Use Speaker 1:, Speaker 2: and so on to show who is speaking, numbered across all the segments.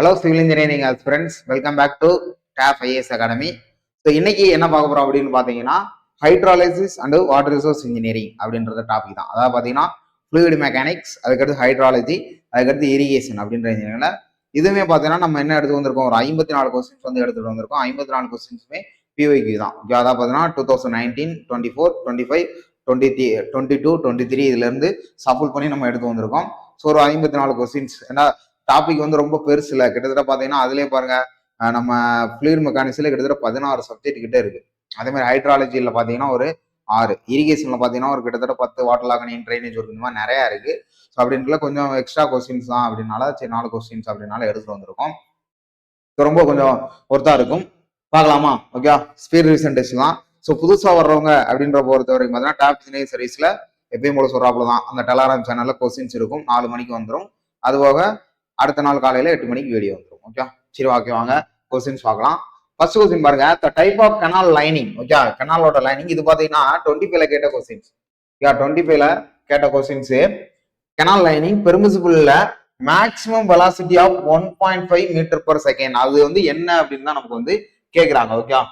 Speaker 1: Hello civil engineering friends, welcome back to top IAS academy. So இன்னைக்கு என்ன பார்க்க போறோம் அப்படின்னு பார்த்தீங்கன்னா, hydraulics and water resource engineering அப்படின்ற டாபிக் தான். அதாவது பார்த்தீங்கன்னா ஃப்ளூயிட் மெக்கானிக்ஸ், அதுக்கடுத்து ஹைட்ராலஜி, அதுக்கடுத்து இரிகேஷன் அப்படின்ற இன்ஜினியரிங்ல இதுவுமே பார்த்தீங்கன்னா நம்ம என்ன எடுத்து வந்திருக்கோம், ஒரு 54 கொஸ்டின்ஸ் வந்து எடுத்துட்டு வந்திருக்கோம். 54 கொஸ்டின்ஸுமே பிஒய்க்கு தான். அதாவது பார்த்தீங்கன்னா 2019, 24, 25, 22, 23 இதுல இருந்து சஃபுல் பண்ணி நம்ம எடுத்து வந்திருக்கோம். ஸோ ஒரு 54 கொஸ்டின்ஸ். ஏன்னா டாபிக் வந்து ரொம்ப பெருசு இல்லை. கிட்டத்தட்ட பார்த்தீங்கன்னா அதுலேயே பாருங்க, நம்ம ஃப்ளூயிட் மெக்கானிக்ஸ்ல கிட்டத்தட்ட 16 சப்ஜெக்ட் கிட்ட இருக்கு. அதே மாதிரி ஹைட்ராலஜியில் பார்த்தீங்கன்னா ஒரு 6, இரிகேஷன்ல பார்த்தீங்கன்னா ஒரு கிட்டத்தட்ட 10 வாட்டர் லாகனிங் ட்ரைனேஜ் ஒர்க் இந்த மாதிரி நிறையா இருக்கு. ஸோ அப்படின்றல கொஞ்சம் எக்ஸ்ட்ரா கொஸ்டின்ஸ் தான் அப்படின்னால சரி 4 கொஸ்டின்ஸ் அப்படின்னால எடுத்துட்டு வந்திருக்கோம். ரொம்ப கொஞ்சம் ஒர்த்தா இருக்கும். பார்க்கலாமா? ஓகே, ஸ்பீட் ரீசன் டெஸ்ட் தான். ஸோ புதுசாக வர்றவங்க அப்படின்ற பொறுத்த வரைக்கும் பார்த்தீங்கன்னா டாப் இன்ஜினியரிங் சர்வீஸ்ல எப்பயும் போல சொல்றாப்புல தான் அந்த டெலகிராம் சேனல்ல கொஸ்டின்ஸ் இருக்கும். 4 மணிக்கு வந்துடும். அது போக அடுத்த நாள் காலையில 8 மணிக்கு வீடியோ வந்துடும். ஓகே, சரி ஓகே, வாங்க கொஸ்டின்ஸ் பார்க்கலாம். ஃபர்ஸ்ட் கொஸ்டின் பாருங்க, the type of canal lining. Okay, கனாலோட லைனிங் இது பாத்தீங்கன்னா 25ல கேட்ட கொஸ்டின்ஸ். 25ல கேட்ட கொஸ்டின்ஸ். கனால் லைனிங் பெர்மிசிபிள்ல maximum velocity of 1.5 metre per second. அது வந்து என்ன அப்படின்னு தான் நமக்கு வந்து கேக்குறாங்க. ஓகே,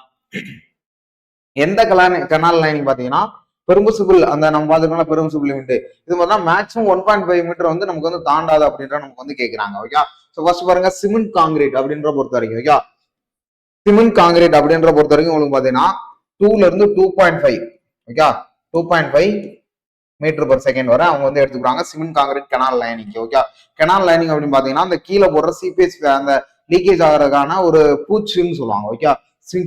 Speaker 1: எந்த கனால் லைனிங் பாத்தீங்கன்னா பெர்மிசிபிள், அந்த நம்ம பாத்துக்கலாம் பெர்மிசிபிள் லிமிட் இது மாதிரி மேக்ஸிமம் 1.5 மீட்டர் வந்து நமக்கு வந்து தாண்டாது அப்படின்ற நமக்கு வந்து கேக்குறாங்க. ஓகே, சோ ஃபர்ஸ்ட் பாருங்க சிமெண்ட் காங்கிரீட் அப்படின்ற பொறுத்த வரைக்கும். ஓகே, சிமெண்ட் காங்கிரீட் அப்படின்ற பொறுத்த வரைக்கும் உங்களுக்கு பாத்தீங்கன்னா 2ல இருந்து 2.5, ஓகே 2.5 மீட்டர் பர் செகண்ட் வரை அவங்க வந்து எடுத்துக்கிறாங்க cement concrete canal lining. Okay, canal lining அப்படின்னு பாத்தீங்கன்னா அந்த கீழே போடுற சிபிஎஸ் அந்த லீக்கேஜ் ஆகிறதுக்கான ஒரு பூச்சின்னு சொல்லுவாங்க. ஓகே,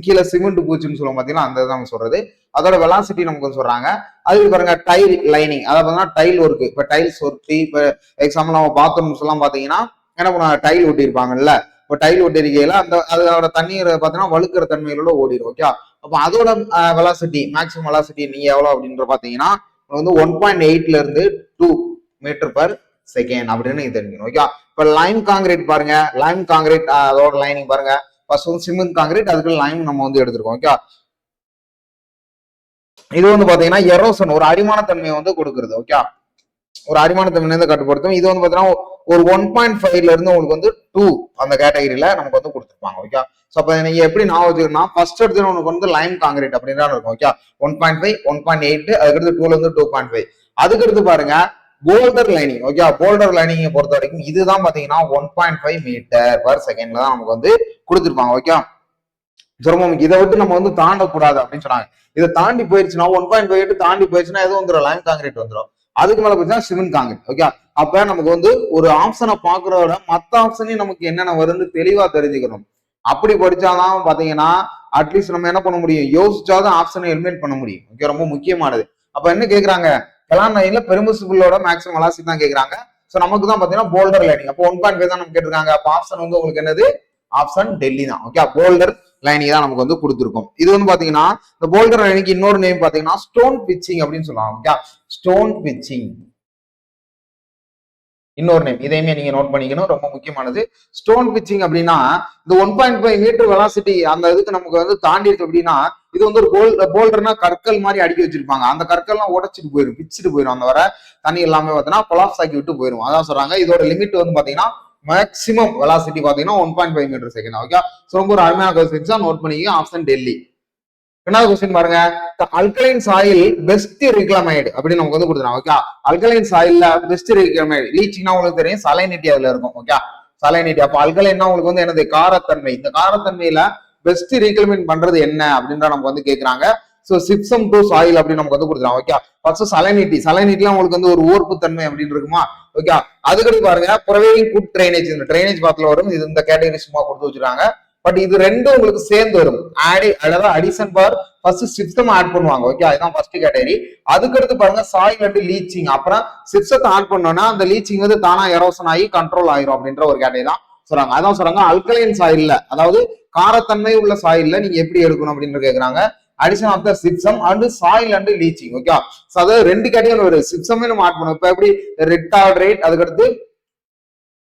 Speaker 1: கீழே சிமெண்ட் பூச்சின்னு சொல்லுவாங்க பாத்தீங்கன்னா அந்த நம்ம சொல்றது. அதோட வெலாசிட்டி நமக்கு வந்து சொல்றாங்க. அதுக்கு பாருங்க டைல் லைனிங், அதாவது பாத்தீங்கன்னா டைல் ஒர்க். இப்ப டைல்ஸ் ஒர்க், இப்ப எக்ஸாம்பிள் நம்ம பாத்ரூம்ஸ் எல்லாம் பாத்தீங்கன்னா என்ன பண்ணுவாங்க, டைல் ஒட்டி இருப்பாங்கல்ல. இப்போ டைல் ஒட்டி இருக்கையில அந்த அதோட தண்ணீர் பாத்தீங்கன்னா வழுக்கிற தன்மையிலோட ஓடிடும். ஓகே, அப்ப அதோட வெலாசிட்டி மேக்ஸிமம் வெலாசிட்டி நீங்க எவ்வளவு அப்படின்ற பாத்தீங்கன்னா வந்து 1.8ல இருந்து 2 மீட்டர் பர் செகண்ட் அப்படின்னு தெரிஞ்சுக்கணும். ஓகே, இப்ப லைம் காங்கிரீட் பாருங்க, லைம் காங்கிரீட் அதோட லைனிங் பாருங்க. ஃபர்ஸ்ட் வந்து சிமெண்ட் காங்கிரீட், அதுக்கு லைம் நம்ம வந்து எடுத்திருக்கோம். ஓகே, இது வந்து பாத்தீங்கன்னா எரோசன், ஒரு அரிமான தன்மையை வந்து கொடுக்குறது. ஓகே, ஒரு அரிமான தன்மை வந்து கட்டுப்படுத்தும். இது வந்து பாத்தீங்கன்னா ஒரு 1.5ல இருந்து உங்களுக்கு வந்து 2 அந்த கேட்டகரியில நமக்கு வந்து கொடுத்துருப்பாங்க. ஓகே, சோ அப்ப நீங்க எப்படி நான் வச்சுக்கணும்னா ஃபர்ஸ்ட் எடுத்து உனக்கு வந்து லைம் காங்கிரீட் அப்படின்னு இருக்கும். ஓகே, 1.5, 1.8, அதுக்கடுத்து 2ல இருந்து 2.5. அதுக்கடுத்து பாருங்க folder lining. Okay, folder lining பொறுத்த வரைக்கும் இதுதான் பாத்தீங்கன்னா 1.5 மீட்டர் பர் செகண்ட்ல தான் நமக்கு வந்து கொடுத்துருப்பாங்க. ஓகே, இதை விட்டு நம்ம வந்து தாண்டக்கூடாது அப்படின்னு சொன்னாங்க. இதை தாண்டி போயிருச்சுன்னா 1.5 தாண்டி போயிருச்சுன்னா எதுவும் வந்துடும், லைம் காங்கிரீட் வந்துடும். அதுக்கு மேல போச்சுன்னா சிமெண்ட் காங்கிரீட். ஓகே, அப்ப நமக்கு வந்து ஒரு ஆப்ஷனை பாக்குறத மத்த ஆப்ஷனையும் நமக்கு என்னென்ன வரும்னு தெளிவா தெரிஞ்சுக்கணும். அப்படி படிச்சாதான் பாத்தீங்கன்னா அட்லீஸ்ட் நம்ம என்ன பண்ண முடியும், யோசிச்சாதான் ஆப்ஷனை எலிமினேட் பண்ண முடியும். ஓகே, ரொம்ப முக்கியமானது. அப்ப என்ன கேக்குறாங்க, கலான் லைன்ல பெர்மிசிபிளோட மேக்ஸிமம் வெலாசிட்டி தான் கேக்குறாங்க. சோ நமக்கு தான் பாத்தீங்கன்னா போல்டர் லைனிங். அப்போ 1.5 தான் நம்ம கேட்டிருக்காங்க. அப்ப ஆப்ஷன் வந்து உங்களுக்கு என்னது, ஆப்ஷன் டெல்லி தான். ஓகே, போல்டர் லைனிங் தான் நமக்கு வந்து கொடுத்துருக்கோம். இது வந்து பாத்தீங்கன்னா இந்த போல்டர் லைனிங்க்கு இன்னொரு நேம் பாத்தீங்கன்னா ஸ்டோன் பிச்சிங் அப்படின்னு சொல்லுவாங்க. ஓகே, ஸ்டோன் பிச்சிங் இன்னொரு நேம், இதையுமே நீங்க நோட் பண்ணிக்கணும், ரொம்ப முக்கியமானது. ஸ்டோன் பிச்சிங் அப்படின்னா இந்த 1.5 மீட்டர் வெலாசிட்டி அந்த இதுக்கு நமக்கு வந்து தாண்டி இருக்கு அப்படின்னா இது வந்து ஒரு போல்டர்னா கற்கள் மாதிரி அடுக்கி வச்சிருப்பாங்க. அந்த கற்கள்லாம் உடைச்சிட்டு போயிடும், பிச்சுட்டு போயிடும். அந்த வர தண்ணி எல்லாமே பார்த்தீங்கன்னா கொலாப்ஸ் ஆக்கி விட்டு போயிடும். அதான் சொல்றாங்க இதோட லிமிட் வந்து பாத்தீங்கன்னா மேக்ஸிமம் வெலாசிட்டி பாத்தீங்கன்னா 1.5 மீட்டர் செகண்ட். ஓகே, ரொம்ப ஒரு அருமையான கொஸ்டின்ஸ் நோட் பண்ணிக்க. ஆப்ஷன் டெல்லி. ரெண்டாவது கொஸ்டின் பாருங்க, அல்கலைன் சாயில் பெஸ்ட் ரிக்ளமைடு அப்படின்னு நமக்கு வந்து கொடுத்துருவாங்க. ஓகே, அல்கலைன் சாயில்ல பெஸ்ட் ரிக்ளமைடு லீச்சிங்னா உங்களுக்கு தெரியும், சலைனிட்டி அதுல இருக்கும். Okay, salinity. அப்ப அல்கலைன்னா உங்களுக்கு வந்து என்னது, காரத்தன்மை. இந்த காரத்தன்மையில பெஸ்ட் ரீக்ளைமெண்ட் பண்றது என்ன அப்படின்ற நமக்கு வந்து கேட்கறாங்க. சோ சிப்சம் டு சாயில் அப்படின்னு நமக்கு வந்து கொடுத்துருவாங்க. Okay, first salinity. சலைனிட்டிலாம் உங்களுக்கு வந்து ஒரு ஊர்ப்பு தன்மை அப்படின்னு இருக்குமா. ஓகே, அதுக்கடுத்து பாருங்க ப்ரொவைடிங் குட் ட்ரைனேஜ். இந்த ட்ரைனேஜ் பாத்துல வரும். இது இந்த கேட்டகரி சும்மா கொடுத்து வச்சிருக்காங்க. பட் இது ரெண்டும் உங்களுக்கு சேர்ந்து வரும். அதாவது அடிஷன் பார் ஃபர்ஸ்ட் சிப்சம் ஆட் பண்ணுவாங்க. ஓகே, அதுதான் ஃபர்ஸ்ட் கேட்டகரி. அதுக்கடுத்து பாருங்க சாயில் அண்ட் லீச்சிங். அப்புறம் சிப்சத்தை ஆட் பண்ணோம்னா அந்த லீச்சிங் வந்து தானா எரோசன் ஆகி கண்ட்ரோல் ஆயிரும் அப்படின்ற ஒரு கேட்டகரி தான் சொல்றாங்க. அதான் சொல்றாங்க அல்கலைன் சாயில்ல, அதாவது காரத்தன்மை உள்ள சாயில்ல நீங்க எப்படி எடுக்கணும் அப்படின்னு கேக்குறாங்க. Addition of the gypsum and soil and leaching. Okay, அதாவது ரெண்டு கேட்டகரி ஒரு சிப்சமே நம்ம ஆட் பண்ணுவோம். இப்ப எப்படி ரிட்டார்ட் ரேட், அதுக்கடுத்து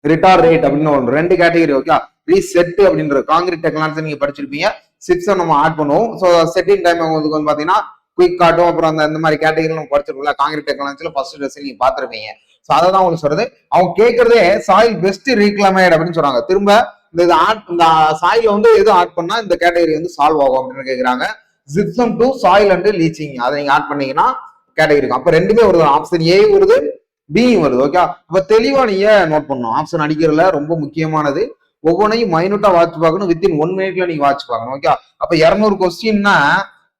Speaker 1: ரிட்டார்ட் ரேட் அப்படின்னு ஒன்று, ரெண்டு கேட்டகரி. ஓகே, ரீசெட் அப்படின்ற காங்கிரீட் டெக்னாலஜி நீங்க படிச்சிருப்பீங்க. சிப்சம் நம்ம ஆட் பண்ணுவோம். ஸோ செட்டிங் டைம் உங்களுக்கு வந்து பாத்தீங்கன்னா குயிக் காட்டும். அப்புறம் அந்த மாதிரி கேட்டகரி நம்ம படிச்சிருக்கோம்ல காங்கிரீட் டெக்னாலஜில ஃபர்ஸ்ட் ட்ரெஸ் நீங்க பாத்துருப்பீங்க. ஸோ அதை தான் உங்களுக்கு சொல்றது. அவங்க கேட்கறதே சாயில் பெஸ்ட் ரீக்ளமைடு அப்படின்னு சொல்றாங்க. திரும்ப இந்த சாயில வந்து எது ஆட் பண்ணா இந்த கேட்டகரி வந்து சால்வ் ஆகும் அப்படின்னு கேக்குறாங்க. Gypsum to soil and leaching அதை நீங்க ஆட் பண்ணீங்கன்னா கேட்டகரி இருக்கும். அப்ப ரெண்டுமே வருது, ஆப்ஷன் ஏ வருது, பி வருது. ஓகே, அப்ப தெளிவா நீங்க நோட் பண்ணணும். ஆப்ஷன் அடிக்கிறதுல ரொம்ப முக்கியமானது. ஒவ்வொன்றையும் மைனூட்டா வாட்ச் பார்க்கணும். வித்தின் 1 மினிட்ல நீங்க வாட்ச் பார்க்கணும். ஓகே, அப்ப 200 கொஸ்டின்னா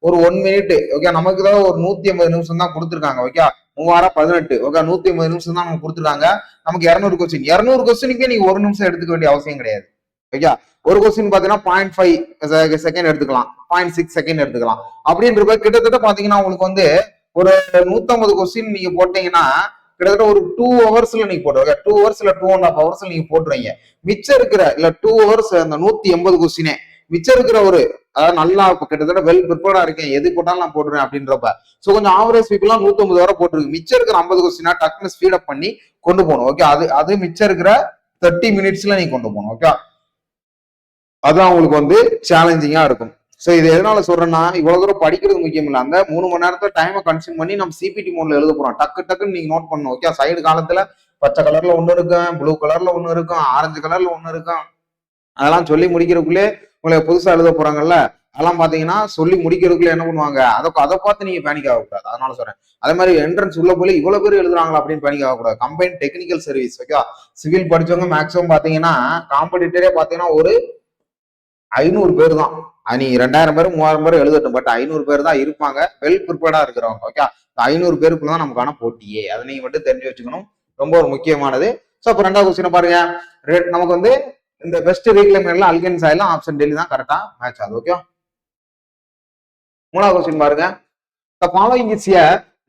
Speaker 1: ஒரு 1 மினிட். ஓகே, நமக்கு தான் ஒரு 150 நிமிஷம் தான் கொடுத்துருக்காங்க. ஓகே, 3018. ஓகே, 150 நிமிஷம் தான் நமக்கு கொடுத்துருக்காங்க. நமக்கு 200 கொஸ்டின். 200 கொஸ்டினுக்கே நீங்க 1 நிமிஷம் எடுத்துக்க வேண்டிய அவசியம் கிடையாது. ஓகே, ஒரு கொஸ்டின் பாத்தீங்கன்னா 0.5 செகண்ட் எடுத்துக்கலாம், 0.6 செகண்ட் எடுத்துக்கலாம். அப்படின்றப்ப கிட்டத்தட்ட பாத்தீங்கன்னா உங்களுக்கு வந்து ஒரு 150 கொஸ்டின் நீங்க போட்டீங்கன்னா கிட்டத்தட்ட ஒரு 2 ஹவர்ஸ்ல நீங்க போட்டுருங்க. 2 ஹவர்ஸ் இல்ல 2.5 ஹவர்ஸ்ல நீங்க போட்டுருவீங்க. மிச்சம் இருக்கிற இல்ல 2 ஹவர்ஸ் அந்த 180 கொஸ்டினே மிச்சம் இருக்கிற ஒரு அதாவது நல்லா கிட்டத்தட்ட வெல் ப்ரிப்பேர்டா இருக்கேன், எது போட்டாலும் நான் போட்டுருவேன் அப்படின்றப்ப சோ கொஞ்சம் ஆவரேஜ் பீப்புள்லாம் 150 வரை போட்டுருக்கு. மிச்சம் இருக்கிற 50 கொஸ்டினா டக்குன்னு ஸ்பீட் அப் பண்ணி கொண்டு போகணும். ஓகே, அது மிச்சம் இருக்கிற 30 மினிட்ஸ்ல நீங்க கொண்டு போகணும். ஓகே, அதான் உங்களுக்கு வந்து சேலஞ்சிங்கா இருக்கும். சோ இது எதனால சொல்றேன்னா, இவ்வளவு தூரம் படிக்கிறது முக்கியம் இல்ல, அந்த 3 மணி நேரத்தை டைமை கன்சியூம் பண்ணி நம்ம சிபிடி மோட்ல எழுத போறோம். டக்குன்னு நீங்க நோட் பண்ணணும். ஓகே, சைடு காலத்துல பச்சை கலர்ல ஒண்ணு இருக்கும், ப்ளூ கலர்ல ஒண்ணு இருக்கும், ஆரஞ்சு கலர்ல ஒண்ணு இருக்கும். அதெல்லாம் சொல்லி முடிக்கிறதுக்குள்ளே உங்களுக்கு புதுசா எழுத போறாங்கல்ல, அதெல்லாம் பாத்தீங்கன்னா சொல்லி முடிக்கிறதுக்குள்ள என்ன பண்ணுவாங்க, அதை பார்த்து நீங்க பேனிக் ஆகக்கூடாது. அதனால சொல்றேன். அதே மாதிரி என்ட்ரன்ஸ் உள்ள போய் இவ்வளவு பேர் எழுதுறாங்களா அப்படின்னு பேனிக் ஆகக்கூடாது. Combine technical service. Okay, civil படிச்சவங்க மேக்ஸிமம் பாத்தீங்கன்னா காம்படிட்டரே பாத்தீங்கன்னா ஒரு 500 பேர் தான். நீ 2000 பேர் 3000 பேர் எழுதட்டும், பட் 500 பேர் தான் இருப்பாங்க வெல் ப்ரிப்பேர்டா இருக்கிறவங்க. ஓகே, 500 பேருக்குள்ள தான் நமக்கான போட்டியே, அதை நீங்க மட்டும் தெரிஞ்சு வச்சுக்கணும். ரொம்ப ஒரு முக்கியமானது. சோ அப்ப 2வது கொஸ்டின் பாருங்க. நமக்கு வந்து இந்த பெஸ்ட் ரீக்ளைமர்ல அல்கென்ஸ் ஆயிலும் ஆப்ஷன் டெல்லி தான் கரெக்டா மேட்ச் ஆகுது. ஓகே, 3வது கொஸ்டின் பாருங்க. the following is a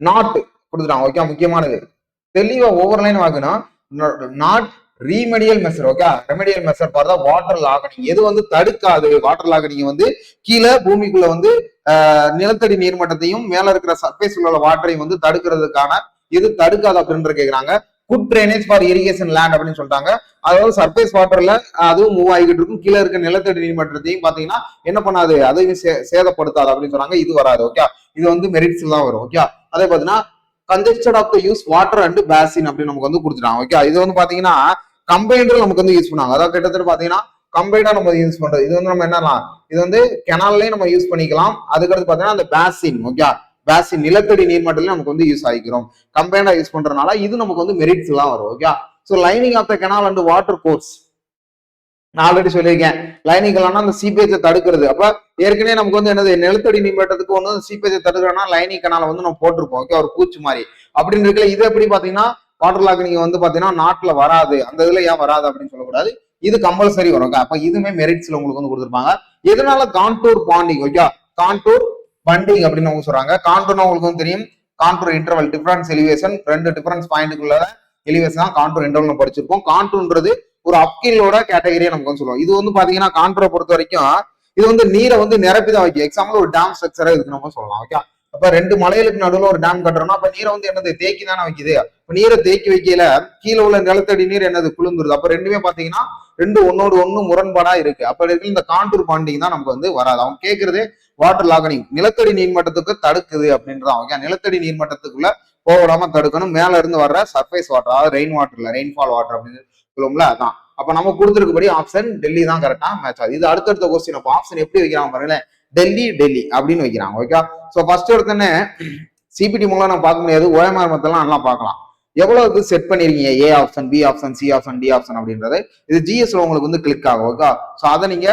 Speaker 1: not கொடுத்துட்டாங்க. ஓகே, முக்கியமானது தெளிவா ஒவ்வொரு லைன் வாங்கணும். Not remedial measure. Okay, remedial measure பார்த்தா வாட்டர் லாகனிங் எது வந்து தடுக்காது. வாட்டர் லாகனிங் வந்து கீழே பூமிக்குள்ள வந்து நிலத்தடி நீர்மட்டத்தையும் மேல இருக்கிற சர்ஃபேஸ் உள்ள வாட்டரையும் வந்து தடுக்கிறதுக்கான இது தடுக்காது அப்படின்ற கேக்குறாங்க. Good drainage for irrigation land அப்படின்னு சொல்லிட்டாங்க. அதாவது சர்ஃபேஸ் வாட்டர்ல அதுவும் மூவ் ஆகிட்டு இருக்கும். கீழே இருக்க நிலத்தடி நீர்மட்டத்தையும் பாத்தீங்கன்னா என்ன பண்ணாது, அதையும் சேதப்படுத்தாது அப்படின்னு சொன்னாங்க. இது வராது. ஓகே, இது வந்து மெரிட்ஸ் தான் வரும். ஓகே, அதே பாத்தீங்கன்னா congested of the use water and basin அப்படின்னு நமக்கு வந்து கொடுத்துட்டாங்க. ஓகே, இது வந்து பாத்தீங்கன்னா கம்பைண்டர் நமக்கு வந்து யூஸ் பண்ணாங்க. அதாவது கிட்டத்தட்ட பாத்தீங்கன்னா கம்பைண்டா நம்ம யூஸ் பண்றது. இது வந்து நம்ம என்னன்னா, இது வந்து கெனால்லயும் நம்ம யூஸ் பண்ணிக்கலாம். அதுக்கடுத்து பாத்தீங்கன்னா அந்த பேசின். ஓகே, பேசின் நிலத்தடி நீர்மட்டத்திலும் நமக்கு வந்து யூஸ் ஆகிக்கிறோம். கம்பைண்டா யூஸ் பண்றதுனால இது நமக்கு வந்து மெரிட்ஸ் எல்லாம் வரும். Okay, so lining of the canal and water course நான் ஆல்ரெடி சொல்லியிருக்கேன். லைனிங் அந்த சீப்பேஜை தடுக்கிறது. அப்ப ஏற்கனவே நமக்கு வந்து என்னது நிலத்தடி நீர்மட்டத்துக்கு ஒன்று சீப்பேஜை தடுக்கிறோம்னா லைனிங் கெனால வந்து நம்ம போட்டிருப்போம். ஓகே, ஒரு பூச்சி மாதிரி அப்படின்னு இருக்குல்ல. இது எப்படி பாத்தீங்கன்னா வாட்டர் லாக் நீங்க வந்து பாத்தீங்கன்னா நாட்டுல வராது. அந்த இதுல ஏன் வராது அப்படின்னு சொல்லக்கூடாது, இது கம்பல்சரி வரும். அப்ப இதுவுமே மெரிட்ஸ்ல உங்களுக்கு வந்து கொடுத்துருப்பாங்க. எதனால contour bunding. Okay, contour bunding அப்படின்னு அவங்க சொல்றாங்க. கான்டூர்னா உங்களுக்கு வந்து தெரியும், contour interval difference elevation, 2 difference பாயிண்ட்டுக்குள்ள எலிவேஷன் தான் கான்டூர் இன்டர்வல் படிச்சிருப்போம். கான்டூர்ன்றது ஒரு அப்கிலோட கேட்டகரியை நமக்கு வந்து சொல்லுவோம். இது வந்து பாத்தீங்கன்னா கான்டூரை பொறுத்த வரைக்கும் இது வந்து நீரை வந்து நிரப்பிதான் வைக்கும். எக்ஸாம்பிள் ஒரு டேம் ஸ்ட்ரக்சரா இதுக்கு நம்ம சொல்லலாம். ஓகே, அப்ப 2 மலைகளுக்கு நடுவில் ஒரு டேம் கட்டுறோம்னா அப்ப நீரை வந்து என்னது தேக்கி தானே வைக்குது. இப்ப நீரை தேக்கி வைக்கல கீழே உள்ள நிலத்தடி நீர் என்னது குளிர்ந்துருது. அப்ப ரெண்டுமே பாத்தீங்கன்னா ஒன்னோடு ஒண்ணு முரண்பாடா இருக்கு. அப்ப இருக்கு இந்த கான்டூர் பாண்டிங் தான் நமக்கு வந்து வராது. அவங்க கேட்கறது வாட்டர் லாகனிங் நிலத்தடி நீர்மட்டத்துக்கு தடுக்குது அப்படின்றதான். ஓகே, நிலத்தடி நீர்மட்டத்துக்குள்ள போகாம தடுக்கணும். மேல இருந்து வர்ற சர்ஃபேஸ் வாட்டர், அதாவது ரெயின் வாட்டர்ல ரெயின்ஃபால் வாட்டர் அப்படின்னு சொல்லுவோம்ல, அதான். அப்ப நம்ம கொடுத்துருக்கபடி ஆப்ஷன் டெல்லி தான் கரெக்டா மேட்ச் ஆகுது. இது அடுத்தடுத்த கொஸ்டின். அப்ப ஆப்ஷன் எப்படி வைக்கிறாங்க பாருங்களேன், டெல்லி அப்படின்னு வைக்கிறாங்க. ஓகே, சோ ஃபர்ஸ்ட் எடுத்தோன்னே சிபிடி மூலம் நம்ம பார்க்க முடியாது, ஓஎம்ஆர் மெத்தட்லாம் நல்லா பார்க்கலாம். எவ்வளவு செட் பண்ணிருக்கீங்க, A option, B option, C option, D option அப்படின்றது இது ஜிஎஸ்ல உங்களுக்கு வந்து கிளிக் ஆகும். ஓகே, சோ அதை நீங்க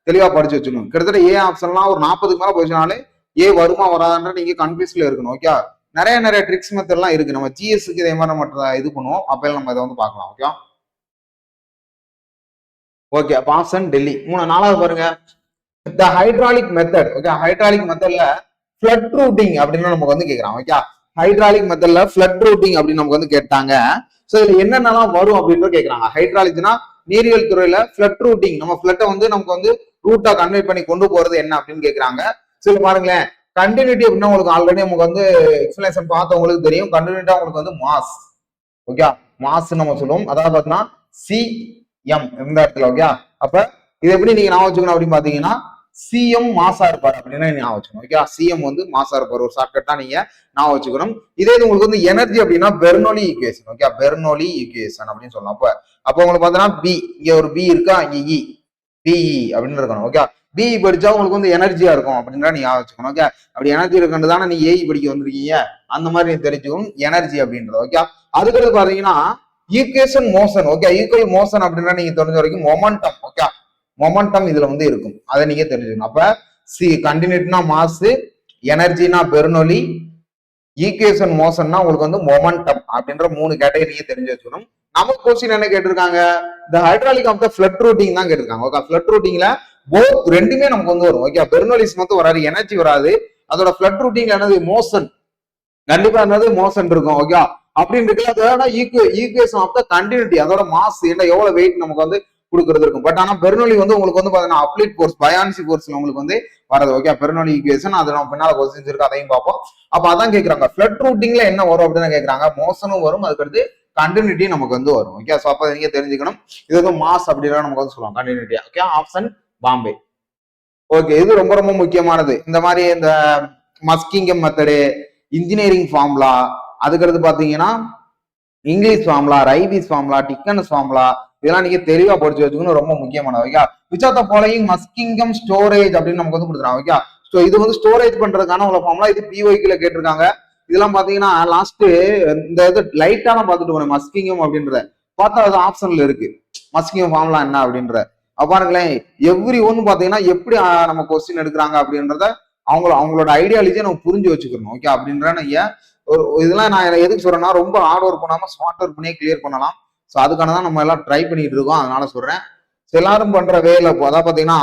Speaker 1: தெளிவா படிச்சு வச்சுக்கணும். கிட்டத்தட்ட ஏ ஆப்ஷன்லாம் ஒரு 40க்கு மேல போச்சுனாலே ஏ வருமா வராதுன்ற நீங்க கன்ஃபியூஸ்ல இருக்கணும். ஓகே, நிறைய ட்ரிக்ஸ் மெத்தட் எல்லாம் இருக்கு. நம்ம ஜிஎஸ்க்கு இதே மாதிரி நம்ம இது பண்ணுவோம். அப்ப நம்ம இதை வந்து பார்க்கலாம். ஓகே ஓகே, அப்ப ஆப்ஷன் டெல்லி. 4வது பாருங்க, த ஹைட்ராலிக் மெத்தட். ஓகே, ஹைட்ராலிக் மெத்தட்ல ஃப்ளட் ரூட்டிங் அப்படின்னு நமக்கு வந்து கேட்கறான். ஓகே, ஹைட்ராலிக் மெத்தட்ல ஃப்ளட் ரூட்டிங் அப்படின்னு நமக்கு வந்து கேட்டாங்க. சோ இதுல என்னென்னலாம் வரும் அப்படின்னு கேட்கறாங்க. ஹைட்ராலிக்னா நீரியல் துறையில ஃப்ளட் ரூட்டிங், நம்ம ஃப்ளட்டை வந்து நமக்கு வந்து ரூட்டா கன்வெர்ட் பண்ணி கொண்டு போறது என்ன அப்படின்னு கேட்கறாங்க. சரி பாருங்களேன், கண்டினியூட்டி அப்படின்னா உங்களுக்கு ஆல்ரெடி நமக்கு வந்து எக்ஸ்பிளேஷன் பார்த்தவங்களுக்கு தெரியும். கண்டினியூட்டா உங்களுக்கு வந்து மாஸ். ஓகே, மாஸ் நம்ம சொல்லுவோம். அதாவது பாத்தீங்கன்னா சிஎம் இந்த இடத்துல. ஓகே, அப்ப இது எப்படி நீங்க ஞாபகம் வச்சுக்கணும் அப்படின்னு பாத்தீங்கன்னா சிஎம் மாசா இருப்பாரு அப்படின்னு ஞாபகம் வச்சுக்கணும். ஓகே, சிஎம் வந்து மாசா இருப்பாரு, ஒரு ஷார்ட்கட்டா நீங்க ஞாபகம் வச்சுக்கணும். இதே இது உங்களுக்கு வந்து எனர்ஜி அப்படின்னா Bernoulli equation. Okay, Bernoulli equation அப்படின்னு சொல்லலாம். அப்ப உங்களுக்கு பாத்தீங்கன்னா பி, இங்க ஒரு பி இருக்கா, இங்க இ. பிஇ அப்படின்னு இருக்கணும். ஓகே, பிஇ படிச்சா உங்களுக்கு வந்து எனர்ஜியா இருக்கும் அப்படின்றா நீ யோசிச்சுக்கணும். ஓகே, அப்படி எனர்ஜி இருக்குன்னு தானே நீ ஏஇ படிக்க வந்திருக்கீங்க, அந்த மாதிரி நீ தெரிஞ்சுக்கணும் எனர்ஜி அப்படின்றது. ஓகே, அதுக்கடுத்து பாத்தீங்கன்னா equation motion. Okay, equal motion அப்படின்னா நீங்க தெரிஞ்ச வரைக்கும் மொமெண்டம். ஓகே, மொமெண்டம் இதுல வந்து இருக்கும், அதை நீங்க தெரிஞ்சுக்கணும். அப்ப கண்டினியூட்டினா மாஸ், எனர்ஜினா பெர்னொலி, ஈக்குவேஷன் மோஷன்னா உங்களுக்கு வந்து மொமெண்டம் அப்படின்ற 3 கேட்டகரி நீங்க தெரிஞ்சு வச்சுக்கணும். நமக்கு கொஸ்டின் என்ன கேட்டிருக்காங்க, இந்த hydraulic of the flood routing தான் கேட்டிருக்காங்க. ஓகே, ஃபிளட் ரூட்டிங்ல போத் ரெண்டுமே நமக்கு வந்து வரும். ஓகே, பெர்னோலிஸ் மட்டும் வராது, எனர்ஜி வராது. அதோட ஃபிளட் ரூட்டிங்ல என்னது மோஷன், கண்டிப்பா என்னது மோஷன் இருக்கும். ஓகே, அப்படின்னு இருக்கு. ஈக்குவேஷன் ஆஃப் த கண்டினியூட்டி, அதோட மாஸ் என்ன எவ்வளவு வெயிட் நமக்கு வந்து கொடுக்கறது இருக்கும். பட் ஆனா பெர்னோலி வந்து உங்களுக்கு வந்து பாத்தீங்கன்னா அப்ளிட் ஃபோர்ஸ், பயான்சி ஃபோர்ஸ்ல உங்களுக்கு வந்து வரது. ஓகே, பெர்னோலி ஈக்குவேஷன் அது நம்ம பின்னால கொஸ்டின்ஸ் இருக்கு, அதையும் பார்ப்போம். அப்ப அதான் கேட்கறாங்க, ஃபிளட் ரூட்டிங்ல என்ன வரும் அப்படின்னு கேட்கறாங்க. மோஷனும் வரும், அதுக்கடுத்து கண்டினியூட்டி நமக்கு வந்து வரும். ஓகே, சோ அப்ப நீங்க தெரிஞ்சுக்கணும், இது வந்து மாஸ் அப்படின்னா நமக்கு வந்து சொல்லுவாங்க கண்டினியூட்டியா. Okay, option Bombay. ஓகே, இது ரொம்ப ரொம்ப முக்கியமானது. இந்த மாதிரி இந்த மஸ்கிங்கம் மெத்தடு, இன்ஜினியரிங் ஃபார்முலா, அதுக்கடுத்து பாத்தீங்கன்னா English formula, Ryves formula, Dickens formula, இதெல்லாம் நீங்க தெளிவா படிச்சு வச்சுக்கணும், ரொம்ப முக்கியமானது. Okay, which are the following Muskingum storage அப்படின்னு நமக்கு வந்து கொடுத்துருக்காங்க. ஓகே, ஸோ இது வந்து ஸ்டோரேஜ் பண்றதுக்கான உள்ள ஃபார்முலா, இது பிஒய்க்குல கேட்டிருக்காங்க. இதெல்லாம் பாத்தீங்கன்னா லாஸ்ட் இந்த இது லைட்டான பார்த்துட்டு போனேன், மஸ்கிங்கம் அப்படின்றத பார்த்தா அது ஆப்ஷன்ல இருக்கு, மஸ்கிங்கம் ஃபார்முலா என்ன அப்படின்ற. பாருங்களேன், எவ்ரி ஒன்னு பாத்தீங்கன்னா எப்படி நம்ம கொஸ்டின் எடுக்கிறாங்க அப்படின்றத அவங்களோட ஐடியாலஜியை நம்ம புரிஞ்சு வச்சுக்கணும். ஓகே, அப்படின்ற இதெல்லாம் நான் எதுக்கு சொல்றேன்னா, ரொம்ப ஹார்ட் ஒர்க் பண்ணாம ஸ்மார்ட் ஒர்க் பண்ணியே கிளியர் பண்ணலாம். ஸோ அதுக்கான தான் நம்ம எல்லாம் ட்ரை பண்ணிட்டு இருக்கோம், அதனால சொல்றேன். எல்லாரும் பண்ற வேலை அதான் பாத்தீங்கன்னா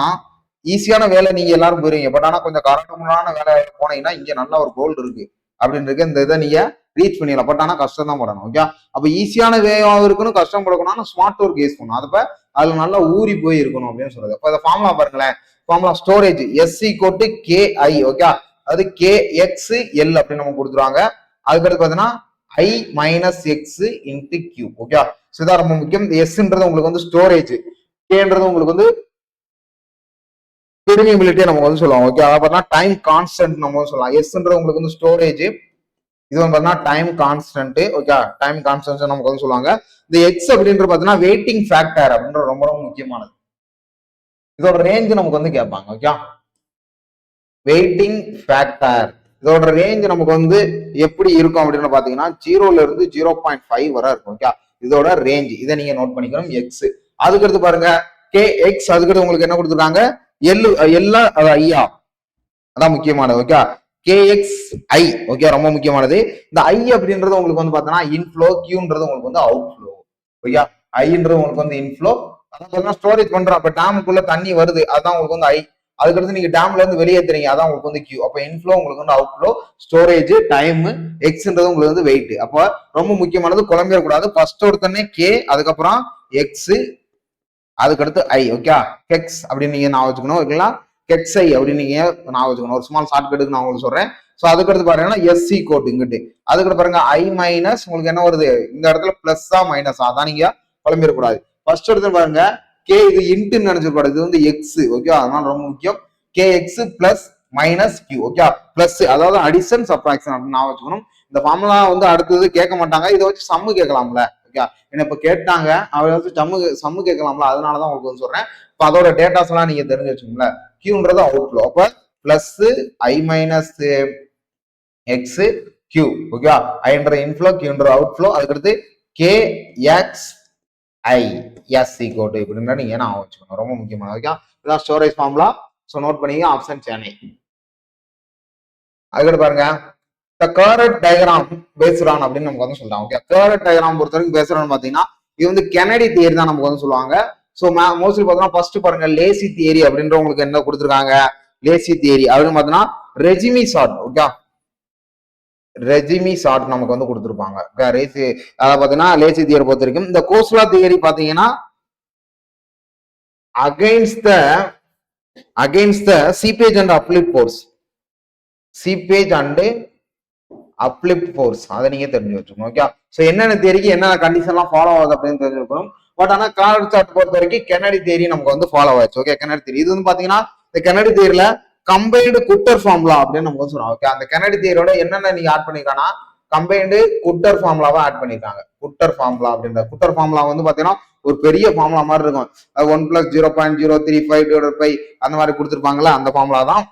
Speaker 1: ஈஸியான வேலை நீங்க எல்லாரும் போயிருவீங்க. பட் ஆனா கொஞ்சம் கரெக்டான வேலை போனீங்கன்னா இங்க நல்ல ஒரு கோல்டு இருக்கு அப்படின்றது, இந்த இதை நீங்க ரீச் பண்ணிடலாம். பட் ஆனா கஷ்டம் தான் படணும். ஓகே, அப்ப ஈஸியான வேலையாக இருக்கணும், கஷ்டம் படக்கணும், ஸ்மார்ட் ஒர்க் யூஸ் பண்ணணும். அப்ப அதுல நல்லா ஊறி போய் இருக்கணும் அப்படின்னு சொல்றது. அப்ப இந்த ஃபார்முலா பாருங்களேன், ஃபார்முலா ஸ்டோரேஜ் S=KI. ஓகே, அது KXL அப்படின்னு நம்ம கொடுத்துருவாங்க. அதுக்கடுத்து பாத்தீங்கன்னா I - X × Q. ஓகே, இதுதான் ரொம்ப முக்கியம். எஸ்ன்றது உங்களுக்கு வந்து ஸ்டோரேஜ், கேன்றது உங்களுக்கு வந்து பெர்மியபிலிட்டியா நம்ம வந்து சொல்லுவோம். ஓகே, அதை பார்த்தா டைம் கான்ஸ்டன்ட் நம்ம வந்து சொல்லலாம். எஸ்ன்றது உங்களுக்கு வந்து ஸ்டோரேஜ், இது வந்து பார்த்தீங்கன்னா time constant. Okay, time constant நமக்கு வந்து சொல்லுவாங்க. இந்த எக்ஸ் அப்படின்றது பார்த்தீங்கன்னா வெயிட்டிங் ஃபேக்டர் அப்படின்ற ரொம்ப ரொம்ப முக்கியமானது. இதோட ரேஞ்ச் நமக்கு வந்து கேட்பாங்க. ஓகே, வெயிட்டிங் ஃபேக்டர் இதோட ரேஞ்ச் நமக்கு வந்து எப்படி இருக்கும் அப்படின்னு பாத்தீங்கன்னா 0ல இருந்து 0.5 வரை இருக்கும். ஓகே, இதோட ரேஞ்ச் இதை நீங்க நோட் பண்ணிக்கணும். எக்ஸ், அதுக்கடுத்து பாருங்க KX, அதுக்கடுத்து உங்களுக்கு என்ன கொடுத்துருக்காங்க ஐயா, அதான் முக்கியமானது. Okay, KXI. ஓகே, ரொம்ப முக்கியமானது. இந்த ஐ அப்படின்றது உங்களுக்கு வந்து பாத்தீங்கன்னா இன்ஃப்ளோ, கியூன்றது உங்களுக்கு வந்து அவுட் ஃப்ளோ. ஓகே, ஐன்றது உங்களுக்கு வந்து இன்ஃப்ளோ, அதான் ஸ்டோரேஜ் பண்றோம். அப்ப டேமுக்குள்ள தண்ணி வருது, அதான் உங்களுக்கு வந்து ஐ. அதுக்கடுத்து நீங்க டேம்ல இருந்து வெளியேற்றுறீங்க, அதான் உங்களுக்கு வந்து கியூ. அப்ப இன்ஃப்ளோ உங்களுக்கு வந்து அவுட் ஃப்ளோ, ஸ்டோரேஜ், டைம், எக்ஸ்ன்றது உங்களுக்கு வந்து வெயிட். அப்ப ரொம்ப முக்கியமானது, குழம்பிட கூடாது. ஃபர்ஸ்ட் ஒருத்தனே கே, அதுக்கப்புறம் எக்ஸ், அதுக்கடுத்து ஐ. ஓகே, கெக்ஸ் அப்படின்னு நீங்க நான் வச்சுக்கணும். ஓகேங்களா, கெக்ஸ்ஐ அப்படின்னு நீங்க நான் வச்சுக்கணும். ஒரு ஸ்மால் ஷார்ட்கட்டுக்கு நான் உங்களுக்கு சொல்றேன். ஸோ அதுக்கடுத்து பாருங்கன்னா SC கோட் இங்கிட்டு, அதுக்கடுத்து பாருங்க I மைனஸ், உங்களுக்கு என்ன வருது இந்த இடத்துல பிளஸ்ஸா மைனஸா, அதான் நீங்க குழம்பிடக்கூடாது. ஃபர்ஸ்ட் இடத்துல பாருங்க கே, இது இன்ட்டுன்னு நினைச்சிருக்கூடாது, இது வந்து எக்ஸ். ஓகே, அதனால ரொம்ப முக்கியம். KX plus minus Q. Okay, plus அதாவது அடிஷன் சப்ட்ராக்ஷன் அப்படின்னு நான் வச்சுக்கணும். இந்த ஃபார்முலா வந்து அடுத்தது கேட்க மாட்டாங்க, இதை வச்சு சம்மு கேட்கலாம்ல. ஓகே, என்ன இப்ப கேட்டாங்க, அவரை வச்சு சம்மு கேட்கலாம்ல, அதனாலதான் உங்களுக்கு வந்து சொல்றேன். இப்ப அதோட டேட்டாஸ் எல்லாம் நீங்க தெரிஞ்சு வச்சுக்கோங்களேன். கியூன்றது அவுட்ஃப்ளோ, அப்ப plus I minus X Q. Okay, ஐன்ற இன்ஃப்ளோ, கியூன்ற அவுட்ஃப்ளோ, அதுக்கடுத்து KXI SC கோட் இப்படின்னா நீங்க நான் வச்சுக்கணும், ரொம்ப முக்கியமானது. ஓகே, இதான் ஸ்டோரேஜ் ஃபார்முலா. ஸோ நோட் பண்ணிக்க, ஆப்ஷன் சென்னை. அதுக்கடுத்து பாருங்க கர்வ் டயக்ராம் பேஸ்ட் ஆன் அப்படின்னு நமக்கு வந்து சொல்றாங்க. ஓகே, கர்வ் டயக்ராம் பொறுத்த வரைக்கும் பேஸ்ட் ஆன் பாத்தீங்கன்னா இது வந்து கெனடி தியரி தான் நமக்கு வந்து சொல்லுவாங்க. ஸோ மோஸ்ட்லி பார்த்தோம்னா ஃபர்ஸ்ட் பாருங்க லேசி தியரி அப்படின்ற உங்களுக்கு என்ன கொடுத்துருக்காங்க, லேசி தியரி அப்படின்னு பார்த்தீங்கன்னா ரெஜிமி ஷார்ட். ஓகே, ரெஜிமி ஷார்ட் நமக்கு வந்து கொடுத்துருப்பாங்க. அதை பார்த்தீங்கன்னா லேசி தியரி பொறுத்த வரைக்கும். இந்த கோஸ்லா தியரி பாத்தீங்கன்னா against the seepage and uplift force, seepage and uplift force, அதை நீங்க தெரிஞ்சு வச்சுக்கணும். ஓகே, சோ என்னென்ன தியரிக்கு என்னென்ன கண்டிஷன்லாம் ஃபாலோ ஆகுது அப்படின்னு தெரிஞ்சுக்கணும். பட் ஆனா கர்வ் சார்ட் பொறுத்த வரைக்கும் கெனடி தியரி நமக்கு வந்து ஃபாலோ ஆச்சு. ஓகே, கெனடி தியரி இது வந்து பாத்தீங்கன்னா இந்த கெனடி தியரியில கம்பைன்டு குட்டர் ஃபார்முலா அப்படின்னு நமக்கு சொல்லுவாங்க. ஓகே, அந்த கெனடி தியரியோட என்னென்ன நீங்க ஆட் பண்ணிருக்காங்கன்னா கம்பைன்டு குட்டர் ஃபார்முலாவா ஆட் பண்ணிருக்காங்க. குட்டர் ஃபார்முலா அப்படின்ற குட்டர் ஃபார்முலா வந்து பாத்தீங்கன்னா ஒரு பெரிய ஃபார்முலா மாதிரி இருக்கும். 1+0.035 அந்த மாதிரி கொடுத்துருப்பாங்களா, அந்த ஃபார்முலா தான்.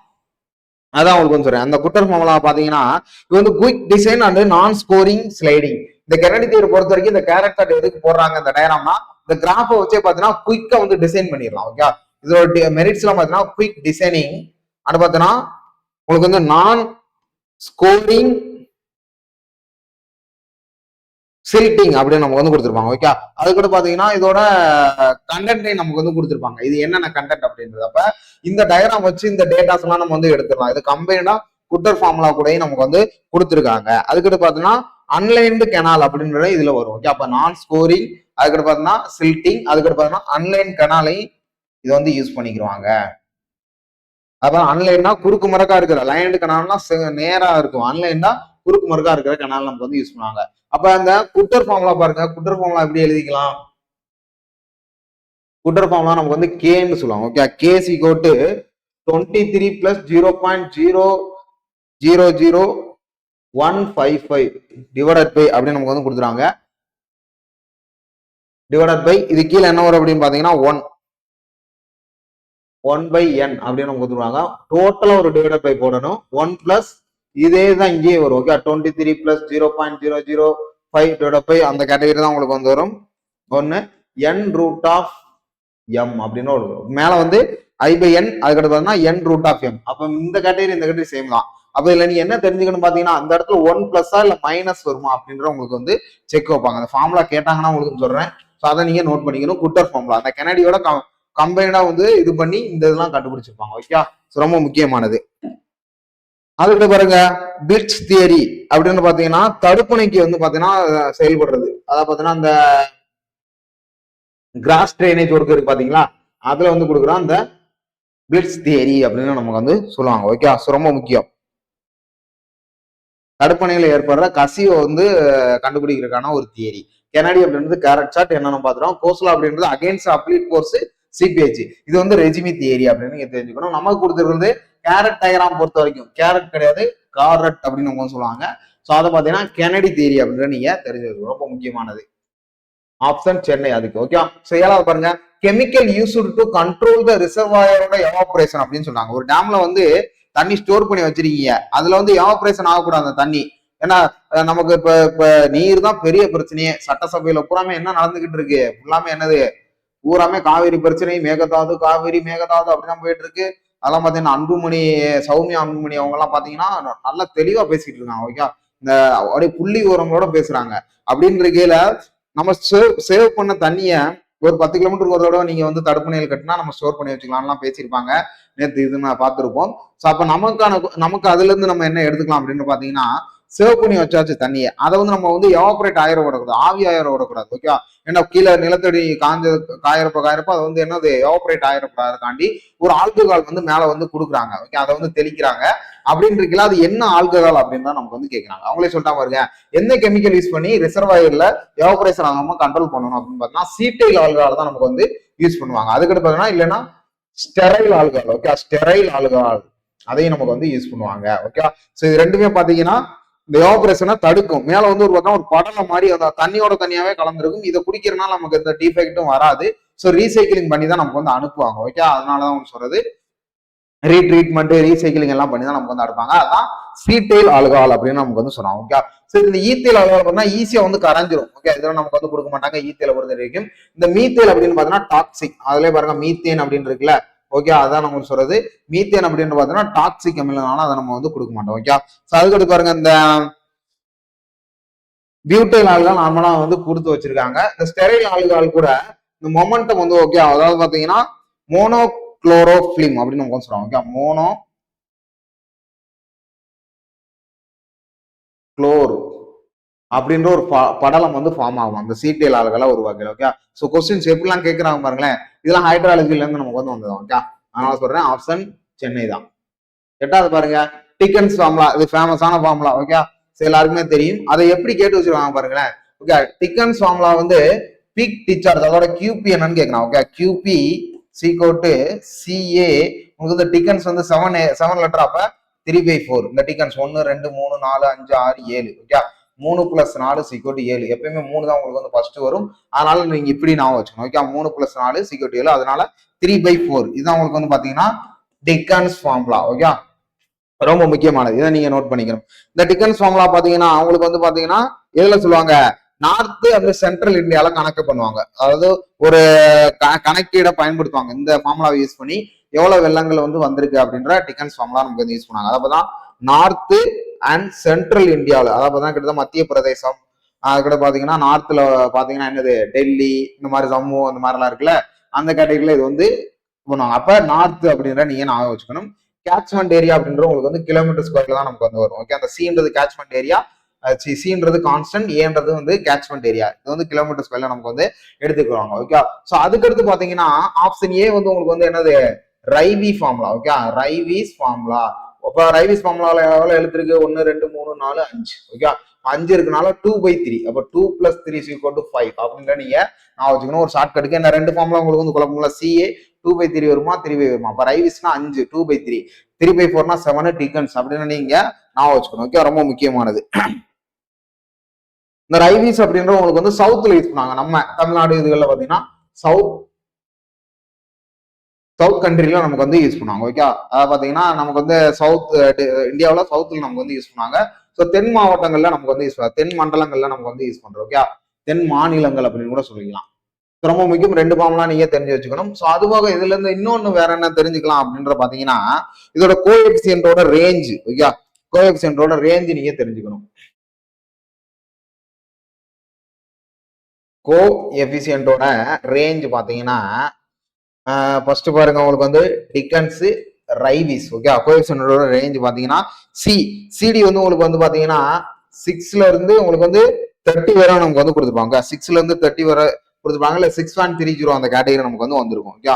Speaker 1: அதான் உங்களுக்கு வந்து சொல்றேன். அந்த குட்டர் ஃபார்முலா பாத்தீங்கன்னா இது வந்து குயிக் டிசைன் அண்ட் நான் ஸ்கோரிங் ஸ்லைடிங். இந்த கெனடி தியரி பொறுத்த வரைக்கும் இந்த கேரட் சார்ட் எதுக்கு போடுறாங்க இந்த டயராம்னா, இந்த கிராஃபை வச்சே பாத்தீங்கன்னா குயிக்கா வந்து டிசைன் பண்ணிடலாம். ஓகே, இதோட மெரிட்ஸ் எல்லாம் பாத்தீங்கன்னா குயிக் டிசைனிங் அது பாத்தீங்கன்னா உங்களுக்கு வந்து நான் ஸ்கோரிங் சில்டிங் அப்படின்னு நமக்கு வந்து கொடுத்துருப்பாங்க. ஓகே, அது கூட பாத்தீங்கன்னா இதோட கண்டென்ட்டை நமக்கு வந்து கொடுத்துருப்பாங்க. இது என்னென்ன கண்டென்ட் அப்படின்றது. அப்ப இந்த டயக்ராம் வச்சு இந்த டேட்டாஸ் எல்லாம் நம்ம வந்து எடுத்துடலாம். இது கம்பைனா குட்டர் ஃபார்முலா கூட நமக்கு வந்து கொடுத்துருக்காங்க. அதுக்கிட்ட பாத்தீங்கன்னா அன்லைன்டு கெனால் அப்படின்றது இதுல வரும். ஓகே, அப்ப நான் ஸ்கோரிங், அதுக்கிட்ட பாத்தீங்கன்னா சில்டிங், அதுக்கிட்ட பாத்தீங்கன்னா அன்லைன் கெனாலையும் இதை வந்து யூஸ் பண்ணிக்கிறாங்க. அதான் அன்லைன்னா குறுக்கு மரக்கா இருக்கிற, லைன்டு கெனால்னா நேரா இருக்கும், அன்லைன்னா குறுக்கு மரக்கா இருக்கிற கெனால் நமக்கு வந்து யூஸ் பண்ணுவாங்க. அப்ப அந்த குட்டர் ஃபார்முலா பாருங்க, குட்டர் ஃபார்முலா எப்படி எழுதிக்கலாம்? குட்டர் ஃபார்முலா நமக்கு வந்து கேன்னு சொல்லுவாங்க. Okay, K is equal to 23 + 0.000155 divided by அப்படின்னு நமக்கு வந்து கொடுத்துறாங்க. டிவைடட் பை இது கீழே என்ன வரும் அப்படின்னு பாத்தீங்கன்னா 1/n அப்படின்னு நமக்கு கொடுத்துருவாங்க. டோட்டலா ஒரு டிவைடட் பை போடணும். 1+ இதே தான் இங்கேயே வரும். ஓகே, 23 + 0.005 டிவைடட் பை அந்த கேட்டகரி தான் உங்களுக்கு வந்து வரும். ஒன்னு n√m அப்படின்னு வரும். மேல வந்து i/n, அதுக்கடுத்து பார்த்தீங்கன்னா n√m. அப்ப இந்த கேட்டகரி சேம் தான். அப்ப இதுல நீ என்ன தெரிஞ்சுக்கணும் பாத்தீங்கன்னா, அந்த இடத்துல 1+ இல்ல மைனஸ் வருமா அப்படின்ற உங்களுக்கு வந்து செக் வைப்பாங்க. அந்த ஃபார்முலா கேட்டாங்கன்னா உங்களுக்கு சொல்றேன். ஸோ அதை நீங்க நோட் பண்ணிக்கணும். குட்டர் ஃபார்முலா அந்த கெனடியோட கம்பைனா வந்து இது பண்ணி இந்த இதெல்லாம் கண்டுபிடிச்சிருப்பாங்க. ஓகே, ரொம்ப முக்கியமானது. அதுக்கு பாருங்க பிளிட்ஸ் தியரி அப்படின்னு பாத்தீங்கன்னா தடுப்பணைக்கு வந்து பாத்தீங்கன்னா செயல்படுறது. அதாவது பாத்தீங்கன்னா அந்த கிராஸ் ட்ரைனேஜ் ஒர்க் இருக்கு பாத்தீங்களா, அதுல வந்து கொடுக்குறோம் அந்த பிளிட்ஸ் தியரி அப்படின்னு நமக்கு வந்து சொல்லுவாங்க. ஓகே, ரொம்ப முக்கியம். தடுப்பணையில ஏற்படுற கசிவை வந்து கண்டுபிடிக்கிறதுக்கான ஒரு தியரி. கெனடி அப்படின்றது கேரட் சார்ட் என்னன்னு பாத்துறோம். கோஸ்லா அப்படின்றது அகைன்ஸ்ட் அப்ளீட் ஃபோர்ஸ் சிபிஹெச். இது வந்து ரெஜிமி தியரி அப்படின்னு நீங்க தெரிஞ்சுக்கணும். நமக்கு கொடுத்துருக்கிறது கேரட் டயக்ராம் பொறுத்த வரைக்கும் கேரட் கிடையாது, காரட் அப்படின்னு நம்ம சொல்லுவாங்க. ஸோ அதை பார்த்தீங்கன்னா கெனடி தியரி அப்படின்னு நீங்க தெரிஞ்சுக்கணும். ரொம்ப முக்கியமானது. ஆப்ஷன் சென்னை அதுக்கு. ஓகே, ஸோ ஏழாவது பாருங்க chemical used to control the ரிசர்வாயரோட எவாபரேஷன் அப்படின்னு சொன்னாங்க. ஒரு டேம்ல வந்து தண்ணி ஸ்டோர் பண்ணி வச்சிருக்கீங்க, அதுல வந்து எவாபரேஷன் ஆகக்கூடாது அந்த தண்ணி. ஏன்னா நமக்கு இப்ப நீர் தான் பெரிய பிரச்சனையே. சட்டசபையில பூராமே என்ன நடந்துகிட்டு இருக்கு, ஃபுல்லாமே என்னது, பூராமே காவிரி பிரச்சனை, மேகதாது காவிரி மேகதாது அப்படிதான் போயிட்டு இருக்கு. அதெல்லாம் பாத்தீங்கன்னா அன்புமணி, சௌமியா அன்புமணி அவங்க எல்லாம் பாத்தீங்கன்னா நல்லா தெளிவா பேசிட்டு இருக்காங்க. ஓகே, இந்த அப்படியே புள்ளி உரங்களோட பேசுறாங்க. அப்படின்ற கீழே நம்ம சேவ் பண்ண தண்ணிய ஒரு 10 கிலோமீட்டருக்கு ஒரு தடவை நீங்க வந்து தடுப்பணையில் கட்டினா நம்ம ஸ்டோர் பண்ணி வச்சுக்கலாம்லாம் பேசியிருப்பாங்க. நேற்று இது நான் பார்த்துருப்போம். ஸோ அப்ப நமக்கு அதுல இருந்து நம்ம என்ன எடுத்துக்கலாம் அப்படின்னு பாத்தீங்கன்னா, சேவ் பண்ணி வச்சாச்சு தண்ணியை, அதை வந்து நம்ம வந்து எவாபரேட் ஆயிர விடக்கூடாது, ஆவி ஆயிர விடக்கூடாது. ஓகே, ஏன்னா கீழே நிலத்தடி காயறப்ப அதை வந்து என்னது எவாபரேட் ஆயிரக்கூடாதுக்காண்டி ஒரு ஆல்கஹால் வந்து மேல வந்து கொடுக்குறாங்க. ஓகே, அதை வந்து தெளிக்கிறாங்க. அப்படின்னு இருக்குல்ல, அது என்ன ஆல்கஹால் அப்படின்னு தான் நமக்கு வந்து கேட்கறாங்க. அவங்களே சொல்லிட்டா பாருங்க, எந்த கெமிக்கல் யூஸ் பண்ணி ரிசர்வாயர்ல எவாபரேஷன் ஆகாம கண்ட்ரோல் பண்ணணும் அப்படின்னு பார்த்தீங்கன்னா சீட்டைல் ஆல்கஹால் தான் நமக்கு வந்து யூஸ் பண்ணுவாங்க. அதுக்கடுத்து பார்த்தீங்கன்னா இல்லைன்னா sterile alcohol. Okay, sterile alcohol அதையும் நமக்கு வந்து யூஸ் பண்ணுவாங்க. ஓகே, ஸோ இது ரெண்டுமே பாத்தீங்கன்னா இந்த எவாபரேஷனை தடுக்கும். மேல வந்து ஒரு படலம் மாதிரி அந்த தண்ணியோட தனியாவே கலந்துருக்கும். இதை குடிக்கிறதுனால நமக்கு எந்த டிஃபெக்டும் வராது. ஸோ ரீசைக்கிளிங் பண்ணி தான் நமக்கு வந்து அனுப்புவாங்க. ஓகே, அதனாலதான் சொல்றது ரீட்ரீட்மெண்ட் ரீசைக்கிளிங் எல்லாம் பண்ணி தான் நமக்கு வந்து அனுப்பாங்க. அதான் சீட்டைல் ஆல்கஹால் அப்படின்னு நமக்கு வந்து சொன்னாங்க. ஓகே, சரி, இந்த ஈத்தேல் ஆல்கஹால் பண்ணா ஈஸியா வந்து கரைஞ்சிரும். ஓகே, இதெல்லாம் நமக்கு வந்து கொடுக்க மாட்டாங்க ஈத்தேல பொறுத்த வரைக்கும். இந்த மீத்தேல் அப்படின்னு பாத்தீங்கன்னா டாக்ஸிக். அதுலயே பாருங்க மீத்தேன் அப்படின்னு இருக்குல்ல. ஓகே, அதான் நம்ம சொல்றது. மீத்தேன் அப்படின்னு பாத்தீங்கன்னா டாக்ஸிக் அமிலனால அதை நம்ம வந்து கொடுக்க மாட்டோம். ஓகே, அதுக்கடுத்து பாருங்க இந்த பியூட்டைல் ஆல்கஹால் நார்மலா வந்து கொடுத்து வச்சிருக்காங்க. இந்த ஸ்டெரைல் ஆல்கஹால் கூட இந்த மொமெண்டம் வந்து ஓகே, அதாவது பாத்தீங்கன்னா மோனோ குளோரோஃபிலிம் அப்படின்னு நமக்கு சொல்றாங்க. ஓகே, மோனோ குளோர் அப்படின்ற ஒரு படலம் வந்து ஃபார்ம் ஆகும் அந்த சீட்டைல் ஆல்கஹாலா உருவாக்கல. ஓகே, ஸோ கொஸ்டின்ஸ் எப்படிலாம் கேட்கறாங்க பாருங்களேன். இதெல்லாம் ஹைட்ராலஜில இருந்து நமக்கு வந்து வந்தது. ஓகே, அதனால சொல்றேன் ஆப்ஷன் சென்னை தான். எட்டாவது பாருங்க டிக்கன்ஸ் ஃபார்முலா. இது ஃபேமஸான ஃபார்முலா. ஓகே, எல்லாருக்குமே தெரியும். அதை எப்படி கேட்டு வச்சிருக்காங்க பாருங்களேன். ஓகே, டிக்கன்ஸ் ஃபார்முலா வந்து பீக் டிஸ்சார்ஜ் அதோட QP என்னன்னு கேட்கலாம். Okay, QP = CA. உங்களுக்கு இந்த டிக்கன்ஸ் வந்து 7 லெட்டர், அப்ப 3/4. இந்த டிக்கன்ஸ் 1 2 3 4 5 6 7. ஓகே, 3 + 4 = 7. எப்பயுமே 3 தான் உங்களுக்கு வந்து ஃபர்ஸ்ட் வரும். அதனால நீங்க இப்படி ஞாபகம் வச்சுக்கணும். ஓகே, 3 + 4 = 7. அதனால 3/4 இதுதான் உங்களுக்கு வந்து பாத்தீங்கன்னா டிக்கன்ஸ் ஃபார்முலா. ஓகே, ரொம்ப முக்கியமானது. இதை நீங்க நோட் பண்ணிக்கணும். இந்த டிக்கன்ஸ் ஃபார்முலா பாத்தீங்கன்னா அவங்களுக்கு வந்து பாத்தீங்கன்னா எதுல சொல்லுவாங்க, நார்த் அண்ட் சென்ட்ரல் இந்தியால கணக்கு பண்ணுவாங்க. அதாவது ஒரு கணக்கீடை பயன்படுத்துவாங்க. இந்த ஃபார்முலாவை யூஸ் பண்ணி எவ்வளவு வெள்ளங்கள் வந்து வந்திருக்கு அப்படின்ற டிக்கன்ஸ் ஃபார்முலா நமக்கு வந்து யூஸ் பண்ணுவாங்க. அதான் நார்த் அண்ட் சென்ட்ரல் இந்தியாவில், அதாவது கிட்டத்தட்ட மத்திய பிரதேசம், அதுக்கிட்ட பாத்தீங்கன்னா நார்த்ல பாத்தீங்கன்னா என்னது டெல்லி, இந்த மாதிரி ஜம்மு, அந்த மாதிரிலாம் இருக்குல்ல, அந்த கேட்டகரியில இது வந்து பண்ணுவாங்க. அப்ப நார்த் அப்படின்ற நீங்க ஞாபகம் வச்சுக்கணும். கேட்ச்மெண்ட் ஏரியா அப்படின்றது உங்களுக்கு வந்து கிலோமீட்டர் ஸ்கொயர்ல தான் நமக்கு வந்து வரும். ஓகே, அந்த சின்றது கேட்ச்மெண்ட் ஏரியா, சின்றது கான்ஸ்டன்ட், ஏன்றது வந்து கேட்ச்மெண்ட் ஏரியா. இது வந்து கிலோமீட்டர் ஸ்கொயர்ல நமக்கு வந்து எடுத்துக்குவாங்க. ஓகே, சோ அதுக்கடுத்து பாத்தீங்கன்னா ஆப்ஷன் ஏ வந்து உங்களுக்கு வந்து என்னது, Ryves formula. Okay, Ryves formula. அப்ப ரைவிஸ் ஃபார்முலால எவ்வளவு எழுத்துருக்கு, 1 2 3 4 5. ஓகே, 5 இருக்குனால 2/3. அப்ப 2 + 3 = 5 அப்படின்ற நீங்க நான் வச்சுக்கணும். ஒரு ஷார்ட் கட்டுக்கு என்ன ரெண்டு ஃபார்முலா உங்களுக்கு வந்து குழப்பம்ல, சிஏ 2/3 வருமா 3/5 வருமா. அப்ப ரைவிஸ்னா 5, 2/3, 3/4னா 7 டிக்கன்ஸ் அப்படின்னு நீங்க நான் வச்சுக்கணும். ஓகே, ரொம்ப முக்கியமானது. இந்த ரைவிஸ் அப்படின்ற உங்களுக்கு வந்து சவுத்ல யூஸ் பண்ணாங்க. நம்ம தமிழ்நாடு இதுகள்ல பாத்தீங்கன்னா சவுத் கண்ட்ரில நமக்கு வந்து யூஸ் பண்ணுவாங்க. ஓகே, அதாவது பாத்தீங்கன்னா நமக்கு வந்து சவுத் இந்தியாவில் சவுத்ல நமக்கு வந்து யூஸ் பண்ணாங்க. ஸோ தென் மாவட்டங்கள்ல நமக்கு வந்து யூஸ் பண்ணுவாங்க, தென் மண்டலங்கள்ல நமக்கு வந்து யூஸ் பண்றோம். ஓகே, தென் மாநிலங்கள் அப்படின்னு கூட சொல்லிக்கலாம். ரொம்ப முக்கியம், ரெண்டு ஃபார்ம்லாம் நீங்க தெரிஞ்சு வச்சுக்கணும். ஸோ அதுபோக இதுல இருந்து இன்னொன்னு வேற என்ன தெரிஞ்சுக்கலாம் அப்படின்ற பாத்தீங்கன்னா இதோட கோஎஃபிசியன்ட்டோட ரேஞ்ச். ஓகே, கோஎஃபிசியன்ட்டோட ரேஞ்ச் நீங்க தெரிஞ்சுக்கணும். கோஎஃபிசியன்ட்டோட ரேஞ்ச் பாத்தீங்கன்னா ஃபர்ஸ்ட் பாருங்க, உங்களுக்கு வந்து டிக்கன்ஸ், ரைவிஸ். ஓகே, கோஎஃபிசியன்ட்டோட ரேஞ்ச் பாத்தீங்கன்னா சிடி வந்து உங்களுக்கு வந்து பாத்தீங்கன்னா 6ல இருந்து உங்களுக்கு வந்து 30 வரை நமக்கு வந்து கொடுத்துருப்பாங்க. 6ல இருந்து 30 வரை கொடுத்துருப்பாங்க. இல்ல 6.30 அந்த கேட்டகரி நமக்கு வந்து வந்திருக்கும். ஓகே,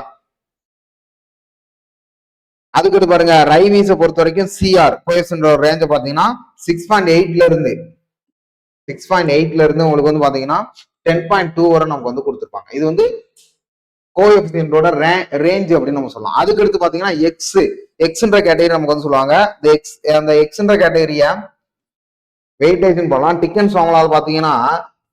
Speaker 1: அதுக்கு பாருங்க ரைவிஸை பொறுத்த வரைக்கும் சிஆர் கோஎஃபிசியன்ட்டோட ரேஞ்ச் பாத்தீங்கன்னா 6.8ல இருந்து உங்களுக்கு வந்து பாத்தீங்கன்னா 10.2 வரை நமக்கு வந்து கொடுத்துருப்பாங்க. இது வந்து கோஎஃபிசியன்ட்டோட ரேஞ்ச் அப்படின்னு நம்ம சொல்லலாம். அதுக்கு அடுத்து பாத்தீங்கன்னா எக்ஸ்ன்ற கேட்டகரி நமக்கு வந்து சொல்லுவாங்க. அந்த எக்ஸ்ன்ற கேட்டகரிய வெயிட்டேஜ் போடலாம். டிக்கன்ஸ் ஃபார்முலால பாத்தீங்கன்னா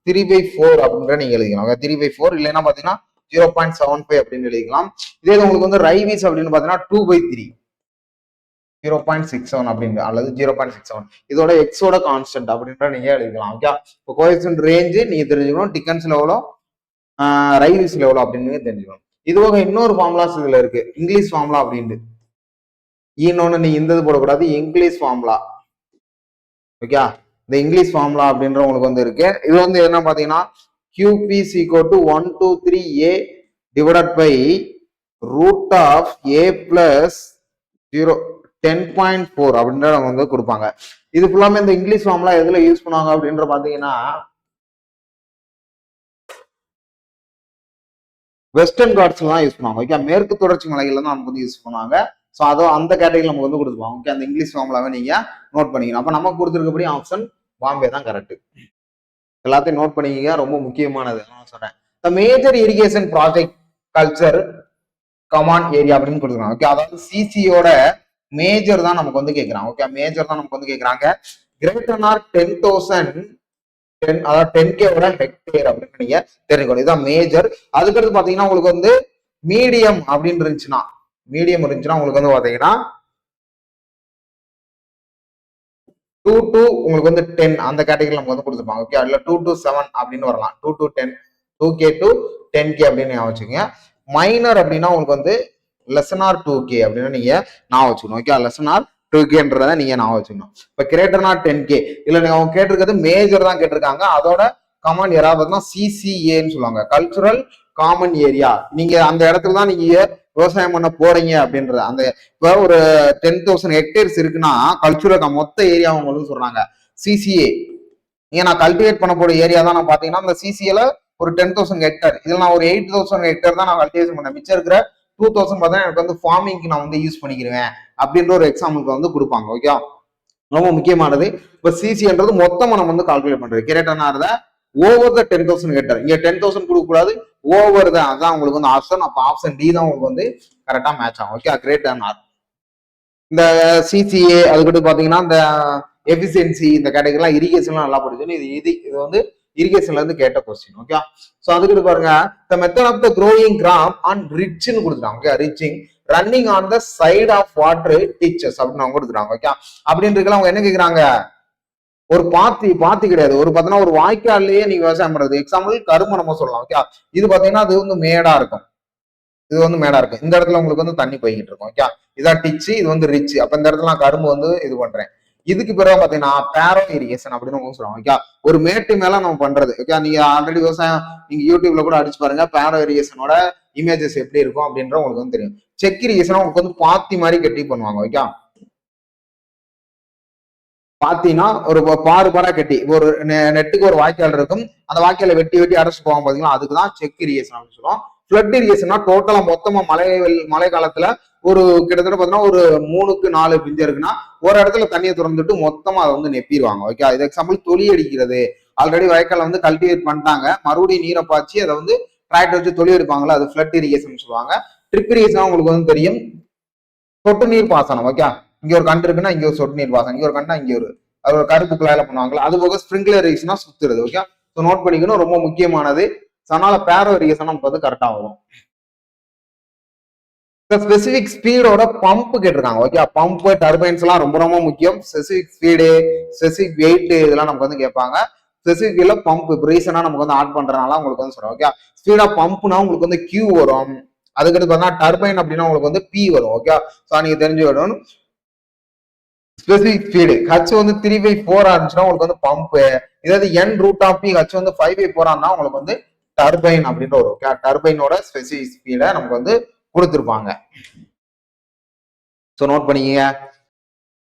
Speaker 1: 3/4 அப்படின்ற நீங்க எழுதிக்கலாம். 3/4 இல்லைன்னா பாத்தீங்கன்னா 0.75 அப்படின்னு எழுதிக்கலாம். இதே உங்களுக்கு வந்து ரைவிஸ் அப்படின்னு பாத்தீங்கன்னா 2/3, 0.67 அப்படின்னு அல்லது 0.67. இதோட எக்ஸோட கான்ஸ்டன்ட் அப்படின்ற நீங்க எழுதிக்கலாம். ஓகே, இப்போ கோஎஃபிசியன்ட் ரேஞ்ச் நீங்க தெரிஞ்சுக்கணும். டிக்கன்ஸ்ல எவ்வளோ, ரைவிஸ்ல எவ்வளோ அப்படின்னு தெரிஞ்சுக்கணும். இதுவாக இன்னொரு ஃபார்முலாஸ் இதுல இருக்கு, இங்கிலீஷ் ஃபார்முலா அப்படின்ட்டு. இன்னொன்னு நீ இந்த இது போடக்கூடாது, இங்கிலீஷ் ஃபார்முலா. ஓகே, இந்த இங்கிலீஷ் ஃபார்முலா அப்படின்ற உங்களுக்கு வந்து இருக்கு. இது வந்து என்ன பாத்தீங்கன்னா QP = 123A divided by √A + 10.4 அப்படின்ற வந்து கொடுப்பாங்க. இது ஃபுல்லாமே இந்த இங்கிலீஷ் ஃபார்முலா எதுல யூஸ் பண்ணுவாங்க அப்படின்ற பாத்தீங்கன்னா வெஸ்டர்ன் காட்ஸ்ல தான் யூஸ் பண்ணுவாங்க. ஓகே, மேற்கு தொடர்ச்சி மலைகள்ல தான் நமக்கு வந்து யூஸ் பண்ணுவாங்க. ஸோ அதோ அந்த கேட்டகரியில் நமக்கு வந்து கொடுத்துருவாங்க. ஓகே, அந்த இங்கிலீஷ் ஃபார்முலாவை நீங்க நோட் பண்ணிக்கணும். அப்ப நமக்கு கொடுத்துருக்கபடி ஆப்ஷன் பாம்பே தான் கரெக்ட். எல்லாத்தையும் நோட் பண்ணிக்க, ரொம்ப முக்கியமானது நான் சொல்றேன். The major irrigation project culture command area அப்படின்னு கொடுத்துருக்காங்க. ஓகே, அதாவது சிசியோட மேஜர் தான் நமக்கு வந்து கேட்கறாங்க. ஓகே, மேஜர் தான் நமக்கு வந்து கேட்கறாங்க. கிரேட்டர் ஆர் 10,000, அதாவது 10K ஹெக்டேர் அப்படின்னு நீங்க தெரிஞ்சுக்கணும். இதுதான் மேஜர். அதுக்கடுத்து பாத்தீங்கன்னா உங்களுக்கு வந்து மீடியம் அப்படின்னு இருந்துச்சுன்னா உங்களுக்கு வந்து பாத்தீங்கன்னா 2 to உங்களுக்கு வந்து 10 அந்த கேட்டகரியில் நமக்கு வந்து கொடுத்துருப்பாங்க. ஓகே, அதுல 2 to 7 அப்படின்னு வரலாம். 2 to 10, 2K to 10K அப்படின்னு ஞாபகம் வச்சுக்கோங்க. மைனர் அப்படின்னா உங்களுக்கு வந்து லெசனார் 2K அப்படின்னு நீங்க ஞாபகம் வச்சுக்கணும். ஓகே, லெசனார் 2Kன்றத நீங்க ஞாபகம் வச்சுக்கணும். இப்ப கிரேட்டர் நாட் 10K இல்ல நீங்க அவங்க கேட்டிருக்கிறது மேஜர் தான் கேட்டிருக்காங்க. அதோட கமாண்ட் யாராவது CCAன்னு சொல்லுவாங்க, கல்ச்சுரல் காமன் ஏரியா. நீங்க அந்த இடத்துல தான் நீங்க விவசாயம் பண்ண போறீங்க அப்படின்றது. அந்த இப்ப ஒரு 10,000 ஹெக்டேர்ஸ் இருக்குன்னா கல்ச்சுரல் மொத்த ஏரியா அவங்க வந்து சொல்றாங்க CCA. நீங்க நான் கல்டிவேட் பண்ண போற ஏரியா தான் நான் பாத்தீங்கன்னா அந்த CCAல ஒரு 10,000 ஹெக்டேர், இதுல நான் ஒரு 8,000 ஹெக்டேர் தான் நான் கல்டிவேஷன் பண்ணேன். மிச்சம் இருக்கிற 2,000 பார்த்தா எனக்கு வந்து ஃபார்மிங்க்கு நான் வந்து யூஸ் பண்ணிக்கிறேன் அப்படின்ற ஒரு எக்ஸாம்பிளுக்கு வந்து கொடுப்பாங்க. ஓகே, ரொம்ப முக்கியமானது. இப்ப சிசின்றது மொத்தமா நம்ம வந்து கால்குலேட் பண்றது. கிரேட்டர்னா ஓவர் த 10,000 ஹெக்டேர். இங்க 10,000 கொடுக்க கூடாது, ஓவர் தான். அதான் உங்களுக்கு வந்து ஆப்ஷன். அப்ப ஆப்ஷன் டி தான் உங்களுக்கு வந்து கரெக்டா மேட்ச் ஆகும். ஓகே, கிரேட்டர் ஆர் இந்த சிசிஏ. அதுக்கிட்ட பாத்தீங்கன்னா இந்த எஃபிஷியன்சி இந்த கேட்டகரிலாம் இரிகேஷன்லாம் நல்லா படிச்சோம். இது வந்து இரிகேஷன்ல இருந்து கேட்ட கொஸ்டின். ஓகே, சோ அதுக்கு பாருங்க the method of the growing crop on ரிச்னு கொடுத்துட்டாங்க. Okay, reaching running on the side of water teachers அப்படின்னு அவங்க கொடுத்துட்டாங்க. ஓகே, அப்படின்றதுல அவங்க என்ன கேக்குறாங்க, ஒரு பாத்தி கிடையாது, ஒரு பாத்தீங்கன்னா ஒரு வாய்க்கால்லயே நீங்க விவசாயம் பண்றது. எக்ஸாம்பிள் கரும்பு நம்ம சொல்லலாம். ஓகே, இது பாத்தீங்கன்னா அது வந்து மேடா இருக்கும், இது வந்து மேடா இருக்கும். இந்த இடத்துல உங்களுக்கு வந்து தண்ணி போய்கிட்டு இருக்கும். ஓகே, இதான் டிச்சு, இது வந்து ரிச். அப்ப இந்த இடத்துல நான் கரும்பு வந்து இது பண்றேன். இதுக்கு பிறகு பாத்தீங்கன்னா பேரோ இரிகேஷன் அப்படின்னு சொல்லுவாங்க. ஓகே, ஒரு மேட்டு மேல நம்ம பண்றது. ஓகே, நீங்க ஆல்ரெடி விவசாயம் நீங்க யூடியூப்ல கூட அடிச்சு பாருங்க, பேரோ இரிகேஷனோட இமேஜஸ் எப்படி இருக்கும் அப்படின்ற உங்களுக்கு வந்து தெரியும். செக் இரிகேஷன் உங்களுக்கு வந்து பாத்தி மாதிரி கட்டி பண்ணுவாங்க. ஓகே, பாத்தீங்கன்னா ஒரு பாடா கட்டி ஒரு நெட்டுக்கு ஒரு வாய்க்கால் இருக்கும், அந்த வாய்க்கால வெட்டி வெட்டி அடைச்சு போவாங்க பாத்தீங்கன்னா, அதுக்குதான் செக் இரிகேஷன் அப்படின்னு சொல்லுவோம். ஃபிளட் இரிகேஷன்னா டோட்டலா மொத்தமா மழை காலத்துல ஒரு கிட்டத்தட்ட பாத்தீங்கன்னா ஒரு 3க்கு 4 பிஞ்சு இருக்குன்னா ஒரு இடத்துல தண்ணியை திறந்துட்டு மொத்தமா அதை வந்து நெப்பிடுவாங்க. ஓகே, இது எக்ஸாம்பிள் தொலி அடிக்கிறது. ஆல்ரெடி வயக்கால வந்து கல்டிவேட் பண்ணிட்டாங்க, மறுபடியும் நீரை பாய்ச்சி அதை வந்து டிராக்டர் வச்சு தொலி எடுப்பாங்களா, அது ஃபிளட் இரிகேஷன் சொல்லுவாங்க. ட்ரிப் இரிகேஷன் உங்களுக்கு வந்து தெரியும், சொட்டு நீர் பாசனம். ஓகே, இங்க ஒரு கண்டு இருக்குன்னா இங்க ஒரு சொட்டு நீர் பாசனம், இங்க ஒரு கண்டா இங்க ஒரு கருப்பு குழாயில பண்ணுவாங்களா, அது போக ஸ்பிரிங்க்லர் இரிகேஷனா சுத்துறது. ஓகே, ஸோ நோட் பண்ணிக்கணும், ரொம்ப முக்கியமானது. அதனால பேரோ இரிகேஷன் நமக்கு வந்து கரெக்டா வரும். ஸ்பெசிபிக் ஸ்பீடோட பம்ப் கேட்டிருக்காங்க. ஓகே, பம்ப் டர்பைன்ஸ் எல்லாம் ரொம்ப ரொம்ப முக்கியம். ஸ்பெசிபிக் ஸ்பீடு, ஸ்பெசிபிக் வெயிட் இதெல்லாம் நமக்கு வந்து கேட்பாங்க. ஸ்பெசிபிக்ல பம்ப் இப்போ ரீசனா நமக்கு வந்து ஆட் பண்றதுனால உங்களுக்கு வந்து சொல்றேன். ஓகே, ஸ்பீட் ஆஃப் பம்ப்னா உங்களுக்கு வந்து கியூ வரும். அதுக்கடுத்து பார்த்தீங்கன்னா டர்பைன் அப்படின்னா உங்களுக்கு வந்து பி வரும். ஓகே, ஸோ நீங்க தெரிஞ்சு விடணும். ஸ்பெசிபிக் ஸ்பீடு ஹச் வந்து 3/4 இருந்துச்சுன்னா உங்களுக்கு வந்து பம்ப். இதாவது n√P ஹச் வந்து 5/4 இருந்தா உங்களுக்கு வந்து டர்பைன் அப்படின்ற ஒரு டர்பைனோட ஸ்பெசிபிக் ஸ்பீடை நமக்கு வந்து கொடுத்துருப்பாங்க. ஸோ நோட் பண்ணிக்கங்க.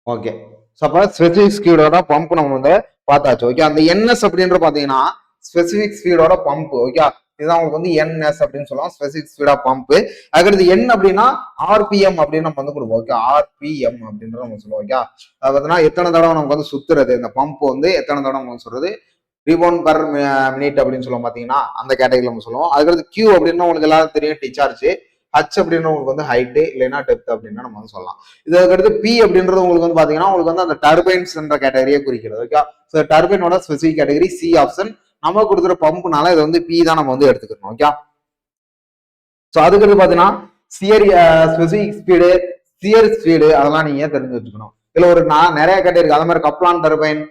Speaker 1: ஓகே, ஸோ அப்போ ஸ்பெசிபிக் ஸ்பீடோட பம்ப் நம்ம வந்து பார்த்தாச்சு. ஓகே, அந்த என்எஸ் அப்படின்ற பாத்தீங்கன்னா ஸ்பெசிபிக் ஸ்பீடோட பம்ப். ஓகே, இதுதான் உங்களுக்கு வந்து என்எஸ் அப்படின்னு சொல்லுவோம், ஸ்பெசிபிக் ஸ்பீட் ஆஃப் பம்ப். அதுக்கடுத்து என் அப்படின்னா ஆர்பிஎம் அப்படின்னு நம்ம வந்து கொடுப்போம். ஓகே, ஆர்பிஎம் அப்படின்ற நம்ம சொல்லுவோம். ஓகே, அது பார்த்தீங்கன்னா எத்தனை தடவை நமக்கு வந்து சுத்துறது, இந்த பம்ப் வந்து எத்தனை தடவை நம்ம சொல்றது, ரிபவுண்ட் பர் மினிட் அப்படின்னு சொல்லுவோம் பாத்தீங்கன்னா, அந்த கேட்டகரி நம்ம சொல்லுவோம். அதுக்கடுத்து கியூ அப்படின்னு உங்களுக்கு எல்லாரும் தெரியும், டிசார்ஜ். ஹச் அப்படின்னு உங்களுக்கு வந்து ஹைட்டு இல்லைன்னா டெப்த் அப்படின்னு நம்ம வந்து சொல்லலாம். இதுக்கடுத்து பி அப்படின்றது உங்களுக்கு வந்து பாத்தீங்கன்னா உங்களுக்கு வந்து அந்த டர்பைன்ஸ் என்ற கேட்டகரியை குறிக்கிறது. ஓகே, ஸோ டர்பைனோட ஸ்பெசிபிக் கேட்டகரி சி ஆப்ஷன். நம்ம கொடுக்குற பம்புனால இது வந்து பி தான் நம்ம வந்து எடுத்துக்கணும். ஓகே, ஸோ அதுக்கடுத்து பாத்தீங்கன்னா shear specific speed, shear speed அதெல்லாம் நீங்க தெரிஞ்சு வச்சுக்கணும். இதுல ஒரு நிறைய கேட்டகரி, அதே மாதிரி கப்லான் டர்பைன்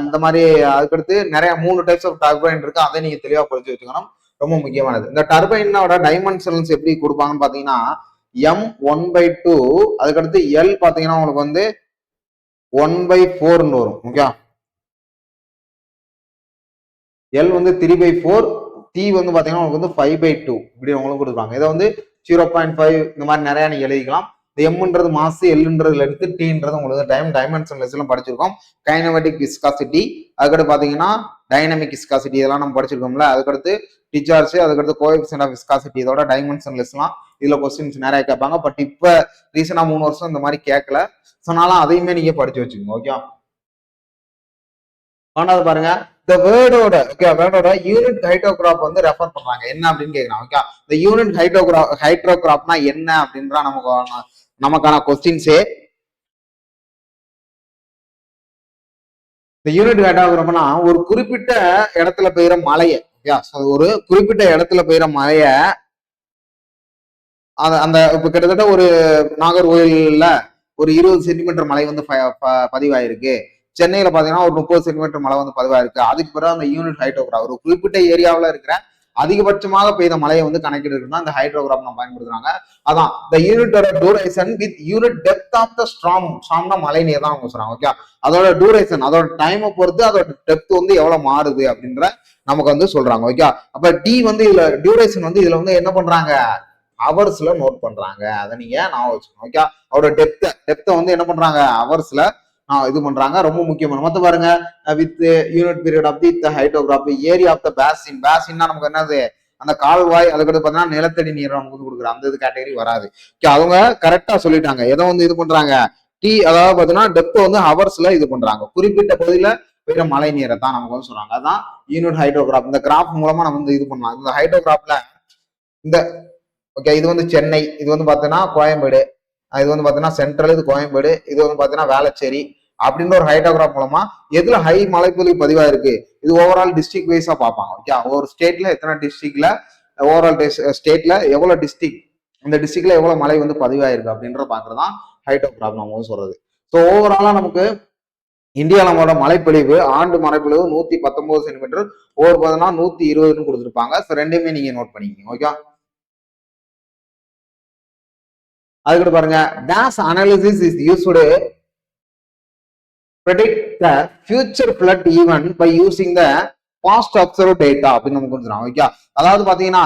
Speaker 1: இந்த மாதிரி. அதுக்கடுத்து நிறைய 3 டைப்ஸ் ஆஃப் டர்பைன் இருக்கு, அதை நீங்க தெளிவா படிச்சு வச்சுக்கணும், ரொம்ப முக்கியமானது. இந்த டர்பைனோட டைமென்ஷன்ஸ் எப்படி கொடுப்பாங்கன்னு பாத்தீங்கன்னா M1/2, அதுக்கடுத்து எல் பாத்தீங்கன்னா உங்களுக்கு வந்து 1/4 வரும். ஓகே, எல் வந்து 3/4, டி வந்து பாத்தீங்கன்னா உங்களுக்கு வந்து 5/2 இப்படி உங்களுக்கு கொடுப்பாங்க. இதை வந்து 0.5 இந்த மாதிரி நிறைய நீங்க எழுதிக்கலாம். எம்ன்றது மாஸ், எல்ன்றது லென்த், டீன்றது உங்களுக்கு டைமென்ஷன் லெஸ்ல படிச்சிருக்கோம். கைனமெட்டிக் விஸ்காசிட்டி, அதுக்கடுத்து பாத்தீங்கன்னா டைனமிக் விஸ்காசிட்டி இதெல்லாம் நம்ம படிச்சிருக்கோம்ல. அதுக்கடுத்து டிசார்ஜ், அதுக்கடுத்து கோஎஃபிஷியன்ட் ஆஃப் விஸ்காசிட்டி, இதோட டைமென்ஷன் லெஸ்லாம் இதுல கொஸ்டின்ஸ் நிறைய கேட்பாங்க. பட் இப்ப ரீசனா 3 வருஷம் இந்த மாதிரி கேட்கல, சொன்னாலும் அதையுமே நீங்க படிச்சு வச்சுக்கோங்க. ஓகே, ஆனாது பாருங்க, இந்த வேர்டோட யூனிட் ஹைட்ரோகிராப் வந்து ரெஃபர் பண்றாங்க என்ன அப்படின்னு கேட்கறாங்க. ஓகே, இந்த யூனிட் ஹைட்ரோகிராப்னா என்ன அப்படின்றா நமக்கான கொஸ்டின்ஸே. இந்த யூனிட் ஹைட்ரோகிராப்னா ஒரு குறிப்பிட்ட இடத்துல பெய்யுற மழைய, ஒரு குறிப்பிட்ட இடத்துல பெய்யுற மழைய அந்த இப்ப கிட்டத்தட்ட ஒரு நாகர்கோயில்ல ஒரு 20 சென்டிமீட்டர் மழை வந்து பதிவாயிருக்கு, சென்னையில பாத்தீங்கன்னா ஒரு 30 சென்டிமீட்டர் மழை வந்து பதிவாயிருக்கு. அதுக்கு பிறகு அந்த யூனிட் ஹைட்ரோகிராஃப் ஒரு குறிப்பிட்ட ஏரியாவில் இருக்கிற அதிகபட்சமாக பெய்த மழையை வந்து கணக்கிடுறதுனா இந்த ஹைட்ரோகிராஃப் நம்ம பயன்படுத்துறாங்க. அதான் இந்த யூனிட்டோட duration with unit depth of the ஸ்ட்ராம்னா மழை நீர் தான் அவங்க சொல்றாங்க. ஓகே, அதோட டூரேஷன் அதோட டைமை பொறுத்து அதோட டெப்த் வந்து எவ்வளவு மாறுது அப்படின்ற நமக்கு வந்து சொல்றாங்க. ஓகே, அப்ப டி வந்து இதுல டியூரேஷன் வந்து இதுல வந்து என்ன பண்றாங்க, ஹவர்ஸ்ல நோட் பண்றாங்க. அதை நீங்க நான் வச்சுக்கணும். ஓகே, அவரோட டெப்த்தை வந்து என்ன பண்றாங்க, ஹவர்ஸ்ல இது பண்றாங்க, ரொம்ப முக்கியமான. மொத்த பாருங்க, with unit period of the hydrography, area of the பேசின்னா நமக்கு என்னது, அந்த கால்வாய், அதுக்கடுத்து பாத்தீங்கன்னா நிலத்தடி நீர் நமக்கு வந்து கொடுக்குற அந்த இது கேட்டகரி வராது. அவங்க கரெக்டா சொல்லிட்டாங்க எதை வந்து இது பண்றாங்க, டி அதாவது பாத்தீங்கன்னா டெப்த் வந்து ஹவர்ஸ்ல இது பண்றாங்க, குறிப்பிட்ட பகுதியில பெய்யுற மழை நீரை தான் நமக்கு வந்து சொல்றாங்க. அதான் யூனிட் ஹைட்ரோகிராஃப். இந்த கிராஃப் மூலமா நம்ம வந்து இது பண்ணலாம். இந்த ஹைட்ரோகிராஃப்ல இந்த ஓகே, இது வந்து சென்னை, இது வந்து பாத்தீங்கன்னா கோயம்பேடு, இது வந்து பாத்தீங்கன்னா சென்ட்ரல், இது கோயம்பேடு, இது வந்து பாத்தீங்கன்னா வேளச்சேரி, அப்படின்ற ஒரு ஹைட்ரோகிராஃப் மூலமா எதுல ஹை மழைப்பொழிவு பதிவா இருக்கு இது ஓவரால் டிஸ்ட்ரிக்ட் வைஸா பார்ப்பாங்க. ஓகே, ஒரு ஸ்டேட்ல எத்தனை டிஸ்ட்ரிக்ட்ல ஓவரால் ஸ்டேட்ல எவ்வளவு டிஸ்ட்ரிக்ட், இந்த டிஸ்ட்ரிக்ட்ல எவ்வளவு மழை வந்து பதிவாயிருக்கு அப்படின்ற பாக்குறதுதான் ஹைட்ரோகிராஃப் நம்ம சொல்றது. ஸோ ஓவராலா நமக்கு இந்தியாவில் நம்மளோட மழைப்பொழிவு ஆண்டு மழைப்பொழிவு 119 சென்டிமீட்டர், ஒவ்வொரு பார்த்தோம்னா 120 கொடுத்துருப்பாங்க. ஸோ ரெண்டுமே நீங்க நோட் பண்ணிக்கோங்க. ஓகே, அதுக்கிட்ட பாருங்க, toss analysis is used predict the future flood event by using the past observed data அப்படின்னு நம்ம கொடுத்துறோம். ஓகே, அதாவது பாத்தீங்கன்னா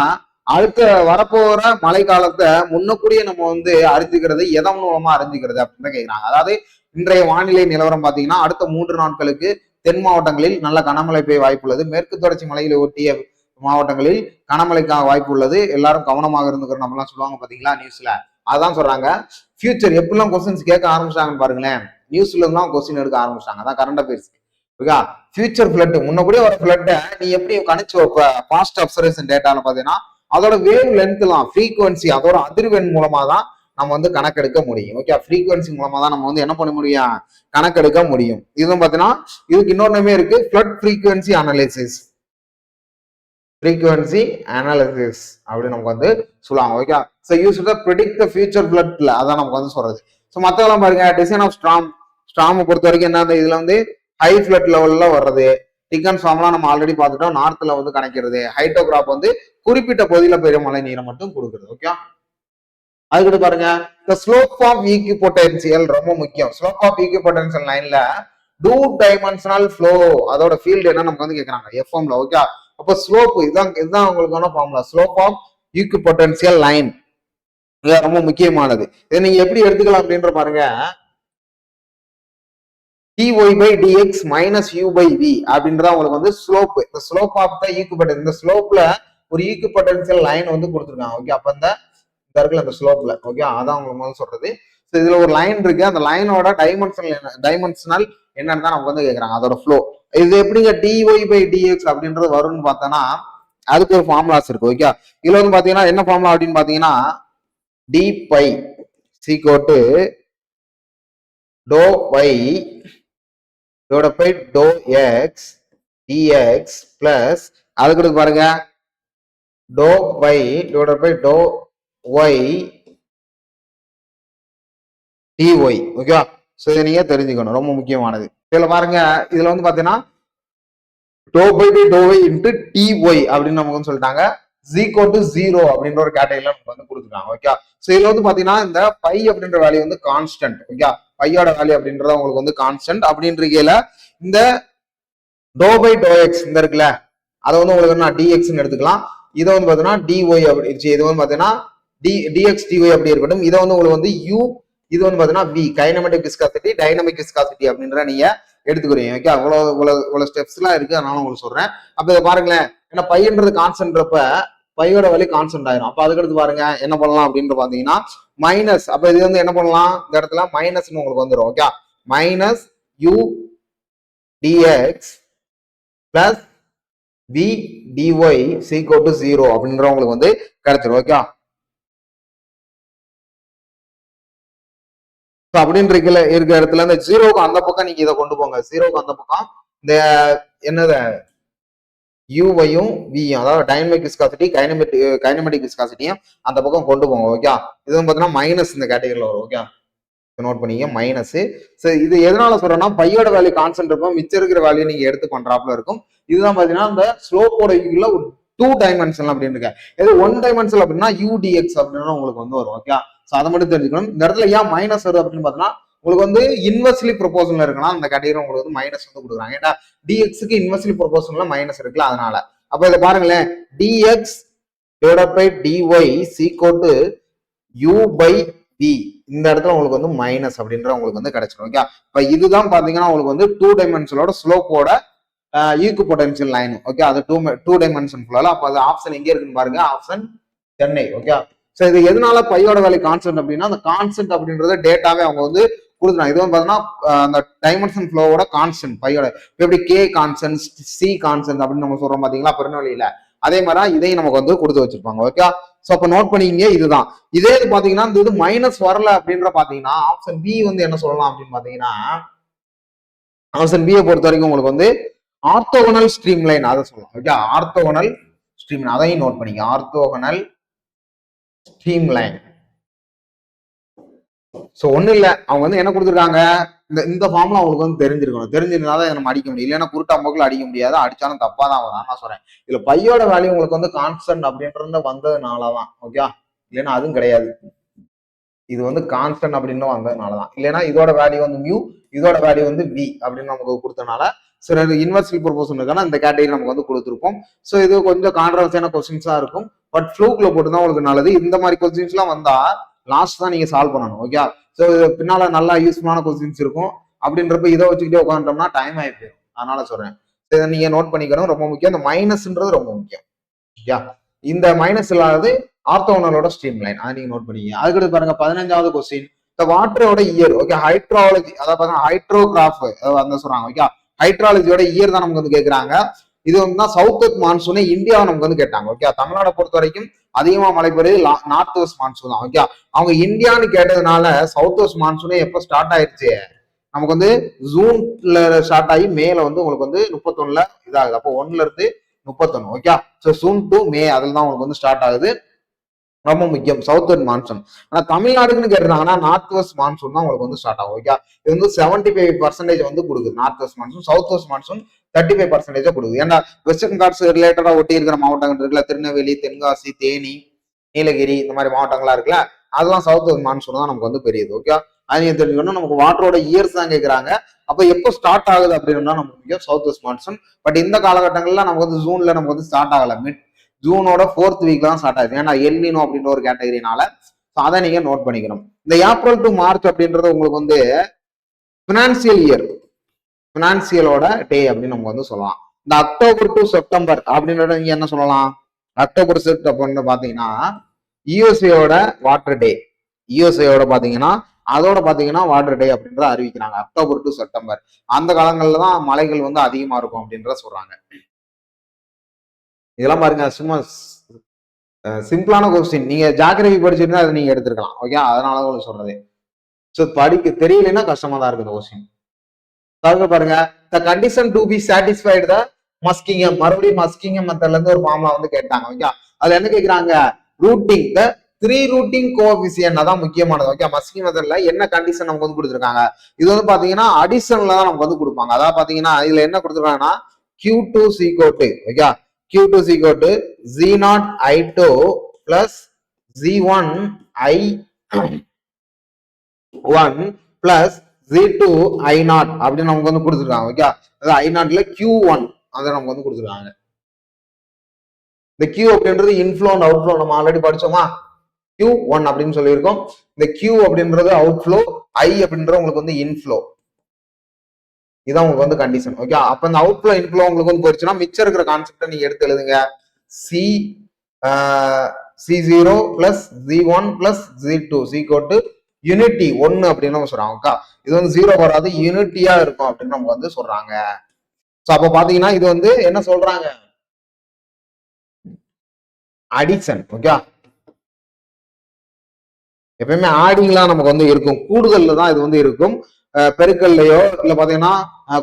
Speaker 1: அடுத்த வரப்போற மழை காலத்தை முன்னக்கூடியே நம்ம வந்து அறிஞ்சுக்கிறது எதன் மூலமா அறிஞ்சுக்கிறது அப்படின்னு கேட்கிறாங்க. அதாவது இன்றைய வானிலை நிலவரம் பாத்தீங்கன்னா அடுத்த 3 நாட்களுக்கு தென் மாவட்டங்களில் நல்ல கனமழை பெய்ய வாய்ப்பு உள்ளது, மேற்கு தொடர்ச்சி மலையில ஒட்டிய மாவட்டங்களில் கனமழைக்காக வாய்ப்பு உள்ளது, எல்லாரும் கவனமாக இருந்துக்கிற நம்ம எல்லாம் சொல்லுவாங்க பாத்தீங்களா நியூஸ்ல. அதான் சொல்றாங்க ஃபியூச்சர் எப்படிலாம் கொஸ்டின்ஸ் கேட்க ஆரம்பிச்சாங்கன்னு பாருங்களேன். நியூஸ்ல இருந்தான் கொஸ்டின் எடுக்க ஆரம்பிச்சாங்க. அதான் current affairs. Okay, future flood முன்னக்கூடிய ஒரு ஃபிளட்டை நீ எப்படி கணிச்சு வைப்ப? பாஸ்ட் அப்சர்வேஷன் டேட்டால பாத்தீங்கன்னா அதோட வேவ் லென்த்லாம் ஃப்ரீக்வன்சி அதோட அதிர்வெண் மூலமா தான் நம்ம வந்து கணக்கெடுக்க முடியும். ஓகே, ஃப்ரீக்வன்சி மூலமா தான் நம்ம வந்து என்ன பண்ண முடியும், கணக்கெடுக்க முடியும். இதுவும் பாத்தீங்கன்னா இதுக்கு இன்னொன்னுமே இருக்கு, flood frequency analysis. Frequency analysis அப்படின்னு நமக்கு வந்து சொல்லுவாங்க. Okay, so use to predict the future ஃபிளட்ல அதான் நமக்கு வந்து சொல்றது. ஸோ மற்றதெல்லாம் பாருங்க, டிசைன் ஆஃப் ஸ்ட்ராமை பொறுத்த வரைக்கும் என்ன, இதுல வந்து ஹை ஃபிளட் லெவல்ல வர்றது, டிக்கன் ஃபார்ம்லாம் நம்ம ஆல்ரெடி பார்த்துட்டோம், நார்த்ல வந்து கணக்கிறது, ஹைட்ரோகிராஃப் வந்து குறிப்பிட்ட பகுதியில பெரிய மழை நீரை மட்டும் கொடுக்குறது. ஓகே, அதுக்கிட்ட பாருங்க, த ஸ்லோப் ஆஃப் ஈக்விபொட்டன்சியல் ரொம்ப முக்கியம். ஸ்லோப் ஆஃப் ஈக்விபொட்டன்சியல் லைன்ல 2 டைமென்ஷனல் ஃப்ளோ அதோட ஃபீல்டு என்ன நமக்கு வந்து கேட்கறாங்க எஃப்எம்ல. ஓகே, அப்போ ஸ்லோப் இதுதான் உங்களுக்கான ஃபார்முலா, ஸ்லோப் ஆஃப் ஈக்விபொட்டன்சியல் லைன். இது ரொம்ப முக்கியமானது. இதை நீங்க எப்படி எடுத்துக்கலாம் அப்படின்ற பாருங்க, dy by dx minus u by v அப்படின்றத உங்களுக்கு வந்து ஸ்லோப், இந்த ஸ்லோப் ஆஃப் த ஈக்விபொட்டன்ஷியல். இந்த ஸ்லோப்ல ஒரு ஈக்விபொட்டன்ஷியல் லைன் வந்து கொடுத்துருக்காங்க. ஓகே, அப்ப இந்த இருக்குல்ல அந்த ஸ்லோப்ல, ஓகே அதான் உங்களுக்கு வந்து சொல்றது. ஸோ இதுல ஒரு லைன் இருக்கு, அந்த லைனோட டைமென்ஷனல் என்னன்னு தான் நமக்கு வந்து கேட்கறாங்க, அதோட ஃப்ளோ. இது எப்படிங்க dy by dx அப்படின்றது வரும்னு பார்த்தோன்னா அதுக்கு ஒரு ஃபார்முலாஸ் இருக்கு. ஓகே, இதுல வந்து பாத்தீங்கன்னா என்ன ஃபார்முலா அப்படின்னு பாத்தீங்கன்னா d pi equal to dou y divided by dou x dx plus அதுக்கு பாருங்க dou y divided by dou y dy. Okay, so இதை நீங்க தெரிஞ்சுக்கணும், ரொம்ப முக்கியமானது. இதுல பாருங்க, இதுல வந்து பாத்தீங்கன்னா dou by dou y into dy அப்படின்னு நமக்கு வந்து சொல்லிட்டாங்க. equal to 0 அப்படின்ற ஒரு கேட்டகரியில நமக்கு வந்து கொடுத்துருக்காங்க. ஓகே, சோ இதுல வந்து பாத்தீங்கன்னா இந்த பை அப்படின்ற வேல்யூ வந்து கான்ஸ்டன்ட். ஓகே, பையோட வேல்யூ அப்படின்றது உங்களுக்கு வந்து கான்ஸ்டன்ட் அப்படின்றீங்கல, இந்த டோ பை டோ எக்ஸ் இந்த இருக்குல்ல அதை வந்து உங்களுக்கு நான் டிஎக்ஸ்ன்னு எடுத்துக்கலாம். இதை வந்து பாத்தீங்கன்னா டிஒய் அப்படி, இது வந்து பாத்தீங்கன்னா டிஎக்ஸ் டிஒய் அப்படி இருக்கட்டும். இதை வந்து உங்களுக்கு வந்து யூ, இது வந்து பாத்தீங்கன்னா V kinematic viscosity dynamic viscosity அப்படின்ற நீங்க எடுத்துக்கிறீங்க. ஓகே, இவ்வளவு ஸ்டெப்ஸ் எல்லாம் இருக்கு, அதனால உங்களுக்கு சொல்றேன். அப்ப இதை பாருங்களேன், ஏன்னா பையன்றது கான்ஸ்டன்ட்றப்ப பையோட வேல்யூ கான்ஸ்டன்ட் ஆயிரும். அப்ப அதுக்கடுத்து பாருங்க என்ன பண்ணலாம் அப்படின்னு பாத்தீங்கன்னா மைனஸ், அப்ப இது வந்து என்ன பண்ணலாம், இந்த இடத்துல மைனஸ்னு உங்களுக்கு வந்துடும். Okay, minus U DX plus V DY equal to 0 அப்படின்ற உங்களுக்கு வந்து கிடைச்சிடும். ஓகே, அப்படின்ற இருக்கிற இடத்துல இந்த 0க்கு அந்த பக்கம் நீங்க இதை கொண்டு போங்க, 0க்கு அந்த பக்கம் இந்த என்னது யூவையும் வியும், அதாவது டைனமிக் விஸ்காசிட்டி கைனமெட்டிக் விஸ்காசிட்டியும் அந்த பக்கம் கொண்டு போங்க. ஓகே, இது வந்து பாத்தீங்கன்னா மைனஸ் இந்த கேட்டகரியில வரும். ஓகே, நோட் பண்ணிக்க மைனஸ். சோ இது எதனால சொல்றேன்னா பையோட வேல்யூ கான்ஸ்டன்ட் இருக்கும், மிச்சம் இருக்கிற வேல்யூ நீங்க எடுத்து பண்றாப்ல இருக்கும். இதுதான் பாத்தீங்கன்னா இந்த ஸ்லோப்போட யூல 2 டைமென்ஷன் அப்படின்னு இருக்கு. இது 1 டைமென்ஷன் அப்படின்னா யூடிஎக்ஸ் அப்படின்னு உங்களுக்கு வந்து வரும். ஓகே, சோ அதை மட்டும் தெரிஞ்சுக்கணும். இந்த இடத்துல ஏன் மைனஸ் வருது அப்படின்னு பாத்தீங்கன்னா உங்களுக்கு வந்து இன்வெர்ஸ்லி ப்ரொபோஷன்ல இருக்குன்னா அந்த கேட்டகரி உங்களுக்கு வந்து மைனஸ் வந்து கொடுக்குறாங்க. ஏன்னா டிஎக்ஸுக்கு இன்வெர்ஸ்லி ப்ரொபோஷன்ல மைனஸ் இருக்குல்ல, அதனால. அப்ப இதை பாருங்களேன், DX divided by DY equal to U by V, இந்த இடத்துல உங்களுக்கு வந்து மைனஸ் அப்படின்ற உங்களுக்கு வந்து கிடைச்சிடும். ஓகே, இப்ப இதுதான் பாத்தீங்கன்னா உங்களுக்கு வந்து 2 டைமென்ஷனோட ஸ்லோப்போட ஈக்விபொட்டன்ஷியல் லைன். ஓகே, அது 2 டைமென்ஷன் ஃபுல்லா. அப்ப அது ஆப்ஷன் எங்க இருக்குன்னு பாருங்க, ஆப்ஷன் சென்னை. ஓகே, சோ இது எதனால பையோட வேல்யூ கான்ஸ்டன்ட் அப்படின்னா அந்த கான்ஸ்டன்ட் அப்படின்றத டேட்டாவே அவங்க வந்து கொடுத்துறாங்க. இது வந்து பாத்தீங்கன்னா அந்த டைமென்ஷன் ஃப்ளோவோட கான்ஸ்டன்ட் பையோட, எப்படி கே கான்ஸ்டன்ட் சி கான்ஸ்டன்ட் அப்படின்னு நம்ம சொல்றோம் பாத்தீங்களா பெருநொழியில, அதே மாதிரி இதையும் நமக்கு வந்து கொடுத்து வச்சிருப்பாங்க. ஓகே, சோ அப்ப நோட் பண்ணிக்கிங்க இதுதான். இதே இது பாத்தீங்கன்னா இந்த இது மைனஸ் வரல அப்படின்ற பாத்தீங்கன்னா ஆப்ஷன் பி வந்து என்ன சொல்லலாம் அப்படின்னு பாத்தீங்கன்னா ஆப்ஷன் பியை பொறுத்த வரைக்கும் உங்களுக்கு வந்து ஆர்த்தோகனல் ஸ்ட்ரீம் லைன் அதை சொல்லலாம். ஓகே, ஆர்த்தோகனல் ஸ்ட்ரீம் அதையும் நோட் பண்ணிக்க. Orthogonal stream line. ஸோ ஒன்றும் இல்லை, அவங்க வந்து என்ன கொடுத்துருக்காங்க, இந்த ஃபார்ம்ல அவங்களுக்கு வந்து தெரிஞ்சிருக்கணும். தெரிஞ்சிருந்தாதான் நம்ம அடிக்க முடியும், இல்லைன்னா குருட்டா போக்கில் அடிக்க முடியாது. அடிச்சாலும் தப்பா தான் வரும். நான் சொல்றேன், இதுல பையோட வேல்யூ உங்களுக்கு வந்து கான்ஸ்டன்ட் அப்படின்றது வந்ததுனாலதான். ஓகே, இல்லைன்னா அதுவும் கிடையாது. இது வந்து கான்ஸ்டன்ட் அப்படின்னு வந்ததுனாலதான். இல்லைன்னா இதோட வேல்யூ வந்து மியூ, இதோட வேல்யூ வந்து வி அப்படின்னு நமக்கு கொடுத்தனால சில இன்வெர்சிபிள் ப்ரொபோஷன் இருக்கான இந்த கேட்டகரி நமக்கு வந்து கொடுத்துருப்போம். ஸோ இது கொஞ்சம் கான்ட்ரவர்சியான கொஸ்டின்ஸா இருக்கும். பட் ஃப்ளூக்ல போட்டுதான் உங்களுக்கு நல்லது. இந்த மாதிரி கொஸ்டின்ஸ் எல்லாம் வந்தா லாஸ்ட் தான் நீங்க சால்வ் பண்ணணும். ஓகே, ஸோ பின்னால நல்லா யூஸ்ஃபுல்லான கொஸ்டின்ஸ் இருக்கும். அப்படின்றப்ப இதை வச்சுக்கிட்டே உட்காந்துட்டோம்னா டைம் ஆகி போயிடும். அதனால சொல்றேன், இதை நீங்க நோட் பண்ணிக்கணும், ரொம்ப முக்கியம். இந்த மைனஸ்ன்றது ரொம்ப முக்கியம். ஓகே, இந்த மைனஸ் இல்லாதது ஆர்த்தோகனலோட ஸ்ட்ரீம் லைன், அதை நீங்க நோட் பண்ணிக்க. அதுக்கு பாருங்க 15வது கொஸ்டின், இந்த வாட்டரோட இயர். ஓகே, ஹைட்ராலஜி, அதாவது பாருங்க ஹைட்ரோகிராஃப் அந்த சொல்றாங்க. ஓகே, ஹைட்ராலஜியோட இயர் தான் நமக்கு வந்து கேட்கறாங்க. இது வந்து சவுத் வெஸ்ட் மான்சூன் இந்தியாவை நமக்கு வந்து கேட்டாங்க. ஓகே, தமிழ்நாடை பொறுத்த வரைக்கும் அதிகமா மழை பெய்யுது நார்த் வெஸ்ட் மான்சூன் தான். ஓகே, அவங்க இந்தியான்னு கேட்டதுனால சவுத் வெஸ்ட் மான்சூனே எப்போ ஸ்டார்ட் ஆயிடுச்சு, நமக்கு வந்து ஜூன்ல ஸ்டார்ட் ஆகி மேல வந்து உங்களுக்கு வந்து 31ல இதாகுது. அப்போ 1ல இருந்து 31. ஓகே, ஸோ ஜூன் டு மே அதுல தான் உங்களுக்கு வந்து ஸ்டார்ட் ஆகுது. ரொம்ப முக்கியம் சவுத் வெஸ்ட் மான்சூன். ஆனா தமிழ்நாடுன்னு கேட்டுறாங்கன்னா நார்த் வெஸ்ட் மான்சூன் தான் உங்களுக்கு வந்து ஸ்டார்ட் ஆகும். ஓகே, இது வந்து 75% வந்து கொடுக்குது north west monsoon. South west monsoon 35% கொடுக்குது. ஏன்னா வெஸ்டர்ன் காட்ஸ் ரிலேட்டடா ஒட்டி இருக்கிற மாவட்டங்கள் இருக்குல்ல, திருநெல்வேலி, தென்காசி, தேனி, நீலகிரி, இந்த மாதிரி மாவட்டங்களா இருக்குல்ல, அதெல்லாம் சவுத் வெஸ்ட் மான்சூன் தான் நமக்கு வந்து பெரியது. ஓகே, அது நீங்க தெரிஞ்சுக்கணும். நமக்கு வாட்டரோட இயர்ஸ் தான் கேட்கறாங்க. அப்ப எப்போ ஸ்டார்ட் ஆகுது அப்படின்னா நமக்கு முக்கியம் சவுத் வெஸ்ட் மான்சூன். பட் இந்த காலகட்டங்கள்ல நமக்கு வந்து ஜூன்ல நமக்கு வந்து ஸ்டார்ட் ஆகல, மிட் ஜூனோட 4th வீக்ல தான் ஸ்டார்ட் ஆகுது. ஏன்னா எல்னினோ அப்படின்ற ஒரு கேட்டகரினால அதை நீங்க நோட் பண்ணிக்கணும். இந்த ஏப்ரல் டு மார்ச் அப்படின்றது உங்களுக்கு வந்து பினான்சியல் இயர், பினான்சியலோட டே அப்படின்னு நம்ம வந்து சொல்லலாம். இந்த அக்டோபர் டு செப்டம்பர் அப்படின்றத நீங்க என்ன சொல்லலாம், அக்டோபர் செப்டம்பர்னு பாத்தீங்கன்னா யூஎஸ்ஏயோட வாட்டர் டே. யூஎஸ்ஏயோட பாத்தீங்கன்னா அதோட பாத்தீங்கன்னா வாட்டர் டே அப்படின்றத அறிவிக்கிறாங்க. அக்டோபர் டு செப்டம்பர் அந்த காலங்கள்ல தான் மழைகள் வந்து அதிகமா இருக்கும் அப்படின்றத சொல்றாங்க. இதெல்லாம் பாருங்க சும்மா சிம்பிளான கொஸ்டின், நீங்க ஜாகிரபி படிச்சிருந்தா அதை நீங்க எடுத்துருக்கலாம். ஓகே, அதனால உங்களுக்கு சொல்றது. ஸோ படிக்க தெரியலன்னா கஷ்டமா தான் இருக்கு இந்த கொஸ்டின். பாருங்க, the condition to be satisfied the Muskingum, மறுபடியும் மஸ்கிங்கம் மெத்தட்ல இருந்து ஒரு ஃபார்முலா வந்து கேட்டாங்க. ஓகே, அதுல என்ன கேட்கிறாங்க, ரூட்டிங் த 3 ரூட்டிங் கோஎஃபிஷியன்ட் அதான் முக்கியமானது. ஓகே, மஸ்கிங் மெத்தட்ல என்ன கண்டிஷன் நமக்கு வந்து கொடுத்துருக்காங்க, இது வந்து பாத்தீங்கன்னா அடிஷன்ல தான் நமக்கு வந்து கொடுப்பாங்க. அதாவது பாத்தீங்கன்னா இதுல என்ன கொடுத்துருக்காங்கன்னா Q2 = okay, Q2 = Z0 I2 plus Z1 I1 plus Z2 I0 அப்படின்னு நமக்கு வந்து கொடுத்துருக்காங்க. ஓகே, அதாவது I0ல Q1 அதை நமக்கு வந்து கொடுத்துருக்காங்க. இந்த Q அப்படின்றது இன்ஃப்ளோ அண்ட் அவுட்ஃப்ளோ நம்ம ஆல்ரெடி படிச்சோமா, Q1 அப்படின்னு சொல்லியிருக்கோம். இந்த Q அப்படின்றது அவுட்ஃப்ளோ, I அப்படின்றது உங்களுக்கு வந்து இன்ஃப்ளோ. இதான் உங்களுக்கு வந்து கண்டிஷன். ஓகே, அப்ப இந்த அவுட்ஃப்ளோ இன்ஃப்ளோ உங்களுக்கு வந்து போயிடுச்சுன்னா மிச்சம் இருக்கிற கான்செப்டை நீங்க எடுத்து எழுதுங்க. C0 plus Z1 plus Z2 = unity 1 அப்படின்னு நம்ம சொல்றாங்க. ஓகே, இது வந்து 0 வராது, யூனிட்டியா இருக்கும் அப்படின்னு நம்ம வந்து சொல்றாங்க. சோ அப்ப பாத்தீங்கன்னா இது வந்து என்ன சொல்றாங்க, அடிஷன். ஓகே, எப்பயுமே ஆடிங்லாம் நமக்கு வந்து இருக்கும், கூடுதல்ல தான் இது வந்து இருக்கும், பெருக்கல்லையோ இல்ல பாத்தீங்கன்னா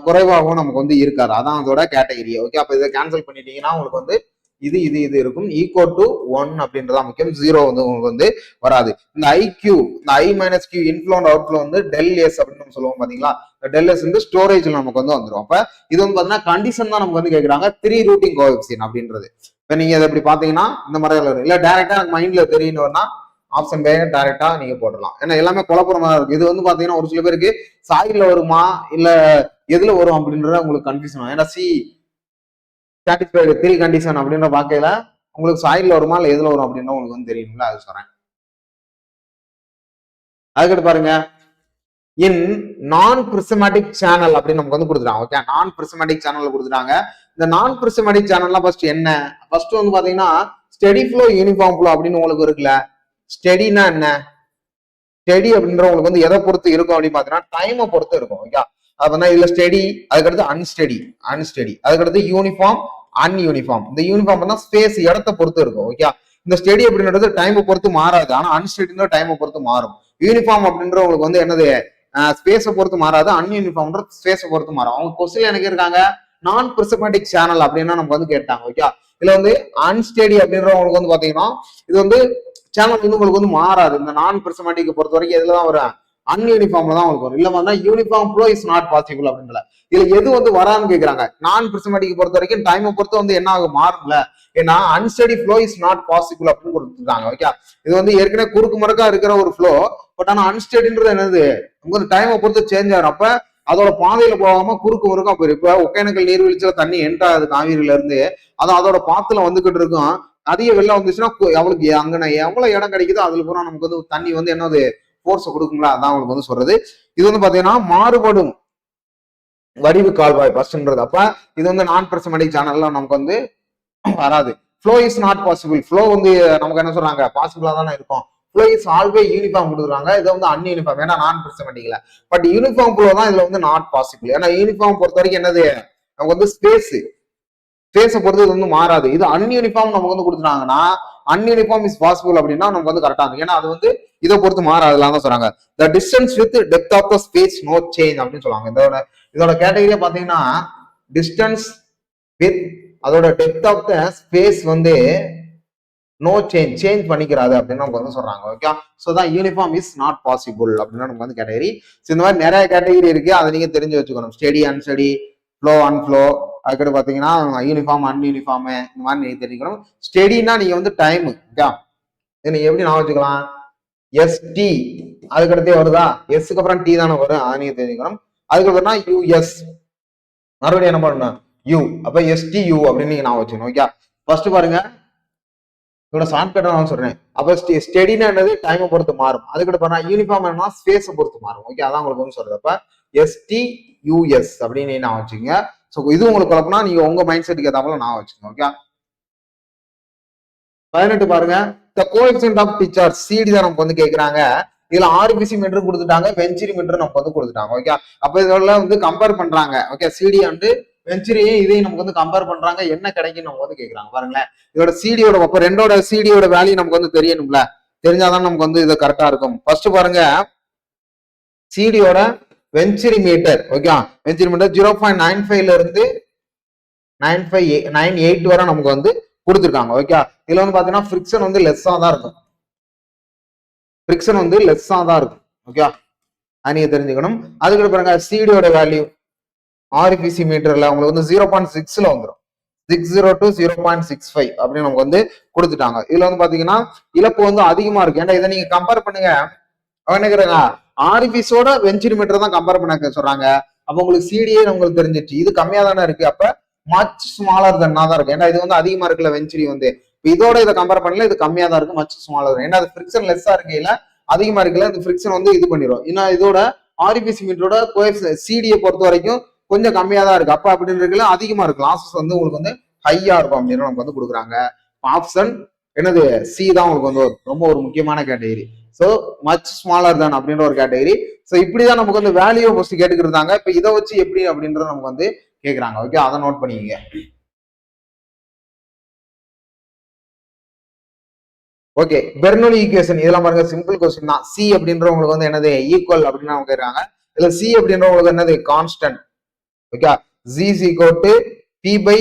Speaker 1: குறைவாகவும் நமக்கு வந்து இருக்காது. அதான் அதோட கேட்டகரி. ஓகே, அப்ப இதை கேன்சல் பண்ணிட்டீங்கன்னா உங்களுக்கு வந்து இது இது இது இருக்கும். ஈக்குவல் டு 1 அப்படின்றதா முக்கியம், 0 வந்து உங்களுக்கு வந்து வராது. இந்த ஐக்யூ, இந்த I - Q inflow and outflow வந்து ΔS அப்படின்னு நம்ம சொல்லுவோம் பாத்தீங்களா, ΔS வந்து ஸ்டோரேஜ்ல நமக்கு வந்து வந்துடும். அப்ப இது வந்து பாத்தீங்கன்னா கண்டிஷன் தான் நமக்கு வந்து கேட்கறாங்க, 3 ரூட்டிங் கோஎஃபிஷியன்ட் அப்படின்றது. இப்ப நீங்க இதை எப்படி பாத்தீங்கன்னா இந்த மாதிரி இல்ல டைரக்டா எனக்கு மைண்ட்ல தெரியணும்னா ஆப்ஷன் பே டைரக்டா நீங்க போடலாம். ஏன்னா எல்லாமே குழப்பமா இருக்கு. இது வந்து பாத்தீங்கன்னா ஒரு சில பேருக்கு சாயில வருமா இல்ல எதுல வரும் அப்படின்றத உங்களுக்கு கன்ஃபியூஷன் ஆகும். ஏன்னா சி சாட்டிஸ்ஃபைடு 3 கண்டிஷன் அப்படின்ற பாக்கையில உங்களுக்கு சாயில வருமா இல்ல எதுல வரும் அப்படின்னா உங்களுக்கு வந்து தெரியும்ல, அது சொல்றேன். அதுக்கிட்ட பாருங்க, இன் நான் பிரிசமேட்டிக் சேனல் அப்படின்னு நமக்கு வந்து கொடுத்துட்டாங்க. ஓகே, நான் பிரிசமேட்டிக் சேனல் கொடுத்துட்டாங்க. இந்த நான் பிரிசமேட்டிக் சேனல்லாம் ஃபர்ஸ்ட் என்ன, ஃபர்ஸ்ட் வந்து பாத்தீங்கன்னா ஸ்டெடி ஃப்ளோ யூனிஃபார்ம் ஃப்ளோ அப்படின்னு உங்களுக்கு இருக்குல்ல. ஸ்டெடினா என்ன, ஸ்டெடி அப்படின்ற உங்களுக்கு வந்து எதை பொறுத்து இருக்கும் அப்படின்னு பாத்தீங்கன்னா டைமை பொறுத்து இருக்கும். ஓகே, அப்படின்னா இதுல ஸ்டெடி, அதுக்கடுத்து அன்ஸ்டெடி, அதுக்கடுத்து யூனிஃபார்ம், அன்யூனிஃபார்ம். இந்த யூனிஃபார்ம் தான் ஸ்பேஸ் இடத்தை பொறுத்து இருக்கும். ஓகே, இந்த ஸ்டெடி அப்படின்றது டைமை பொறுத்து மாறாது, ஆனா அன்ஸ்டெடின்ற டைமை பொறுத்து மாறும். யூனிஃபார்ம் அப்படின்ற உங்களுக்கு வந்து என்னது ஸ்பேஸை பொறுத்து மாறாது, அன்யூனிஃபார்ம்ன்றது ஸ்பேஸை பொறுத்து மாறும். அவங்க கொஸ்டின் எனக்கு இருக்காங்க நான் பிரிசமேட்டிக் சேனல் அப்படின்னா நமக்கு வந்து கேட்டாங்க. ஓகே, இதுல வந்து அன்ஸ்டெடி அப்படின்றவங்களுக்கு வந்து பாத்தீங்கன்னா இது வந்து சேனல் வந்து உங்களுக்கு வந்து மாறாது. இந்த நான் பிரிசமேட்டிக் பொறுத்த வரைக்கும் எதுலதான் வரும், அன்யூனிஃபார்ம்ல தான் உங்களுக்கு வரும். இல்ல வந்து uniform flow is not possible அப்படின்றல இதுல எது வந்து வரான்னு கேக்குறாங்க. நான் பிரிசமேட்டிக் பொறுத்த வரைக்கும் டைமை பொறுத்து வந்து என்ன ஆகும், மாறும்ல. ஏன்னா unsteady flow is not possible அப்படின்னு கொடுத்துருக்காங்க. ஓகே, இது வந்து ஏற்கனவே குறுக்கு மறுக்கா இருக்கிற ஒரு ஃப்ளோ, பட் ஆனா அன்ஸ்டெடின்றது என்னது, உங்களுக்கு டைமை பொறுத்து சேஞ்ச் ஆகும். அப்ப அதோட பாதையில போகாம குறுக்கு மறுக்கா போயிடும். இப்ப ஒகேனக்கல் நீர்வீழ்ச்சியில தண்ணி என்ட்ரு ஆகுது காவிரியில இருந்து, அது அதோட பாத்துல வந்துகிட்டு இருக்கும். அதிக வெள்ளம் வந்துச்சுன்னா அவளுக்கு அங்கே எவ்வளவு இடம் கிடைக்குதோ அதுல பூரா நமக்கு வந்து தண்ணி வந்து என்னது போர்ஸ் கொடுக்குங்களா, அதான் அவங்களுக்கு வந்து சொல்றது. இது வந்து பாத்தீங்கன்னா மாறுபடும் வடிவு கால்வாய் ஃபர்ஸ்ட்ன்றது. அப்ப இது வந்து நான் பிரிசமேட்டிக் சேனல்ல நமக்கு வந்து வராது. Flow is not possible, flow வந்து நமக்கு என்ன சொல்றாங்க, பாசிபிளா தானே இருக்கும். ஃப்ளோ இஸ் ஆல்வே யூனிஃபார்ம் கொடுக்குறாங்க, இது வந்து அன்யூனிஃபார்ம், ஏன்னா நான் பிரிசமேட்டிக்ல. பட் யூனிஃபார்ம் ஃப்ளோ தான் இதுல வந்து நாட் பாசிபிள். ஏன்னா யூனிஃபார்ம் பொறுத்த வரைக்கும் என்னது, நமக்கு வந்து ஸ்பேஸை பொறுத்து இது வந்து மாறாது. இது அன்யூனிஃபார்ம் நமக்கு வந்து கொடுத்துட்டாங்கன்னா அன்யூனிஃபார்ம் இஸ் பாசிபிள் அப்படின்னா நமக்கு வந்து கரெக்டா இருக்கும். ஏன்னா அது வந்து இதை பொறுத்து மாறாதுலாம் தான் சொல்றாங்க. The distance with depth of the space no change அப்படின்னு சொல்லுவாங்க. இதோட கேட்டகரியா பாத்தீங்கன்னா டிஸ்டன்ஸ் வித் அதோட டெப்த் ஆஃப் த ஸ்பேஸ் வந்து நோ சேஞ்ச் பண்ணிக்கிறாது அப்படின்னு நமக்கு வந்து சொல்றாங்க. ஓகே, ஸோ தான் யூனிஃபார்ம் இஸ் நாட் பாசிபிள் அப்படின்னா நமக்கு வந்து கேட்டகரி. இந்த மாதிரி நிறைய கேட்டகரி இருக்கு, அதை நீங்க தெரிஞ்சு வச்சுக்கணும். ஸ்டெடி அன்ஸ்டெடி, ஃப்ளோ அன்ஃப்ளோ, அதுக்கடுத்து பாத்தீங்கன்னா யூனிஃபார்ம் அன்யூனிஃபார்ம், இந்த மாதிரி நீங்க தெரிஞ்சுக்கணும். ஸ்டெடினா நீங்க வந்து டைம், ஓகே, நீங்க எப்படி நான் வச்சுக்கலாம், எஸ்டி அதுக்கடுத்தே வருதா, எஸ்க்கு அப்புறம் டி தானே வரும், அதை நீங்க தெரிஞ்சுக்கணும். அதுக்கப்புறம்னா யூஎஸ், மறுபடியும் என்ன பண்ணணும், யூ, அப்ப எஸ்டி யூ அப்படின்னு நீங்க நான் வச்சுக்கணும். ஓகே, ஃபர்ஸ்ட் பாருங்க இதோட ஷார்ட்கட் நான் சொல்றேன். அப்ப ஸ்டெடினா என்னது, டைமை பொறுத்து மாறும். அதுக்கடுத்து பாருங்க யூனிஃபார்ம் என்ன, ஸ்பேஸை பொறுத்து மாறும். ஓகே, அதான் உங்களுக்கு வந்து சொல்றது. அப்ப எஸ்டி யூஎஸ் அப்படின்னு நான் வச்சுக்கோங்க. ஸோ இது உங்களுக்கு குழப்பம்னா நீங்க உங்க மைண்ட் செட்டுக்கு ஏத்தாப்புல நான் வச்சுக்கோங்க. ஓகே, 18 பாருங்க, the coefficient of pitch or CD தான் நமக்கு வந்து கேட்கறாங்க. இதுல ஆர்பிசி மீட்டர் கொடுத்துட்டாங்க, வெஞ்சுரி மீட்டர் நமக்கு வந்து கொடுத்துட்டாங்க. ஓகே, அப்ப இதெல்லாம் வந்து கம்பேர் பண்றாங்க. ஓகே, சிடி அண்ட் வெஞ்சுரியும் இதையும் நமக்கு வந்து கம்பேர் பண்றாங்க, என்ன கிடைக்கும் நமக்கு வந்து கேட்கறாங்க. பாருங்களேன், இதோட சிடியோட அப்ப ரெண்டோட சிடியோட வேல்யூ நமக்கு வந்து தெரியணும்ல, தெரிஞ்சாதான் நமக்கு வந்து இது கரெக்டா இருக்கும். ஃபர்ஸ்ட் பாருங்க சிடியோட venturi metre. Okay, venturi metre 0.95ல இருந்து 958 வரை நமக்கு வந்து கொடுத்துருக்காங்க. ஓகே, இதுல வந்து பாத்தீங்கன்னா ஃபிரிக்ஷன் வந்து லெஸ்ஸா தான் இருக்கும், ஃபிரிக்ஷன் வந்து லெஸ்ஸா தான் இருக்கும். ஓகே, அது நீங்க தெரிஞ்சுக்கணும். அதுக்கு பாருங்க சிடியோட வேல்யூ ஆர்பிசி மீட்டர்ல உங்களுக்கு வந்து 0.6ல வந்துடும், 60 to 0.65 அப்படின்னு நமக்கு வந்து கொடுத்துட்டாங்க. இதுல வந்து பாத்தீங்கன்னா இழப்பு வந்து அதிகமா இருக்கு. ஏன்னா இதை நீங்க கம்பேர் பண்ணுங்க, என்ன கேக்குறாங்க, ஆர்பிஸோட வெஞ்சுரி மீட்டர் தான் கம்பேர் பண்ண சொல்றாங்க. அப்ப உங்களுக்கு சிடிஏ உங்களுக்கு தெரிஞ்சிச்சு, இது கம்மியா தானே இருக்கு, அப்ப மச் ஸ்மாலர் தன்னா தான் இருக்கு. ஏன்னா இது வந்து அதிகமா இருக்குல்ல வெஞ்சுரி வந்து, இதோட இதை கம்பேர் பண்ணல, இது கம்மியா தான் இருக்கு, மச் ஸ்மாலர். ஏன்னா அது ஃபிரிக்ஷன் லெஸ்ஸா இருக்கையில அதிகமா இருக்குல்ல, இந்த ஃபிரிக்ஷன் வந்து இது பண்ணிடும். ஏன்னா இதோட ஆர்பிசி மீட்டரோட சிடியை பொறுத்த வரைக்கும் கொஞ்சம் கம்மியா தான் இருக்கு. அப்ப அப்படின்னு இருக்குல்ல அதிகமா இருக்கு, லாசஸ் வந்து உங்களுக்கு வந்து ஹையா இருக்கும் அப்படின்னு நமக்கு வந்து கொடுக்குறாங்க. ஆப்ஷன் என்னது, சி தான் உங்களுக்கு வந்து ரொம்ப ஒரு முக்கியமான கேட்டகரி. ஸோ மச் ஸ்மாலர் தான் அப்படின்ற ஒரு கேட்டகரி. ஸோ இப்படிதான் நமக்கு வந்து வேல்யூ ஃபர்ஸ்ட் கேட்டுக்கிட்டு. இப்ப இதை வச்சு எப்படி அப்படின்றத நமக்கு வந்து கேட்கறாங்க. ஓகே, அதை நோட் பண்ணிக்கங்க. ஓகே, பெர்னோலி ஈக்குவேஷன் இதெல்லாம் பாருங்க, சிம்பிள் கொஸ்டின் தான். சி அப்படின்றவங்களுக்கு வந்து என்னது, ஈக்குவல் அப்படின்னு அவங்க கேட்கறாங்க. இதுல சி அப்படின்றவங்களுக்கு என்னது, constant. Okay, G is equal to P by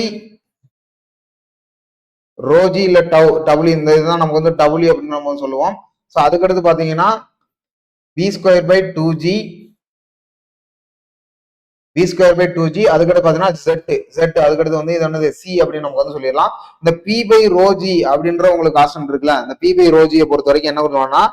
Speaker 1: rho g இல்ல டபிள்யூ, இந்த இதுதான் நமக்கு வந்து டபிள்யூ அப்படின்னு நம்ம சொல்லுவோம். ஸோ அதுக்கடுத்து பாத்தீங்கன்னா B square by 2g, B square by 2g. அதுக்கடுத்து பாத்தீங்கன்னா z அதுக்கடுத்து வந்து இது என்னது, சி அப்படின்னு நமக்கு வந்து சொல்லிடலாம். இந்த பி பை ரோஜி அப்படின்ற உங்களுக்கு கான்ஸ்டன்ட் இருக்குல்ல, இந்த பி பை ரோஜியை பொறுத்த வரைக்கும் என்ன பண்ணுவாங்கன்னா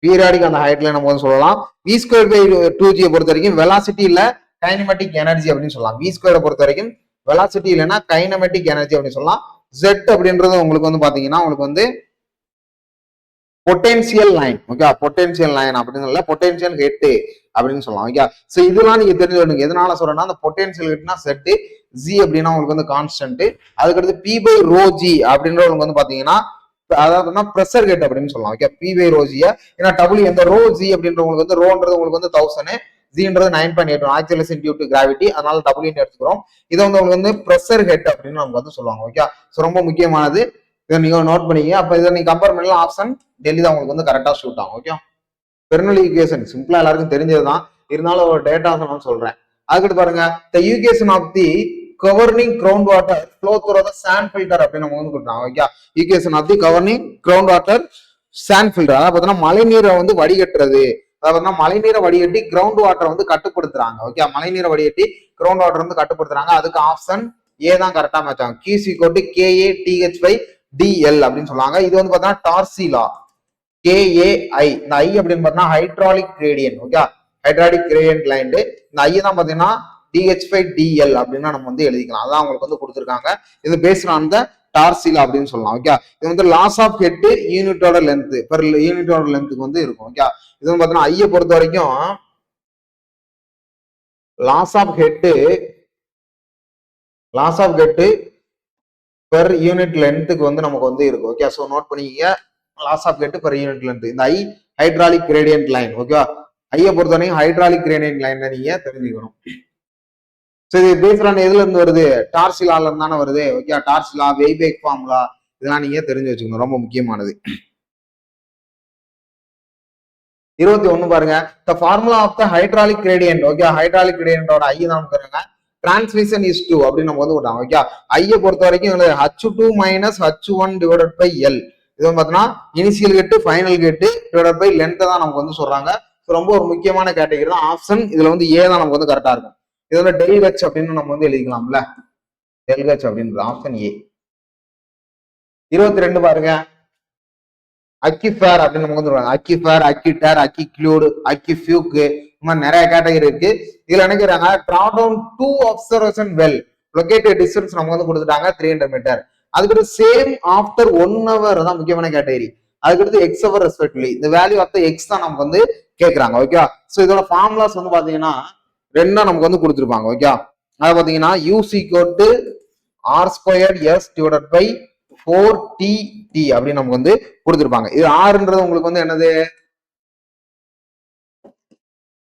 Speaker 1: பீரியாடிக் அந்த ஹைட்ல நம்ம வந்து சொல்லலாம். வி ஸ்கொயர் பை 2g பொறுத்த வரைக்கும் வெலாசிட்டி இல்ல கைனமெட்டிக் எனர்ஜி அப்படின்னு சொல்லலாம். வி ஸ்கொயரை பொறுத்த வரைக்கும் வெலாசிட்டி இல்லைன்னா கைனமெட்டிக் எனர்ஜி அப்படின்னு சொல்லலாம். ஜெட் அப்படின்றது உங்களுக்கு வந்து பாத்தீங்கன்னா உங்களுக்கு வந்து potential line. Okay, potential line அப்படின்னு சொல்ல, பொட்டென்சியல் ஹெட் அப்படின்னு சொல்லலாம். ஓகே, சோ இதெல்லாம் நீங்க தெரிஞ்சுக்கணும். எதனால சொல்றேன்னா அந்த பொட்டென்சியல் ஹெட்னா செட், ஜி அப்படின்னா உங்களுக்கு வந்து கான்ஸ்டன்ட். அதுக்கடுத்து பி பை ரோ ஜி அப்படின்றவங்க வந்து பாத்தீங்கன்னா அதாவது ப்ரெஷர் ஹெட் அப்படின்னு சொல்லலாம். ஓகே, பி பை ரோ ஜிய, ஏன்னா டபிள்யூ இந்த ரோ ஜி அப்படின்றவங்களுக்கு வந்து ரோன்றது உங்களுக்கு வந்து 1000, ஜின்றது 9.8 ஆக்சிலரேஷன் டியூ டு கிராவிட்டி, அதனால டபிள்யூ எடுத்துக்கிறோம். இதை வந்து உங்களுக்கு வந்து ப்ரெஷர் ஹெட் அப்படின்னு நமக்கு வந்து சொல்லுவாங்க. ஓகே, ஸோ ரொம்ப முக்கியமானது, இதை நீங்க நோட் பண்ணிக்க. அப்ப இதை நீங்க கம்பேர் பண்ணலாம், ஆப்ஷன் டெல்லி தான் உங்களுக்கு வந்து கரெக்டா ஷூட் ஆகும். ஓகே. பெர்னல் ஈக்குவேஷன் சிம்பிளா எல்லாருக்கும் தெரிஞ்சதுதான், இருந்தாலும் ஒரு டேட்டா நான் சொல்றேன். அதுக்கு பாருங்க, the equation of the governing groundwater flow through the sand filter அப்படின்னு நம்ம வந்து கொடுத்தாங்க. Okay, equation of the governing groundwater sand filter, அதாவது பார்த்தீங்கன்னா மழைநீரை வந்து வடிகட்டுறது, அதாவது மழைநீரை வடிகட்டி கிரவுண்ட் வாட்டர் வந்து கட்டுப்படுத்துறாங்க. ஓகே, மழைநீரை வடிகட்டி கிரவுண்ட் வாட்டர் வந்து கட்டுப்படுத்துறாங்க. அதுக்கு ஆப்ஷன் ஏ தான் கரெக்டா மேட்ச் ஆகும். Q = KATH/DL அப்படின்னு சொல்லுவாங்க. இது வந்து பார்த்தீங்கன்னா டார்சி லா, KAI. இந்த ஐ அப்படின்னு பார்த்தீங்கன்னா hydraulic gradient. Okay, hydraulic gradient line. இந்த ஐ தான் பார்த்தீங்கன்னா DH/DL அப்படின்னா நம்ம வந்து எழுதிக்கலாம். அதான் உங்களுக்கு வந்து கொடுத்துருக்காங்க. இது based on the Darcy law அப்படின்னு சொல்லலாம். ஓகே, இது வந்து லாஸ் ஆஃப் ஹெட் யூனிட்டோட லென்த் பெர் யூனிட்டோட லென்த்துக்கு வந்து இருக்கும். ஓகே, இது வந்து பார்த்தீங்கன்னா ஐயை பொறுத்த வரைக்கும் loss of head per unit லென்த்துக்கு வந்து நமக்கு வந்து இருக்கும். ஓகே, ஸோ நோட் பண்ணிக்க, loss of head per unit length. இந்த I hydraulic gradient line. Okay, ஐயை பொறுத்த வரைக்கும் ஹைட்ராலிக் கிரேடியன்ட் லைன் நீங்க தெரிஞ்சுக்கணும். சரி, பேஸ்ட் எதுல இருந்து வருது? டார்சி லால இருந்து தானே வருது. ஓகே, டார்சி லா, வெய்பேக் ஃபார்முலா, இதெல்லாம் நீங்க தெரிஞ்சு வச்சுக்கணும், ரொம்ப முக்கியமானது. 21 பாருங்க, the formula of the hydraulic gradient. Okay, hydraulic கிரேடியன்டோட ஐ தான் நமக்கு டிரான்ஸ்மிஷன் இஸ் 2 அப்படின்னு நம்ம வந்து விட்டாங்க. ஓகே, ஐயை பொறுத்த வரைக்கும் H2 - H1 / L. இது வந்து பார்த்தீங்கன்னா இனிஷியல் கேட்டு ஃபைனல் கேட்டு டிவைடட் பை லென்த்தை தான் நமக்கு வந்து சொல்றாங்க. ரொம்ப ஒரு முக்கியமான கேட்டகரி தான். ஆப்ஷன் இதுல வந்து ஏ தான் நமக்கு வந்து கரெக்டா இருக்கும். இதோட டெல் ஹெச் அப்படின்னு நம்ம வந்து எழுதிக்கலாம்ல, டெல் ஹெச் அப்படின்றது ஆப்ஷன் ஏ. 22 பாருங்க, அக்கிஃபேர் அப்படின்னு நமக்கு வந்து அக்கிஃபேர், அக்கிடர், அக்கிக்ளூட், அக்கிஃபியூக், இந்த மாதிரி நிறைய கேட்டகரி இருக்கு. இதுல நினைக்கிறாங்க drawdown 2 observation well located distance நமக்கு வந்து கொடுத்துட்டாங்க 300 மீட்டர். அதுக்கு சேம் ஆஃப்டர் 1 hour தான் முக்கியமான கேட்டகரி. அதுக்கடுத்து எக்ஸ் அவர் ரெஸ்பெக்ட்லி, இந்த வேல்யூ ஆஃப் த எக்ஸ் தான் நமக்கு வந்து கேட்கறாங்க. ஓகே, ஸோ இதோட ஃபார்முலாஸ் வந்து பாத்தீங்கன்னா ரெண்டா நமக்கு வந்து கொடுத்துருப்பாங்க. ஓகே, அதை பாத்தீங்கன்னா U = R² S/ 4TT அப்படின்னு நமக்கு வந்து கொடுத்துருப்பாங்க. இது ஆறுன்றது உங்களுக்கு வந்து என்னது?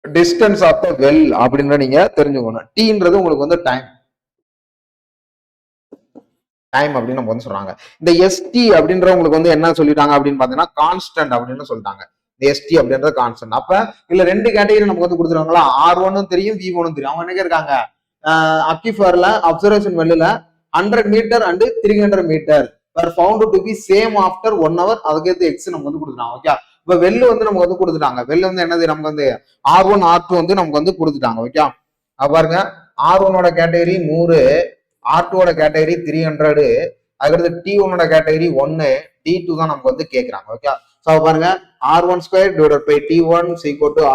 Speaker 1: டிஸ்டன்ஸ் ஆஃப் த வெல் அப்படின்ற நீங்க தெரிஞ்சுக்கணும். டீன்றது உங்களுக்கு வந்து டைம் அப்படின்னு நம்ம வந்து சொல்றாங்க. இந்த ST அப்படின்ற உங்களுக்கு வந்து என்ன சொல்லிட்டாங்க அப்படின்னு பாத்தீங்கன்னா கான்ஸ்டன்ட் அப்படின்னு சொல்லிட்டாங்க. இந்த ST அப்படின்ற கான்ஸ்டன்ட். அப்ப இல்ல ரெண்டு கேட்டகரி நமக்கு வந்து கொடுத்துருவாங்களா, R1 தெரியும், V1 தெரியும். அவங்க என்ன இருக்காங்க, அக்கிஃபர்ல அப்சர்வேஷன் வெல்லுல 100 metre and 300 metre found to be same after 1 hour. அதுக்கு எக்ஸ் நம்ம வந்து கொடுத்துட்டாங்க. ஓகே, இப்ப வெல்லு வந்து நமக்கு வந்து கொடுத்துட்டாங்க. வெல்லு வந்து என்னது, நமக்கு வந்து R1 R2 வந்து நமக்கு வந்து கொடுத்துட்டாங்க. ஓகே, பாருங்க, R1ஓட கேட்டகரி 100, R2ஓட கேட்டகரி 300, அதுக்கடுத்து T1ஓட கேட்டகரி 1, T2 தான் நமக்கு வந்து கேட்கறாங்க. ஓகே, ஸோ பாருங்க, R1² / T1 =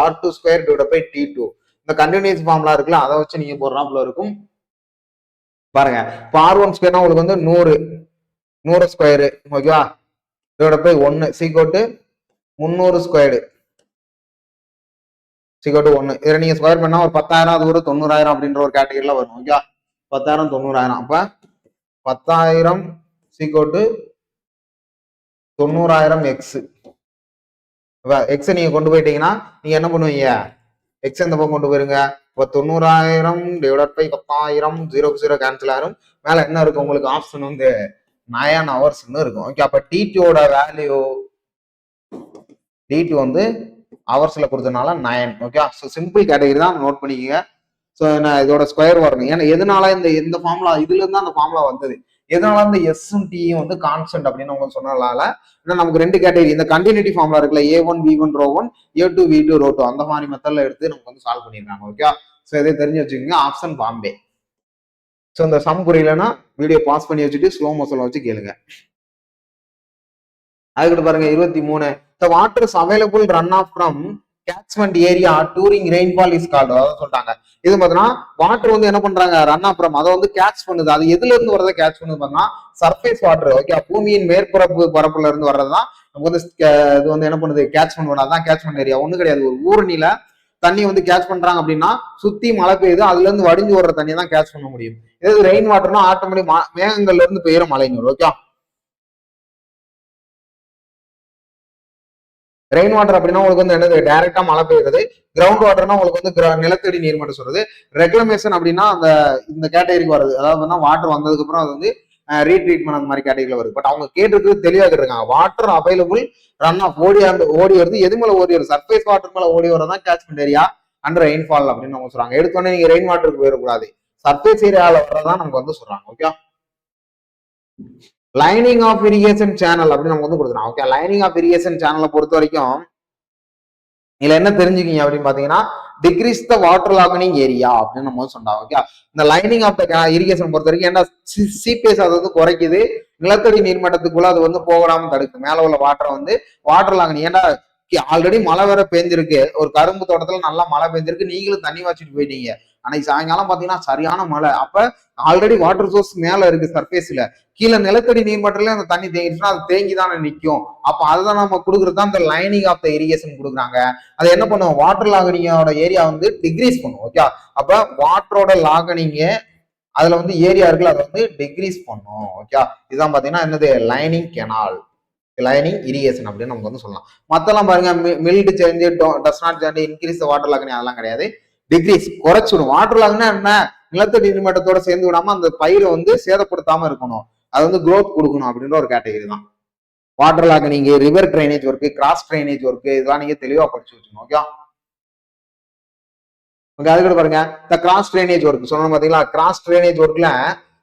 Speaker 1: R2² / T2. இந்த கண்டினியூஸ் ஃபார்முலா இருக்குல்ல, அதை வச்சு நீங்க போடுறாப்புல இருக்கும். பாருங்க, இப்போ R1² உங்களுக்கு வந்து 100² ஓகேவா / 1 = 300² = 1. இதை நீங்க ஸ்கொயர் பண்ணா ஒரு 10,000, அது ஒரு 90,000 அப்படின்ற ஒரு கேட்டகரியில வரும். ஓகே, 10,000 90,000. அப்ப 10,000 = 90,000 எக்ஸ். எக்ஸ் நீங்க கொண்டு போயிட்டீங்கன்னா நீங்க என்ன பண்ணுவீங்க, எக்ஸ் எந்த பக்கம் கொண்டு போயிருங்க. இப்போ 90,000 / 10,000 0 கேன்சல் ஆயிரும். மேல என்ன இருக்கும் உங்களுக்கு, ஆப்ஷன் வந்து 9 hours இருக்கும். ஓகே, அப்ப T2ஓட வேல்யூ, T2 வந்து ஹவர்ஸ்ல கொடுத்தனால 9. ஓகே, ஸோ சிம்பிள் கேட்டகரி தான், நோட் பண்ணிக்கங்க. ஸோ இதோட ஸ்கொயர் வரணும். ஏன்னா எதனால இந்த ஃபார்முலா, இதுல இருந்து அந்த ஃபார்முலா வந்தது, எதனால இந்த எஸ்ஸும் டீயும் வந்து கான்ஸ்டன்ட் அப்படின்னு அவங்க சொன்னதால நமக்கு ரெண்டு கேட்டகரி, இந்த கண்டினியூட்டி ஃபார்முலா இருக்குல்ல, A1 V1 ρ1, A2 V2 ρ2, அந்த மாதிரி மெத்தட்ல எடுத்து நமக்கு வந்து சால்வ் பண்ணிருக்காங்க. ஓகே, ஸோ இதை தெரிஞ்சு வச்சுக்கோங்க. ஆப்ஷன் பாம்பே. ஸோ இந்த சம் புரியலன்னா வீடியோ பாஸ் பண்ணி வச்சுட்டு ஸ்லோ மோஷன்ல வச்சு கேளுங்க. அதுக்கிட்ட பாருங்க 23, the water is available run off from catchment area during rainfall is called. அதாவது சொல்றாங்க, இது பாத்தீங்கன்னா வாட்டர் வந்து என்ன பண்றாங்க, ரன் ஆஃப் ஃப்ரம், அதை வந்து கேட்ச் பண்ணுது. அது எதுல இருந்து வரதை கேட்ச் பண்ணுது பாத்தீங்கன்னா சர்ஃபேஸ் வாட்டர். ஓகே, பூமியின் பரப்புல இருந்து வர்றதுதான் நமக்கு வந்து இது வந்து என்ன பண்ணுது, கேட்ச் பண்ணுவோம். அதான் கேட்ச்மெண்ட் ஏரியா. ஒண்ணு கிடையாது, ஒரு ஊரணியில தண்ணி வந்து கேட்ச் பண்றாங்க அப்படின்னா சுத்தி மழை பெய்யுது, அதுல இருந்து வடிஞ்சு வர்ற தண்ணியை தான் கேட்ச் பண்ண முடியும். இது ரெயின் வாட்டர்னா ஆட்டோமேட்டிக் மேகங்கள்ல இருந்து பெய்யுற மழை நீர். ஓகே, ரெயின் வாட்டர் அப்படின்னா உங்களுக்கு வந்து என்னது, டைரக்டா மழை பெய்யுறது. கிரவுண்ட் வாட்டர்னா உங்களுக்கு வந்து நிலத்தடி நீர் மட்டும் சொல்றது. ரெக்ளமேஷன் அப்படின்னா அந்த இந்த கேட்டகரிக்கு வருது. அதாவது வாட்டர் வந்ததுக்கு அப்புறம் அது வந்து ரீட்ரீட்மெண்ட் அந்த மாதிரி கேட்டகரியில வருது. பட் அவங்க கேட்டிருக்கு தெளிவாக கேட்டிருக்காங்க, வாட்டர் அவைலபிள் ரன் ஆஃப் ஓடி வருது, எது மேல ஓடி வருது, சர்ஃபேஸ் வாட்டர் மேல ஓடி வரதான் கேட்ச்மெண்ட் ஏரியா அண்ட் ரெயின்ஃபால் அப்படின்னு அவங்க சொல்றாங்க. எடுத்தோடனே நீங்க ரெயின் வாட்டருக்கு போயிடக்கூடாது, சர்ஃபேஸ் ஏரியாவில் வர்றதான் நமக்கு வந்து சொல்றாங்க. Okay, lining of irrigation channel அப்படின்னு நம்ம வந்து கொடுத்துருவோம். ஓகே, லைனிங் ஆஃப் இரிகேஷன் சேனலை பொறுத்த வரைக்கும் இதுல என்ன தெரிஞ்சுக்கிங்க அப்படின்னு பாத்தீங்கன்னா, டிக்ரீஸ் த வாட்டர் லாகனிங் ஏரியா அப்படின்னு நம்ம சொன்னோம். ஓகே, இந்த லைனிங் ஆஃப் த இரிகேஷன் பொறுத்த வரைக்கும் என்ன சிபிஎஸ் அது வந்து குறைக்குது, நிலத்தடி நீர்மட்டத்துக்குள்ள அது வந்து போகாம தடுக்குது, மேல உள்ள வாட்டரை வந்து வாட்டர் லாகனிங். ஏன்னா ஆல்ரெடி மழை வேற பெஞ்சிருக்கு, ஒரு கரும்பு தோட்டத்துல நல்லா மழை பெஞ்சிருக்கு, நீங்களும் தண்ணி வச்சுட்டு போயிட்டீங்க, அன்னைக்கு சாயங்காலம் பாத்தீங்கன்னா சரியான மழை, அப்ப ஆல்ரெடி வாட்டர் சோர்ஸ் மேல இருக்கு சர்ஃபேஸ்ல, கீழே நிலத்தடி நீர்மட்டத்துல அந்த தண்ணி தேங்கிடுச்சுன்னா அது தேங்கி தானே நிற்கும். அப்ப அதுதான் நம்ம கொடுக்குறது தான் இந்த லைனிங் ஆஃப் த இரிகேஷன் கொடுக்குறாங்க. அது என்ன பண்ணுவோம், வாட்டர் லாகனிங்கோட ஏரியா வந்து டிக்ரீஸ் பண்ணும். ஓகே, அப்ப வாட்டரோட லாகனிங்க அதுல வந்து ஏரியா இருக்குல்ல அதை வந்து டிக்ரீஸ் பண்ணும். ஓகே, இதுதான் பாத்தீங்கன்னா என்னது லைனிங் கெனால், லைனிங் இரிகேஷன் அப்படின்னு நமக்கு வந்து சொல்லலாம். மத்தெல்லாம் பாருங்க, mild change, does not change, increase water logging அதெல்லாம் கிடையாது, டிக்ரீஸ் குறைச்சிடும். வாட்டர் லாகனா என்ன, நிலத்தடி நீர்மட்டத்தோட சேர்ந்து விடாம அந்த பயிரை வந்து சேதப்படுத்தாம இருக்கணும், அது வந்து க்ரோத் கொடுக்கணும் அப்படின்ற ஒரு கேட்டகரி தான் water logging. River drainage work, cross drainage work, இதெல்லாம் நீங்க தெளிவா படிச்சு வச்சுக்கணும். ஓகே, அதுக்கு பாருங்க, இந்த கிராஸ் ட்ரைனேஜ் ஒர்க் சொன்னோம் பாத்தீங்களா, கிராஸ் ட்ரைனேஜ் ஒர்க்ல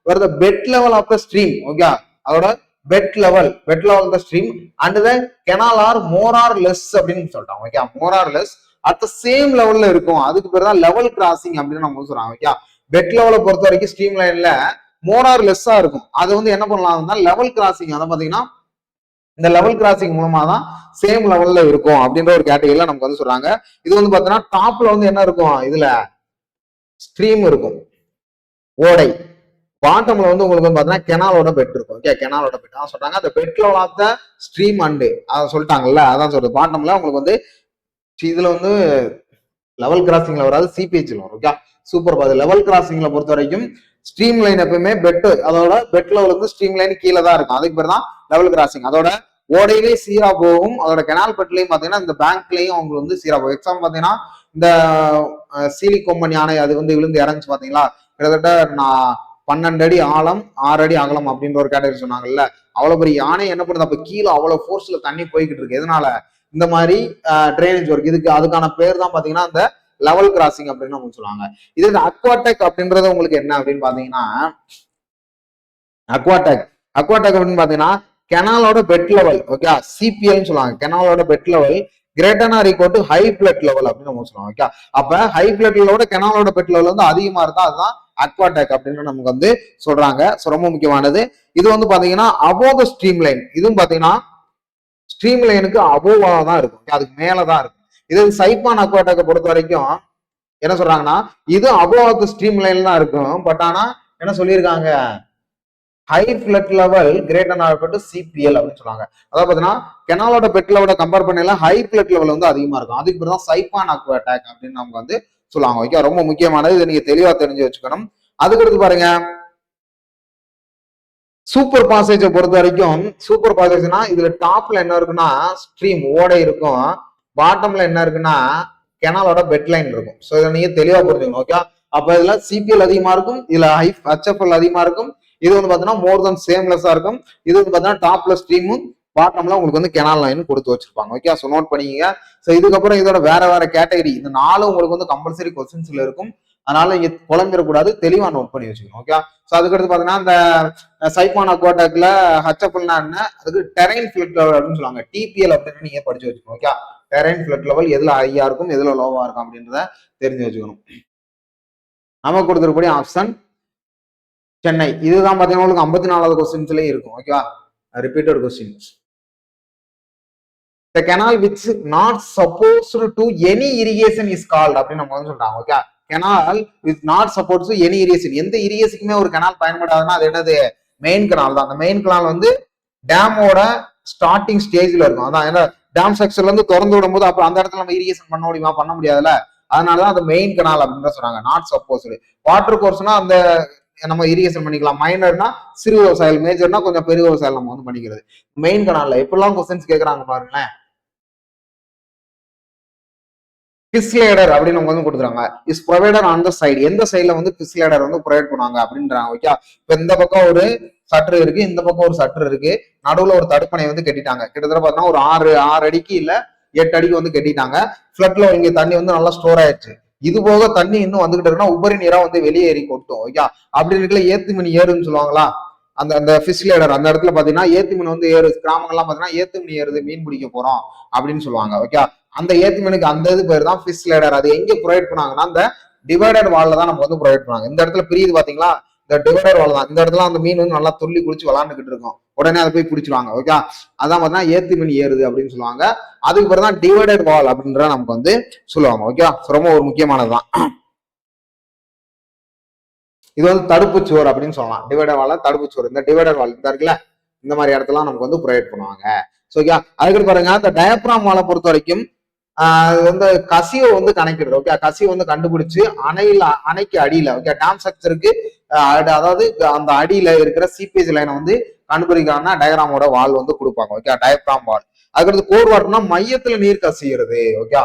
Speaker 1: வருது bed level of the stream. Okay, அதோட bed level of the stream and the canal are more or less அப்படின்னு சொல்லிட்டாங்க. Okay, more or less at the same லெவல்ல இருக்கும், அதுக்கு பேர் தான் லெவல் கிராசிங் அப்படின்னு நம்ம சொல்றாங்க. ஓகே, பெட் லெவலை பொறுத்த வரைக்கும் ஸ்ட்ரீம் லைன்ல மோர் ஆர் லெஸ்ஸா இருக்கும், அது வந்து என்ன பண்ணலாம்னா லெவல் கிராசிங், அதை பாத்தீங்கன்னா இந்த லெவல் கிராசிங் மூலமா தான் சேம் லெவல்ல இருக்கும் அப்படின்ற ஒரு கேட்டகரியில நமக்கு வந்து சொல்றாங்க. இது வந்து பாத்தீங்கன்னா டாப்ல வந்து என்ன இருக்கும், இதுல ஸ்ட்ரீம் இருக்கும், ஓடை, பாட்டம்ல வந்து உங்களுக்கு வந்து பாத்தீங்கன்னா கெனாலோட பெட் இருக்கும். ஓகே, கெனாலோட பெட் தான் சொல்றாங்க, அந்த bed level of the stream and அதை சொல்லிட்டாங்கல்ல, அதான் சொல்றது. பாட்டம்ல உங்களுக்கு வந்து இதுல வந்து லெவல் கிராசிங்ல வராது, சிபிஹெச்ல வரும். Okay, super. லெவல் கிராசிங்ல பொறுத்த வரைக்கும் ஸ்ட்ரீம் லைன் எப்பவுமே பெட், அதோட பெட் லெவல் வந்து ஸ்ட்ரீம் லைன் கீழே தான் இருக்கும், அதுக்கு பேர் தான் லெவல் கிராசிங். அதோட ஓடையிலே சீரா போகும், அதோட கெனால் பெட்லயும் பாத்தீங்கன்னா இந்த பேங்க்லயும் அவங்களுக்கு வந்து சீரா போகும். எக்ஸாம்பிள் பாத்தீங்கன்னா இந்த சீலி கொம்பன் யானை அது வந்து விழுந்து இறங்குச்சு பாத்தீங்களா, கிட்டத்தட்ட 12 அடி ஆழம் 6 அடி அகலம் அப்படின்ற ஒரு கேட்டகரி சொன்னாங்கல்ல, அவ்வளவு பெரிய யானை என்ன பண்ணுது, அப்ப கீழே அவ்வளவு ஃபோர்ஸ்ல தண்ணி போய்கிட்டு இருக்கு, எதனால, இந்த மாதிரி ட்ரைனேஜ் ஒர்க். இதுக்கு அதுக்கான பேர் தான் பாத்தீங்கன்னா இந்த லெவல் கிராசிங் அப்படின்னு நம்ம சொல்லுவாங்க. இது அக்வாடெக் அப்படின்றது உங்களுக்கு என்ன அப்படின்னு பாத்தீங்கன்னா, அக்வாடெக் அப்படின்னு பாத்தீங்கன்னா கெனாலோட பெட் லெவல். ஓகே, சிபிஎல் சொல்லுவாங்க, கெனாலோட bed level greater or equal to high flood level அப்படின்னு நம்ம சொல்லுவாங்க. ஓகே, அப்ப ஹை பிளட் லெவலோட கெனாலோட பெட் லெவல் வந்து அதிகமா இருந்தா அதுதான் அக்வாடெக் அப்படின்னு நமக்கு வந்து சொல்றாங்க. ரொம்ப முக்கியமானது. இது வந்து பாத்தீங்கன்னா அபோவ் த ஸ்ட்ரீம் லைன், இதுவும் பாத்தீங்கன்னா ஸ்ட்ரீம் லைனுக்கு அபோவா தான் இருக்கும், அதுக்கு மேலதான் இருக்கும். இது சைப்பான் அக்வாடெக்கை பொறுத்த வரைக்கும் என்ன சொல்றாங்கன்னா இது அபோவ் த ஸ்ட்ரீம் லைன் தான் இருக்கும், பட் ஆனா என்ன சொல்லியிருக்காங்க, high flood level greater or equal to CPL அப்படின்னு சொல்றாங்க. அதாவது பாத்தீங்கன்னா கெனாலோட பெட் லெவலோட கம்பேர் பண்ணல ஹை பிளட் லெவல் வந்து அதிகமா இருக்கும், அதுக்கு பேர் தான் சைப்பான் அக்வாடெக் அப்படின்னு நமக்கு வந்து சொல்லுவாங்க. ஓகே, ரொம்ப முக்கியமானது, இதை நீங்க தெளிவா தெரிஞ்சு வச்சுக்கணும். அதுக்கடுத்து பாருங்க, சூப்பர் பாசேஜை பொறுத்த வரைக்கும், சூப்பர் பாசேஜ்னா இதுல டாப்ல என்ன இருக்குன்னா ஸ்ட்ரீம் ஓடை இருக்கும், பாட்டம்ல என்ன இருக்குன்னா கெனாலோட பெட் லைன் இருக்கும். ஸோ இதை நீங்க தெளிவா புரிஞ்சுக்கணும். ஓகே, அப்ப இதுல சிபிஎல் அதிகமா இருக்கும், இதுல ஹெச்எஃப்எல் அதிகமா இருக்கும், இது வந்து பாத்தீங்கன்னா மோர் தென் சேம்லெஸ்ஸா இருக்கும், இது வந்து பாத்தீங்கன்னா டாப்ல ஸ்ட்ரீமும் பாட்டம்ல உங்களுக்கு வந்து கெனால் லைன் கொடுத்து வச்சிருப்பாங்க. ஓகே, ஸோ நோட் பண்ணிக்கங்க. ஸோ இதுக்கப்புறம் இதோட வேற கேட்டகரி, இந்த 4 உங்களுக்கு வந்து கம்பல்சரி கொஸ்டின்ஸ்ல இருக்கும், அதனால இங்க குழம்பிடக்கூடாது, தெளிவா நோட் பண்ணி வச்சுக்கணும். ஓகே, ஸோ அதுக்கடுத்து பாத்தீங்கன்னா இந்த சைப்பான் அக்வாடெக்ல ஹெச்எஃப்எல்னா என்ன, அதுக்கு டெரைன் ஃபிளட் லெவல் அப்படின்னு சொல்லுவாங்க, டிபிஎல் அப்படின்னு நீங்க படிச்சு வச்சுக்கணும். ஓகே, டெரைன் ஃபிளட் லெவல் எதுல ஹையா இருக்கும் எதுல லோவா இருக்கும் அப்படின்றத தெரிஞ்சு வச்சுக்கணும். நமக்கு கொடுத்துருக்கூடிய ஆப்ஷன் சென்னை. இதுதான் பாத்தீங்கன்னா உங்களுக்கு 54வது கொஸ்டின்ஸ்லயே இருக்கும். ஓகேவா, repeated questions. The canal which not supposed to any irrigation is called அப்படின்னு நம்ம வந்து சொல்றாங்க. Okay, canal with not supports any irrigation, எந்த இரிகேஷனுக்குமே ஒரு கெனால் பயன்படாதுன்னா அது என்னது, மெயின் கெனால் தான். அந்த மெயின் கெனால் வந்து டேமோட ஸ்டார்டிங் ஸ்டேஜ்ல இருக்கும், அதான் ஏன்னா டேம் செக்ஷன்ல இருந்து திறந்து விடும் போது அப்ப அந்த இடத்துல நம்ம இரிகேஷன் பண்ண முடியுமா, பண்ண முடியாதுல்ல, அதனாலதான் அந்த மெயின் கெனால் அப்படின்னு சொல்றாங்க. Not supposed. வாட்டர் கோர்ஸ்னா அந்த நம்ம இரிகேஷன் பண்ணிக்கலாம், மைனர்னா சிறு விவசாயம், மேஜர்னா கொஞ்சம் பெரிய விவசாயம் நம்ம வந்து பண்ணிக்கிறது. மெயின் கெனால்ல எப்படிலாம் கொஸ்டின்ஸ் கேட்கறாங்க பாருங்களேன். பிஸ் லேடர் அப்படின்னு நம்ம வந்து கொடுத்துறாங்க, is provider on the side, எந்த சைட்ல வந்து பிஸ் லேடர் வந்து ப்ரொவைட் பண்ணுவாங்க அப்படின்றாங்க. ஓகே, இப்ப இந்த பக்கம் ஒரு சற்று இருக்கு, இந்த பக்கம் ஒரு சற்று இருக்கு, நடுவுல ஒரு தடுப்பணை வந்து கட்டிட்டாங்க. கிட்டத்தட்ட பார்த்தீங்கன்னா ஒரு 6 அடிக்கு இல்ல 8 அடிக்கு வந்து கட்டிட்டாங்க. ஃபிளட்ல இங்க தண்ணி வந்து நல்லா ஸ்டோர் ஆயிடுச்சு. இது போக தண்ணி இன்னும் வந்துகிட்டு இருக்குன்னா உபரி நீரா வந்து வெளியேறி கொட்டும். ஓகே, அப்படி இருக்கல ஏத்து மீன் ஏறுன்னு சொல்லுவாங்களா, அந்த அந்த ஃபிஷ் லேடர் அந்த இடத்துல பாத்தீங்கன்னா ஏத்து மீன் வந்து ஏறு, கிராமங்கள்லாம் பாத்தீங்கன்னா ஏத்து மீன் ஏறுது, மீன் பிடிக்க போறோம் அப்படின்னு சொல்லுவாங்க. ஓகே, அந்த ஏத்து மீனுக்கு அந்த இது பேர் தான் ஃபிஷ் லேடர். அது எங்க ப்ரொவைட் பண்ணாங்கன்னா அந்த டிவைடட் வால்ல தான் நமக்கு வந்து ப்ரொவைட் பண்ணாங்க. இந்த இடத்துல பிரியுது பாத்தீங்களா, இந்த டிவைடர் வால் தான். இந்த இடத்துல அந்த மீன் வந்து நல்லா துள்ளி குளிச்சு விளாண்டுக்கிட்டு இருக்கும், உடனே அதை போய் பிடிச்சிருவாங்க. ஓகே, அதான் பார்த்தீங்கன்னா ஏத்து மீன் ஏறுது அப்படின்னு சொல்லுவாங்க. அதுக்கு பிறகு தான் டிவைடட் வால் அப்படின்ற நமக்கு வந்து சொல்லுவாங்க. ஓகே, ரொம்ப ஒரு முக்கியமானதுதான். இது வந்து தடுப்பு சுவர் அப்படின்னு சொல்லலாம். டிவைடர் வால் தடுப்பு சுவர். இந்த டிவைடர் வால் இந்த இருக்குல்ல, இந்த மாதிரி இடத்துல நமக்கு வந்து ப்ரொவைட் பண்ணுவாங்க. ஓகே, அதுக்கு பாருங்க இந்த டயப்ராம் வாலை பொறுத்த வரைக்கும் வந்து கசிவை வந்து கணக்கிடுறது. ஓகே, கசிவை வந்து கண்டுபிடிச்சு அணைக்கு அடியில ஓகே டேம் ஸ்ட்ரக்சருக்கு அதாவது அந்த அடியில இருக்கிற சிபிஎஸ் லைனை வந்து கண்டுபிடிக்கிறாங்கன்னா டயக்ராமோட வால் வந்து கொடுப்பாங்க. ஓகே, டயப்ராம் வால். அதுக்கடுத்து கோர் வாட்டர்னா மையத்துல நீர் கசிகிறது. ஓகே,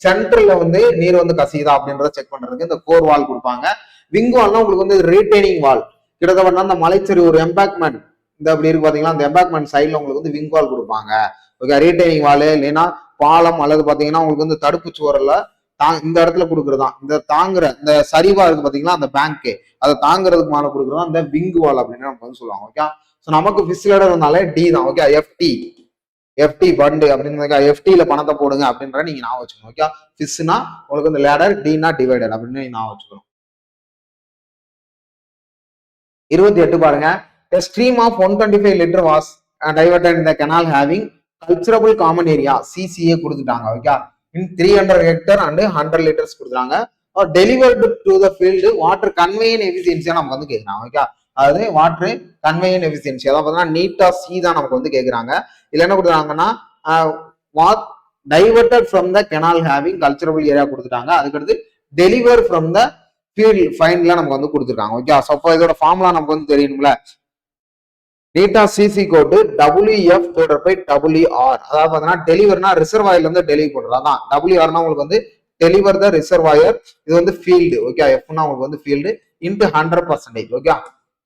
Speaker 1: சென்டர்ல வந்து நீர் வந்து கசியுதா அப்படின்றத செக் பண்றதுக்கு இந்த கோர் வால் கொடுப்பாங்க. விங் வால்னா உங்களுக்கு வந்து ரீட்டைனிங் வால். கிட்டத்தட்ட அந்த மலைச்சரி ஒரு எம்பாக்மெண்ட் இந்த அப்படி இருக்கு பாத்தீங்கன்னா, அந்த எம்பாக்மெண்ட் சைட்ல உங்களுக்கு வந்து விங் வால் கொடுப்பாங்க. ஓகே, ரீட்டைனிங் வால் இல்லைன்னா பாலம் அல்லது பாத்தீங்கன்னா உங்களுக்கு வந்து தடுப்பு சுவரில் இந்த இடத்துல கொடுக்குறதா, இந்த தாங்குற இந்த சரிவா இருக்கு பாத்தீங்களா அந்த பேங்க், அதை தாங்குறதுக்கு மேல கொடுக்குறதா இந்த விங் வால் அப்படின்னு நமக்கு வந்து சொல்லுவாங்க. ஓகே, ஸோ நமக்கு ஃபிஷ் லேடர் இருந்தாலே டி தான். ஓகே, எஃப்டி பண்டு அப்படின்னு எஃப்டில பணத்தை போடுங்க அப்படின்ற நீங்க ஞாபகம் வச்சுக்கணும். ஓகே, ஃபிஷ்னா உங்களுக்கு வந்து லேடர், டினா டிவைடர் அப்படின்னு நீங்க ஞாபகம் வச்சுக்கணும். 28 பாருங்க. A stream of 125 liter was diverted in the canal having culturable common area CCA கொடுத்துட்டாங்க. Okay, in 300 hectare and 100 liters கொடுத்துறாங்க. delivered to the field water conveying efficiency நமக்கு வந்து கேட்குறாங்க. ஓகே, அதாவது வாட்டர் கன்வேயன் எஃபிஷியன்சி, அதாவது பார்த்தீங்கன்னா நீட்டா சி தான் நமக்கு வந்து கேட்குறாங்க. இதுல என்ன கொடுக்குறாங்கன்னா diverted from the canal having culturable area கொடுத்துட்டாங்க. அதுக்கடுத்து டெலிவர் ஃப்ரம் த ஃபீல்ட் ஃபைன்ல நமக்கு வந்து கொடுத்துருக்காங்க. ஓகே, அப்போ இதோட ஃபார்முலா நமக்கு வந்து தெரியணும்ல. நீட்டா சிசி கோட்டு WF பை WR, அதாவது பார்த்தீங்கன்னா டெலிவர்னா ரிசர்வாயர்ல இருந்து டெலிவரி பண்றது. அதான் WRனா உங்களுக்கு வந்து டெலிவர் த ரிசர்வாயர், இது வந்து ஃபீல்டு. ஓகே, எஃப்னா உங்களுக்கு வந்து ஃபீல்டு இன்ட்டு 100%. ஓகே,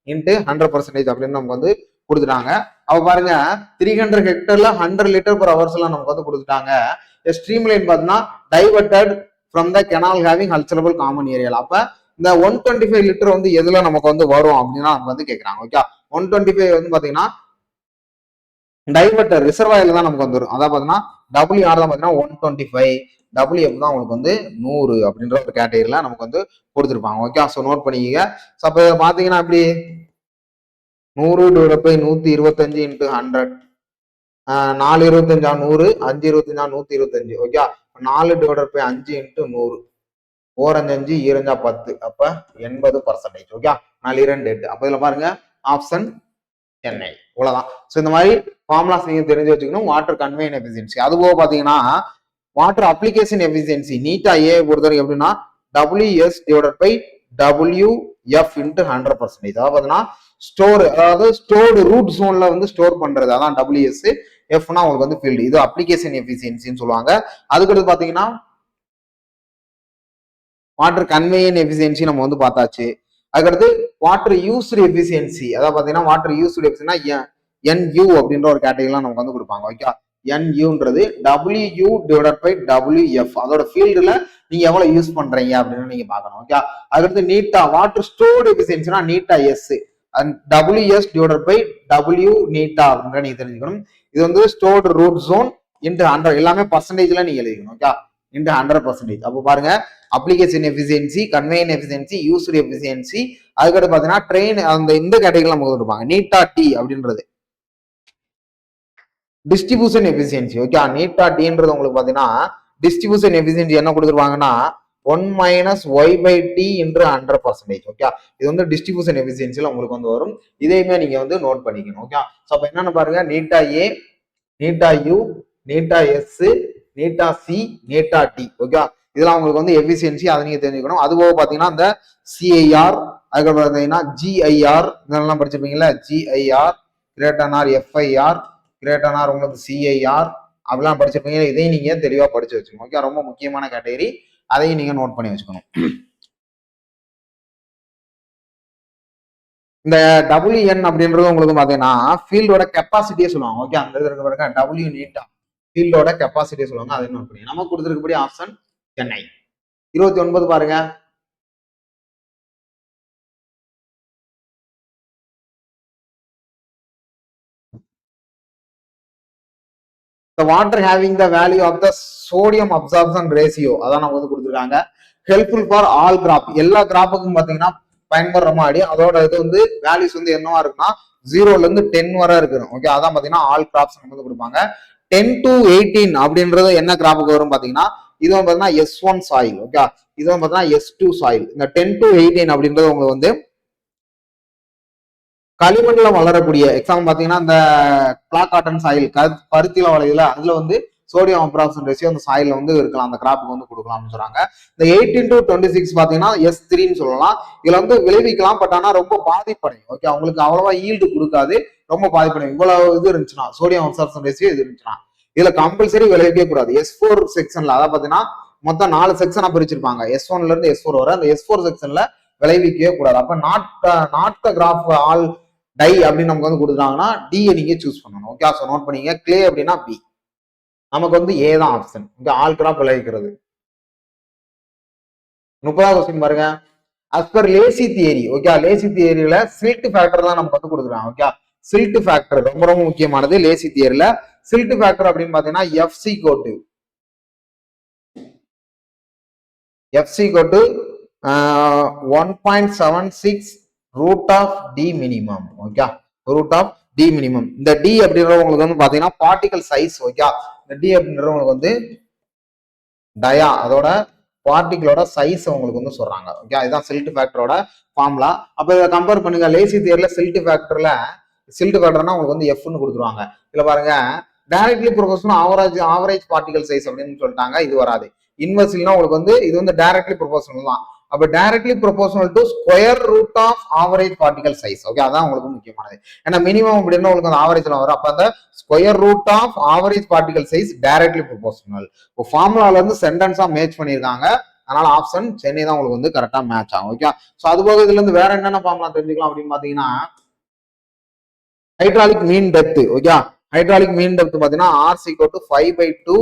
Speaker 1: இன்ட்டு 100% அப்படின்னு நமக்கு வந்து கொடுத்துட்டாங்க. அப்ப பாருங்க 300 ஹெக்டர்ல 100 லிட்டர் பர் ஹவர்ஸ் எல்லாம் நமக்கு வந்து கொடுத்துட்டாங்க. ஸ்ட்ரீம் லைன் பார்த்தீங்கன்னா diverted from the canal having culturable command area. அப்ப இந்த 125 லிட்டர் வந்து எதுல நமக்கு வந்து வரும் அப்படின்னா நமக்கு வந்து கேட்கறாங்க. ஓகே, 125 வந்து பாத்தீங்கன்னா டைவர்டர் ரிசர்வாயர்ல தான் நமக்கு வந்துடும். அதாவது பாத்தீங்கன்னா WR தான் பாத்தீங்கன்னா 125, WF தான் உங்களுக்கு வந்து 100 அப்படின்ற ஒரு கேட்டகரியில நமக்கு வந்து கொடுத்துருப்பாங்க. ஓகே, ஸோ நோட் பண்ணிக்கங்க. ஸோ அப்போ பாத்தீங்கன்னா அப்படி 100 டிவைட் பை 125 இன்ட்டு 100, 4 25 100, 5 25 125. ஓகே, 4 டிவைட் பை 5 இன்ட்டு 100, 4 5 5 10, அப்ப 80%. ஓகே, 4 2 8. அப்ப இதுல பாருங்க ஆப்ஷன் சென்னை. இவ்வளவுதான். ஸோ இந்த மாதிரி ஃபார்முலாஸ் நீங்க தெரிஞ்சு வச்சுக்கணும். வாட்டர் கன்வேயன் எஃபிஷியன்சி, அது போக பாத்தீங்கன்னா வாட்டர் அப்ளிகேஷன் எஃபிஷியன்சி நீட்டா ஏ பொறுத்தவரைக்கும் எப்படின்னா WS divide by WF into 100%. அதாவது பாத்தீங்கன்னா ஸ்டோர், அதாவது ஸ்டோர்டு ரூட் ஜோன்ல வந்து ஸ்டோர் பண்றது, அதான் WS. Fனா உங்களுக்கு வந்து ஃபீல்டு, இது அப்ளிகேஷன் எஃபிஷியன்சின்னு சொல்லுவாங்க. அதுக்கடுத்து பாத்தீங்கன்னா வாட்டர் கன்வேயன் எஃபிஷியன்சி நம்ம வந்து பார்த்தாச்சு. அதுக்கடுத்து வாட்டர் யூஸ்டு எஃபிஷியன்சி, அதாவது பாத்தீங்கன்னா வாட்டர் யூஸ்டு எஃபிஷியன்சினா NU அப்படின்ற ஒரு கேட்டகரிலாம் நமக்கு வந்து கொடுப்பாங்க. ஓகே, NUன்றது WU டிவைட் பை WF, அதோட ஃபீல்டுல நீங்க எவ்வளவு யூஸ் பண்றீங்க அப்படின்னு நீங்க பார்க்கணும். ஓகே, அதுக்கடுத்து நீட்டா வாட்டர் ஸ்டோர்டு எஃபிஷியன்சினா நீட்டா S, WS divide by W நீட்டா அப்படின்ற நீங்க தெரிஞ்சுக்கணும். இது வந்து ஸ்டோர்டு ரூட் ஜோன் இன்ட்டு 100, எல்லாமே பர்சன்டேஜ்ல நீங்க எழுதிக்கணும். Okay, into 100%. அப்போ பாருங்க application efficiency, conveyance efficiency, used efficiency, அதுக்கடுத்து பாத்தீங்கன்னா ட்ரெயின் அந்த இந்த கேட்டகரியில நமக்கு கொடுப்பாங்க. நீட்டா டி அப்படின்றது டிஸ்ட்ரிபியூஷன் எஃபிஷியன்சி. ஓகே, நீட்டா டின்றது உங்களுக்கு பாத்தீங்கன்னா டிஸ்ட்ரிபியூஷன் எஃபிஷியன்சி என்ன கொடுத்துருவாங்கன்னா 1 minus Y by D into 100%. Okay, இது வந்து டிஸ்ட்ரிபியூஷன் எஃபிஷியன்சில உங்களுக்கு வந்து வரும். இதையுமே நீங்க வந்து நோட் பண்ணிக்கணும். ஓகே, ஸோ அப்ப என்னன்னு பாருங்க நீட்டா ஏ, நீட்டா யூ, நீட்டா எஸ், நீட்டா சி, நீட்டா டி. ஓகே, இதெல்லாம் உங்களுக்கு வந்து எஃபிஷியன்சி, அதை நீங்க தெரிஞ்சுக்கணும். அது போக பாத்தீங்கன்னா இந்த CIR, அதுக்கப்புறம் பாத்தீங்கன்னா GIR, இதெல்லாம் படிச்சிருப்பீங்களா, GIR greater or, FIR greater or, உங்களுக்கு CIR அப்படிலாம் படிச்சிருப்பீங்க. இதையும் நீங்க தெளிவா படிச்சு வச்சுக்கணும். ஓகே, ரொம்ப முக்கியமான கேட்டகரி, அதையும் நீங்க நோட் பண்ணி வச்சுக்கணும். இந்த WN அப்படின்றது உங்களுக்கு பாத்தீங்கன்னா ஃபீல்டோட கெப்பாசிட்டியே சொல்லுவாங்க. ஓகே, அந்த இது இருக்க பாருங்க W நீட்டா ஃபீல்டோட கெப்பாசிட்டியே சொல்லுவாங்க. அதை நோட் பண்ணி நமக்கு கொடுத்துருக்கபடி ஆப்ஷன் சென்னை. 29 பாருங்க. The water having the value of the sodium absorption ratio அதான் நம்ம வந்து கொடுத்துருக்காங்க. ஹெல்ப்ஃபுல் ஃபார் ஆல் கிராப், எல்லா கிராப்புக்கும் பாத்தீங்கன்னா பயன்படுற மாதிரி அதோட இது வந்து வேல்யூஸ் வந்து என்னவா இருக்குன்னா 0ல இருந்து 10 வரை இருக்கணும். ஓகே, அதான் பாத்தீங்கன்னா ஆல் கிராப்ஸ் வந்து கொடுப்பாங்க. 10 to 18 அப்படின்றது என்ன கிராப்புக்கு வரும் பாத்தீங்கன்னா இது வந்து பாத்தீங்கன்னா S1 சாயில். ஓகே, இது வந்து பாத்தீங்கன்னா S2 சாயில். இந்த 10 to 18 அப்படின்றது உங்களுக்கு வந்து களிமண்ல வளரக்கூடிய எக்ஸாம்பிள் பாத்தீங்கன்னா இந்த பிளாக் காட்டன் சாயில் பருத்தியில வளையல அதுல வந்து சோடியம் அப்ராக்சன் ரேஷியோ அந்த சாயில வந்து இருக்கலாம், அந்த கிராப்புக்கு வந்து கொடுக்கலாம்னு சொல்றாங்க. இந்த 18 to 26 பாத்தீங்கன்னா S3ன்னு சொல்லலாம். இதுல வந்து விளைவிக்கலாம், பட் ஆனா ரொம்ப பாதிப்படையும். ஓகே, அவங்களுக்கு அவ்வளவா ஈல்டு கொடுக்காது, ரொம்ப பாதிப்படையும். இவ்வளவு இது இருந்துச்சுன்னா சோடியம் அப்சார்ப்ஷன் ரேஷியோ இது இருந்துச்சுன்னா இதுல கம்பல்சரி விளைவிக்க கூடாது. S4 செக்ஷன்ல அதாவது பாத்தீங்கன்னா மொத்தம் 4 செக்ஷனா பிரிச்சிருப்பாங்க, S1ல இருந்து S4 வரை. அந்த S4 செக்ஷன்ல விளைவிக்கவே கூடாது. அப்ப not the crop all die அப்படின்னு நமக்கு வந்து கொடுத்தாங்கன்னா டியை நீங்க சூஸ் பண்ணணும். ஓகே, ஸோ நோட் பண்ணீங்க. கிளே அப்படின்னா பி, நமக்கு வந்து ஏ தான் ஆப்ஷன். இங்க ஆல் கிராப் விளைவிக்கிறது. 30வது கொஸ்டின் பாருங்க. As per Lacey theory, okay, Lacey தியரியில சில்ட் ஃபேக்டர் தான் நமக்கு வந்து கொடுக்குறாங்க. ஓகே, சில்ட் ஃபேக்டர் ரொம்ப ரொம்ப முக்கியமானது லேசி தியரியில. சில்ட் ஃபேக்டர் அப்படின்னு பாத்தீங்கன்னா எஃப்சி கோட்டு 1.76 root of D minimum. Okay, root of D minimum. இந்த டி அப்படின்றது உங்களுக்கு வந்து பாத்தீங்கன்னா பார்ட்டிகல் சைஸ். ஓகே, இந்த டி அப்படின்றது உங்களுக்கு வந்து டயா அதோட பார்ட்டிகளோட சைஸ் உங்களுக்கு வந்து சொல்றாங்க. ஓகே, இதுதான் சில்ட் ஃபேக்டரோட ஃபார்முலா. அப்ப இதை கம்பேர் பண்ணுங்க. லேசி தியரில சில்ட் ஃபேக்டர்னா உங்களுக்கு வந்து எஃப்னு கொடுத்துருவாங்க. இதுல பாருங்க directly proportional average particle size அப்படின்னு சொல்லிட்டாங்க, இது வராது. இன்வெர்ஸ்லினா உங்களுக்கு வந்து இது வந்து டைரக்ட்லி ப்ரொபோர்ஷனல் தான். அப்ப directly proportional to square root of average particle size. Okay, அதான் உங்களுக்கு முக்கியமானது. ஏன்னா மினிமம் அப்படின்னா உங்களுக்கு அந்த ஆவரேஜ்ல வரும். அப்ப அந்த square root of average particle size directly proportional. இப்போ ஃபார்முலால இருந்து சென்டென்ஸா மேட்ச் பண்ணியிருக்காங்க. அதனால ஆப்ஷன் சென்னை தான் உங்களுக்கு வந்து கரெக்டா மேட்ச் ஆகும். ஓகே, ஸோ அது போக இதுல இருந்து வேற என்னென்ன ஃபார்முலா தெரிஞ்சுக்கலாம் அப்படின்னு பாத்தீங்கன்னா ஹைட்ராலிக் மீன் டெப்த். ஓகே, ஹைட்ராலிக் மீன் டெப்த் பாத்தீங்கன்னா R = 5/2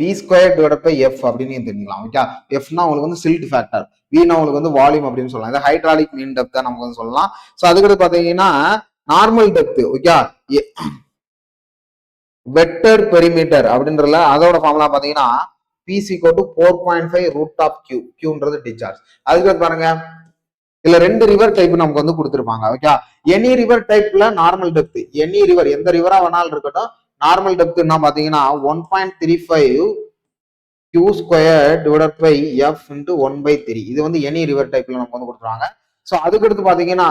Speaker 1: V²/F அப்படின்னு தெரிஞ்சுக்கலாம். ஓகே, Fனா உங்களுக்கு வந்து சில்ட் ஃபேக்டர், Vனா உங்களுக்கு வந்து வால்யூம் அப்படின்னு சொல்லலாம். இந்த ஹைட்ராலிக் மீன் டெப்த் நமக்கு வந்து சொல்லலாம். ஸோ அதுக்கு பாத்தீங்கன்னா நார்மல் டெப்த். ஓகே, வெக்டர் பெரிமீட்டர் அப்படின்றதுல அதோட ஃபார்முலா பாத்தீங்கன்னா P = 4.5 ரூட் ஆஃப் Q. Qன்றது டிஸ்சார்ஜ். அதுக்கு பாருங்க இதுல 2 ரிவர் டைப் நமக்கு வந்து கொடுத்துருப்பாங்க. ஓகே, எனி ரிவர் டைப்ல நார்மல் டெப்த், எனி ரிவர் எந்த ரிவரா வேணாலும் இருக்கட்டும், நார்மல் டெப்த் என்ன பாத்தீங்கன்னா 1.35 Q²/F × 1/3. இது வந்து எனி ரிவர் டைப்ல நமக்கு வந்து கொடுத்துருவாங்க. ஸோ அதுக்கு அடுத்து பாத்தீங்கன்னா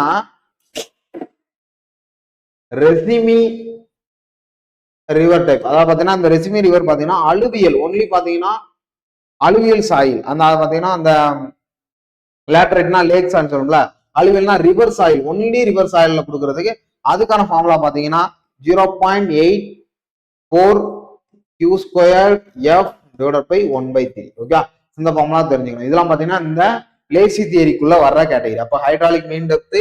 Speaker 1: ரெசிமி ரிவர் டைப், அதாவது பாத்தீங்கன்னா இந்த ரெசிமி ரிவர் பாத்தீங்கன்னா அலுவியல் ஒன்லி பாத்தீங்கன்னா அலுவியல் சாயில். அந்த பாத்தீங்கன்னா அந்த லேட்டரைட்னா லேக் சாயில் சொல்லும்ல, அலுவியல்னா ரிவர் சாயில், ஒன்லி ரிவர் சாயில்ல கொடுக்கறதுக்கு அதுக்கான ஃபார்முலா பாத்தீங்கன்னா 0.84 Q²/F / 1/3. ஓகே, இந்த ஃபார்முலா தெரிஞ்சுக்கணும். இதெல்லாம் பாத்தீங்கன்னா இந்த லேசி தியரிக்குள்ள வர்ற கேட்டகரி. அப்ப ஹைட்ராலிக் மீன் டெப்த்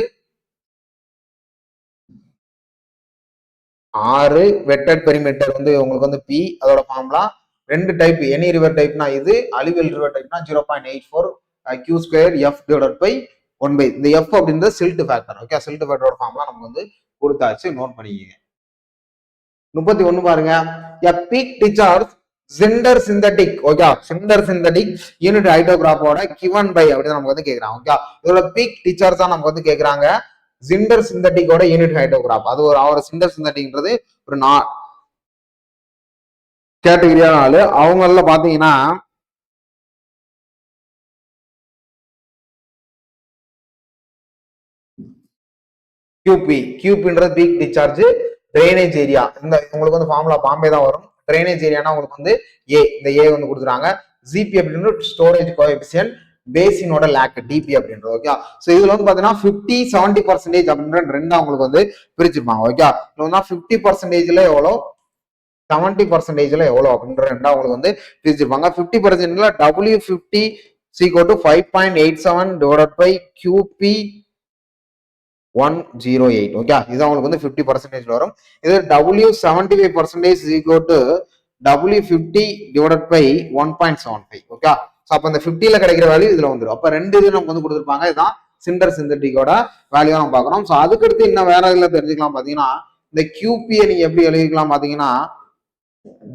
Speaker 1: 6, வெக்டர் பெரிமீட்டர் வந்து உங்களுக்கு வந்து P அதோட ஃபார்முலா. 2 டைப், எனி ரிவர் டைப்னா இது, அலுவியல் ரிவர் டைப்னா 0.84 Q²/F / 1/3. இந்த F அப்படின்றது சில்ட் ஃபேக்டர். ஓகே, சில்ட் ஃபேக்டரோட ஃபார்முலா நமக்கு வந்து கொடுத்தாச்சு, நோட் பண்ணிக்கங்க. 31 பாருங்க. A peak discharge Snyder synthetic. Okay, Snyder synthetic unit ஹைட்ரோகிராஃபோட கிவன் பை அப்படின்னு நமக்கு வந்து கேக்குறாங்க. ஓகே, இதோட பீக் டிஸ்சார்ஜ் தான் நமக்கு வந்து கேக்குறாங்க. சிண்டர் சிந்தட்டிக்கோட யூனிட் ஹைட்ரோகிராஃப், அது ஒரு அவர் சிண்டர் சிந்தட்டிக்ன்றது ஒரு கேட்டகரியான ஆளு. அவங்கள பாத்தீங்கன்னா QPன்றது பீக் டிஸ்சார்ஜ் ட்ரைனேஜ் ஏரியா. இந்த உங்களுக்கு வந்து ஃபார்முலா பாம்பே தான் வரும். ட்ரைனேஜ் ஏரியானா உங்களுக்கு வந்து ஏ, இந்த ஏ வந்து கொடுத்துறாங்க. ஜிபி அப்படின்னு ஸ்டோரேஜ் கோஎஃபிஷியன்ட், பேசினோட லேக் டிபி அப்படின்றது. ஓகே, ஸோ இதுல வந்து பாத்தீங்கன்னா 50-70% அப்படின்ற ரெண்டா உங்களுக்கு வந்து பிரிச்சிருப்பாங்க. ஓகே, இதுல வந்து 50%ல எவ்வளோ, 70%ல எவ்வளோ அப்படின்ற ரெண்டா உங்களுக்கு வந்து பிரிச்சிருப்பாங்க. 50%ல W50 equal to 5.87 divided by QP 108. Okay, இதுதான் உங்களுக்கு வந்து 50% வரும். இது W75% is equal to W50 divided by 1.75. Okay, so அப்போ இந்த 50ல கிடைக்கிற வேல்யூ இதுல வந்துடும். அப்போ ரெண்டு இது நமக்கு வந்து கொடுத்துருப்பாங்க. இதுதான் சிண்டர் சிந்தட்டிக்கோட வேல்யூ நம்ம பார்க்கணும். ஸோ அதுக்கடுத்து என்ன வேற இதுல தெரிஞ்சுக்கலாம் பாத்தீங்கன்னா, இந்த QP நீங்க எப்படி எழுதிக்கலாம் பாத்தீங்கன்னா,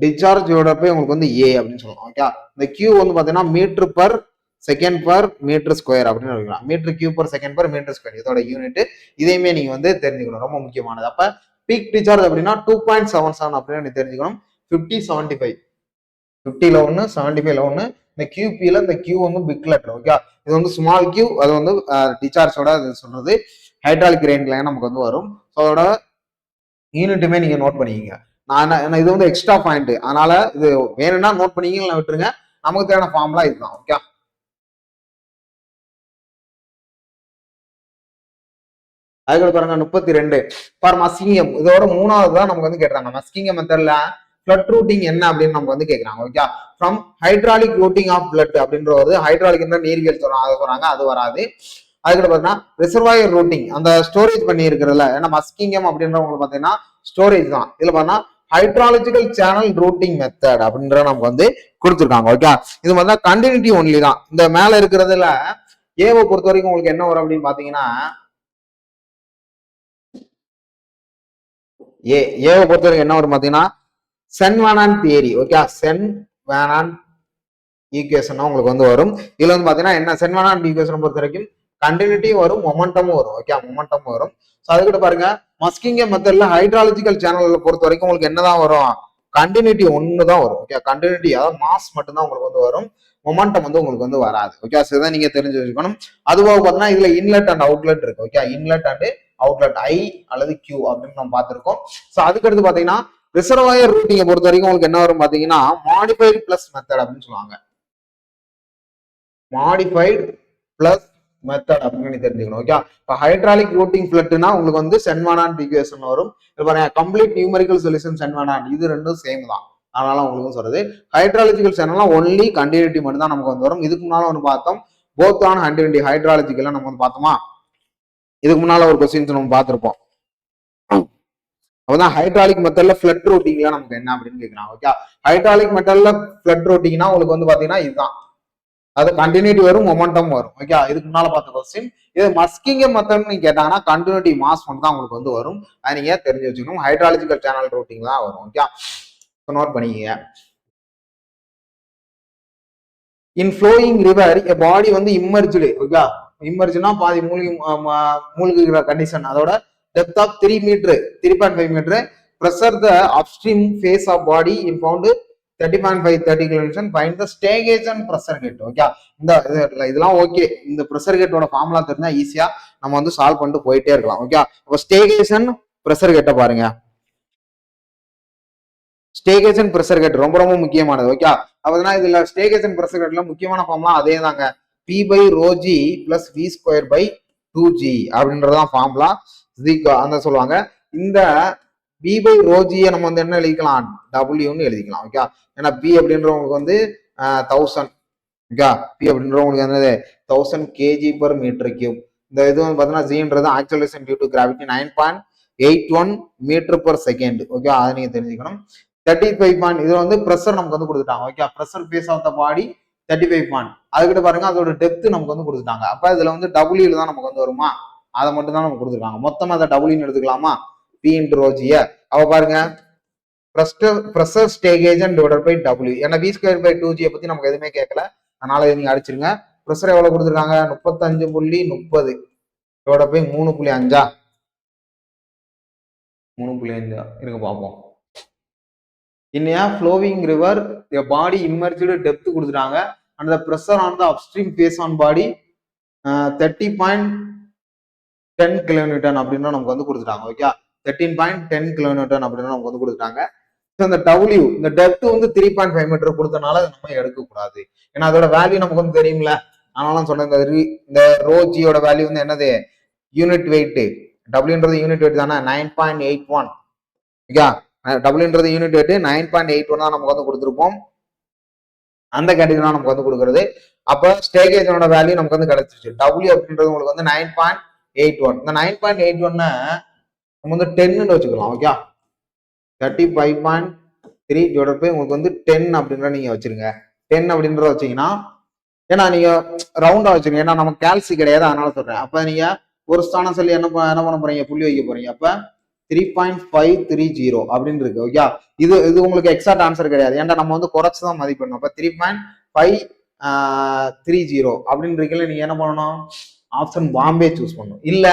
Speaker 1: டிஸ்சார்ஜ் போய் உங்களுக்கு வந்து ஏ அப்படின்னு சொல்லலாம். ஓகே, இந்த Q வந்து பாத்தீங்கன்னா metre per second per metre square அப்படின்னு எழுதிக்கலாம். Metre cube per second per metre square இதோட யூனிட். இதையுமே நீங்க வந்து தெரிஞ்சுக்கணும், ரொம்ப முக்கியமானது. அப்ப பீக் டிஸ்சார்ஜ் அப்படின்னா 2.77 அப்படின்னு நீ தெரிஞ்சுக்கணும். 50-75 50ல 1 75ல 1. இந்த QPல இந்த Q வந்து பிக் லெட்டர். ஓகே, இது வந்து ஸ்மால் Q, அது வந்து டிஸ்சார்ஜோட சொல்றது ஹைட்ராலிக் ரெயின்ல நமக்கு வந்து வரும். ஸோ அதோட யூனிட்டுமே நீங்க நோட் பண்ணிக்கங்க. நான் இது வந்து எக்ஸ்ட்ரா பாயிண்ட், அதனால இது வேணும்னா நோட் பண்ணிக்கீங்க, விட்டுருங்க. நமக்கு தேவையான ஃபார்முலா இதுதான். ஓகே, அதுக்கு பாருங்க 32 ஃபார் மஸ்கிங்கம். இதோட மூணாவது தான் நமக்கு வந்து கேட்கறாங்க. மஸ்கிங்கம் மெத்தட்ல பிளட் ரூட்டிங் என்ன அப்படின்னு நமக்கு வந்து கேட்கறாங்க. Okay, from hydraulic routing of flood அப்படின்றது ஹைட்ராலிக் நீர்வியல் சொல்றாங்க, அது வராது. அதுக்கு பாத்தீங்கன்னா ரிசர்வாயர் ரூட்டிங், அந்த ஸ்டோரேஜ் பண்ணி இருக்கிறதுல, ஏன்னா மஸ்கிங்கம் அப்படின்றவங்களுக்கு பாத்தீங்கன்னா ஸ்டோரேஜ் தான். இதுல பார்த்தா ஹைட்ராலஜிக்கல் சேனல் ரூட்டிங் மெத்தட் அப்படின்ற நமக்கு வந்து கொடுத்துருக்காங்க. ஓகே, இது வந்து கண்டினியூட்டி ஒன்லி தான். இந்த மேல இருக்கிறதுல ஏவை பொறுத்த வரைக்கும் உங்களுக்கு என்ன வரும் அப்படின்னு பாத்தீங்கன்னா, ஏவை பொறுத்த வரைக்கும் என்ன வரும் பாத்தீங்கன்னா Saint Venant theory. Okay, Saint Venant equation உங்களுக்கு வந்து வரும். இதுல வந்து பாத்தீங்கன்னா என்ன சென் வேனான் ஈக்குவேஷன் பொறுத்த வரைக்கும் கண்டினியூட்டி வரும், மொமெண்டமும் வரும். ஓகே, மொமெண்டம் வரும். ஸோ அதுக்கிட்ட பாருங்க மஸ்கிங்கம் மெத்தட்ல ஹைட்ராலஜிக்கல் சேனல்ல பொறுத்த வரைக்கும் உங்களுக்கு என்னதான் வரும், கண்டினியூட்டி ஒன்று தான் வரும். ஓகே, கண்டினியூட்டி அதாவது மாஸ் மட்டும்தான் உங்களுக்கு வந்து வரும், மொமெண்டம் வந்து உங்களுக்கு வந்து வராது. ஓகே, ஸோ இதை நீங்க தெரிஞ்சு வச்சுக்கணும். அதுபோக பார்த்தீங்கன்னா இதுல இன்லெட் அண்ட் அவுட்லெட் இருக்கு. ஓகே, இன்லெட் அண்ட் அவுட்லெட் ஐ அல்லது கியூ அப்படின்னு நம்ம பார்த்திருக்கோம். ஸோ அதுக்கடுத்து பாத்தீங்கன்னா ரிசர்வாயர் ரூட்டிங்கை பொறுத்த வரைக்கும் உங்களுக்கு என்ன வரும் பாத்தீங்கன்னா மாடிஃபைடு பிளஸ் மெத்தட் அப்படின்னு சொல்லுவாங்க. மாடிஃபைடு பிளஸ் மெத்தட் அப்படின்னு தெரிஞ்சுக்கணும். ஓகே, இப்போ ஹைட்ராலிக் ரூட்டிங் பிளட்னா உங்களுக்கு வந்து சென் வேனான் ஈக்குவேஷன் வரும். இது பாருங்க கம்ப்ளீட் நியூமெரிக்கல் சொல்யூஷன் சென் வேனான், இது ரெண்டும் சேம் தான். அதனால உங்களுக்கு சொல்றது ஹைட்ராலஜிக்கல் சேனல்னா ஒன்லி கண்டினியூட்டி மட்டும் தான் நமக்கு வந்து வரும். இதுக்கு முன்னால ஒன்று பார்த்தோம், போத் ஆன் கண்டினியூட்டி ஹைட்ராலஜிக்கல் நம்ம வந்து பார்த்தோமா, இதுக்கு முன்னால ஒரு கொஸ்டின்ஸ் நம்ம பார்த்திருப்போம். அப்பதான் ஹைட்ராலிக் மெத்தட்ல ஃபிளட் ரூட்டிங்ல நமக்கு என்ன அப்படின்னு கேட்கறாங்க. ஓகே, ஹைட்ராலிக் மெத்தட்ல ஃபிளட் ரூட்டிங்னா உங்களுக்கு வந்து பாத்தீங்கன்னா இதுதான், அது கண்டினியூட்டி வரும், மொமெண்டம் வரும். ஓகே, இதுக்கு முன்னால பார்த்த கொஸ்டின். இது மஸ்கிங்கம் மெத்தட்னு கேட்டாங்கன்னா கண்டினியூட்டி மாஸ் மட்டும் தான் உங்களுக்கு வந்து வரும். அதை நீங்க தெரிஞ்சு வச்சுக்கணும். ஹைட்ராலஜிக்கல் சேனல் ரூட்டிங் தான் வரும். ஓகே, நோட் பண்ணிக்கங்க. இன் ஃப்ளோயிங் ரிவர் எ பாடி வந்து இம்மர்ஜ்டு. ஓகே, இம்மர்ஜ்னா பாதி மூழ்கிற கண்டிஷன். அதோட depth of 3 metre 3.5 metre. pressure the upstream face of body in found 30.5 30 kN. find the stagnation pressure gate. Okay, இந்த இதெல்லாம் ஓகே. இந்த pressure gate ஓட ஃபார்முலா தெரிஞ்சா ஈஸியா நம்ம வந்து சால்வ் பண்ணிட்டு போயிட்டே இருக்கலாம். ஓகே, அப்ப ஸ்டேகேஷன் pressure gate பாருங்க. ஸ்டேகேஷன் pressure gate ரொம்ப ரொம்ப முக்கியமானது. ஓகே, அப்பதான் இதுல ஸ்டேகேஷன் pressure gateல முக்கியமான ஃபார்முலா அதே தாங்க, P/ρg plus V²/2g அப்படின்றதான் ஃபார்முலா. அந்த சொல்லுவாங்க. இந்த B/ρg நம்ம வந்து என்ன எழுதிக்கலாம், டபிள்யூன்னு எழுதிக்கலாம். ஓகே, ஏன்னா பி அப்படின்றவங்களுக்கு வந்து 1000. ஓகே, பி அப்படின்றவங்களுக்கு என்னது 1000 kg/m3. இந்த இது வந்து பார்த்தீங்கன்னா ஜின்றது acceleration due to gravity 9.81 m/s. Okay, அதை நீங்க தெரிஞ்சுக்கணும். 35 இது வந்து ப்ரெஷர் நமக்கு வந்து கொடுத்துட்டாங்க. Okay, pressure base of the body 35. அதுக்கிட்ட பாருங்க அதோட டெப்த் நமக்கு வந்து கொடுத்துட்டாங்க. அப்ப இதுல வந்து டபிள்யூல தான் நமக்கு வந்து வருமா, அதை மட்டும் தான் நமக்கு கொடுத்துருக்காங்க. மொத்தமா அதை டபிள்யூன்னு எடுத்துக்கலாமா, P/ρg. அவ பாருங்க ப்ரெஷர் ஸ்டேகேஜன் டிவைடட் பை W. ஏன்னா V²/2g பத்தி நமக்கு எதுவுமே கேட்கல, அதனால நீங்க அடிச்சிருங்க. ப்ரெஷர் எவ்வளவு கொடுத்துருக்காங்க, 35.30 டிவைடட் பை 3.5. 3.5 இருங்க பார்ப்போம். In a flowing river, a body immersed depth கொடுத்துட்டாங்க. and the pressure on the upstream face on body 30.10 kN அப்படின்னா நமக்கு வந்து கொடுத்துட்டாங்க. ஓகே, 13.10 kN அப்படின்னா நமக்கு வந்து கொடுத்துட்டாங்க. இந்த W இந்த டெப்த் வந்து 3.5 மீட்டர் கொடுத்தனால நம்ம எடுக்க கூடாது, ஏன்னா அதோட வேல்யூ நமக்கு வந்து தெரியும்ல. அதனால சொன்னேன் இந்த ρg வேல்யூ வந்து என்னது, யூனிட் வெயிட். Wன்றது யூனிட் வெயிட் தானே, 9.81. ஓகே, Wன்றது யூனிட் வெயிட் 9.81 தான் நமக்கு வந்து கொடுத்துருப்போம். அந்த கேட்டகரி தான் நமக்கு வந்து கொடுக்குறது. அப்போ ஸ்டேகேஜனோட வேல்யூ நமக்கு வந்து கிடைச்சிருச்சு. டபிள்யூ அப்படின்றது உங்களுக்கு வந்து 9.81. இந்த 9.81 நம்ம வந்து 10ன்னு வச்சுக்கலாம். ஓகே, 35.3 டிவைட் பை உங்களுக்கு வந்து 10 அப்படின்ற நீங்க வச்சிருங்க. 10 அப்படின்றத வச்சீங்கன்னா, ஏன்னா நீங்க ரவுண்டா வச்சிருங்க, ஏன்னா நம்ம கேல்சி கிடையாது, அதனால சொல்றேன். அப்ப நீங்க ஒரு ஸ்தானம் சொல்லி என்ன பண்ண போறீங்க, புள்ளி வைக்க போறீங்க. அப்ப 3.530 அப்படின்னு இருக்கு. ஓகே, இது இது உங்களுக்கு எக்ஸாக்ட் ஆன்சர் கிடையாது, ஏன்டா நம்ம வந்து குறைச்சுதான் மதிப்பிடணும். அப்ப 3.530 அப்படின்னு இருக்கல, நீங்க என்ன பண்ணணும், ஆப்ஷன் பாம்பே சூஸ் பண்ணணும். இல்ல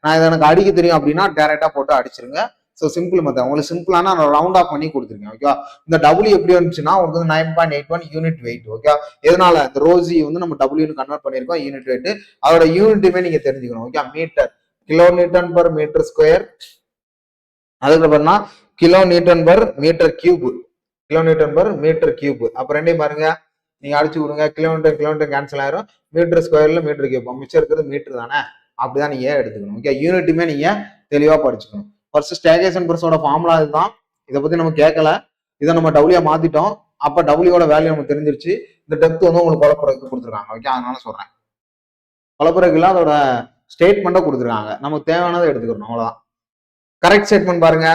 Speaker 1: நான் இதை எனக்கு அடிக்க தெரியும் அப்படின்னா டைரக்டா போட்டு அடிச்சிருங்க. ஸோ சிம்பிள் மெத்தட் உங்களுக்கு சிம்பிளான ரவுண்ட் ஆஃப் பண்ணி கொடுத்துருக்கேன். ஓகே, இந்த டபிள்யூ எப்படி வந்துச்சுன்னா உங்களுக்கு வந்து 9.81 யூனிட் வெயிட். ஓகே, எதனால இந்த ரோசி வந்து நம்ம டபிள்யூன்னு கன்வெர்ட் பண்ணியிருக்கோம் யூனிட் வெயிட். அதோட யூனிட்டுமே நீங்க தெரிஞ்சுக்கணும். Okay, metre, kilo newton per metre square, அதுக்கப்புறம்னா kilo newton per metre cube, kilo newton per metre cube. அப்ப ரெண்டையும் பாருங்க, நீங்க அடிச்சு விடுங்க, கிலோமீட்டர் கேன்சல் ஆயிரும், மீட்டர் ஸ்கொயர்ல மீட்டர் கியூப், மிச்சம் இருக்கிறது மீட்டர் தானே, அப்படிதான் நீங்க எடுத்துக்கணும். ஓகே, யூனிட்டுமே நீங்க தெளிவா படிச்சுக்கணும். ஃபர்ஸ்ட் ஸ்டேகேஷன் பர்ஸோட ஃபார்முலா இதுதான். இதை பத்தி நம்ம கேட்கல, இதை நம்ம டபிள்யூ மாத்திட்டோம். அப்ப டபிள்யூட வேல்யூ நமக்கு தெரிஞ்சிருச்சு. இந்த டெப்த் வந்து உங்களுக்கு குழப்பறதுக்கு கொடுத்துருக்காங்க. ஓகே, அதனால சொல்றேன், குழப்பறதுக்குல அதோட ஸ்டேட்மெண்ட்டை கொடுத்துருக்காங்க, நமக்கு தேவையானதை எடுத்துக்கணும், அவ்வளவுதான். கரெக்ட் ஸ்டேட்மெண்ட் பாருங்க.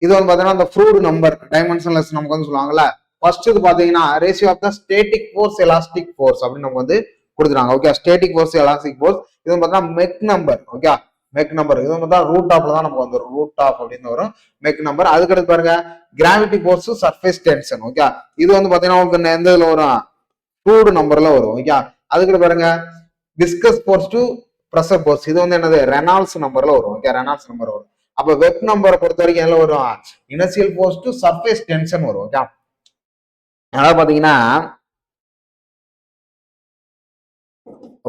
Speaker 1: இது வந்து பாத்தீங்கன்னா இந்த ஃப்ரூட் நம்பர் டைமென்ஷன்லெஸ் நமக்கு வந்து சொல்லுவாங்கல்ல. ஃபர்ஸ்ட் இது பாத்தீங்கன்னா ratio of the static force elastic force அப்படின்னு நமக்கு வந்து கொடுத்துருக்காங்க. Okay, static force elastic force. இது பார்த்தீங்கன்னா Mach number. Okay, Mach number இது பார்த்தா ரூட் ஆஃப்ல தான் நமக்கு வந்துடும், ரூட் ஆஃப் அப்படின்னு வரும் மெக் நம்பர். அதுக்கடுத்து பாருங்க gravity force surface tension. Okay, இது வந்து பாத்தீங்கன்னா உங்களுக்கு எந்த இதுல வரும், ஃப்ரூட் நம்பர்ல வரும். ஓகே, அதுக்கடுத்து பாருங்க viscous force to pressure force, இது வந்து என்னது ரெனால்ட்ஸ் நம்பர்ல வரும். ஓகே, ரெனால்ட்ஸ் நம்பர் வரும். அப்ப வெப் நம்பரை பொறுத்த வரைக்கும் என்ன வரும், inertial force to surface tension வரும். ஓகே, அதாவது பாத்தீங்கன்னா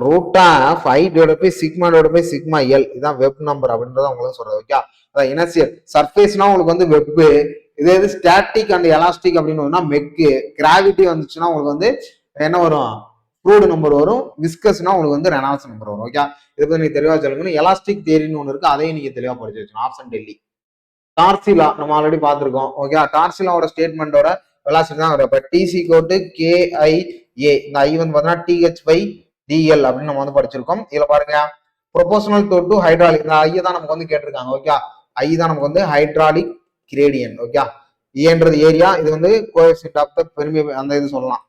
Speaker 1: root of I divide by sigma divide by sigma L, இதான் வெப் நம்பர் அப்படின்றத உங்களுக்கு சொல்றது. ஓகே, அதான் இனர்ஷியல். சர்ஃபேஸ்னா உங்களுக்கு வந்து வெப், இதே இது ஸ்டாட்டிக் அண்ட் எலாஸ்டிக் அப்படின்னு மெக்கு, கிராவிட்டி வந்துச்சுன்னா உங்களுக்கு வந்து என்ன வரும், ஃப்ளூயிட் நம்பர் வரும், விஸ்கஸ்னா உங்களுக்கு வந்து ரெனால்ட்ஸ் நம்பர் வரும். ஓகே, இதை பத்தி நீங்க தெளிவா சொல்லணும். எலாஸ்டிக் தியரின்னு ஒன்று இருக்கு, அதையும் நீங்க தெளிவா படிச்சு வச்சுக்கணும். ஆப்ஷன் டெல்லி. டார்சிலா நம்ம ஆல்ரெடி பார்த்திருக்கோம். ஓகே, டார்சிலாவோட ஸ்டேட்மெண்டோட வெலாசிட்டி தான் வரும். இப்போ டிசி கோட்டு கேஐஏ, இந்த ஐ வந்து பார்த்தீங்கன்னா டிஹெச் பை டிஎல் அப்படின்னு நம்ம வந்து படிச்சிருக்கோம். இதுல பாருங்க ப்ரொபோஷனல் டு ஹைட்ராலிக், இந்த ஐ தான் நமக்கு வந்து கேட்டிருக்காங்க. ஓகே, ஐ தான் நமக்கு வந்து ஹைட்ராலிக் கிரேடியன். ஓகே, ஏன்றது ஏரியா, இது வந்து கோஎஃபிஷியன்ட் ஆஃப் த பெர்மி, அந்த இது சொல்லலாம்,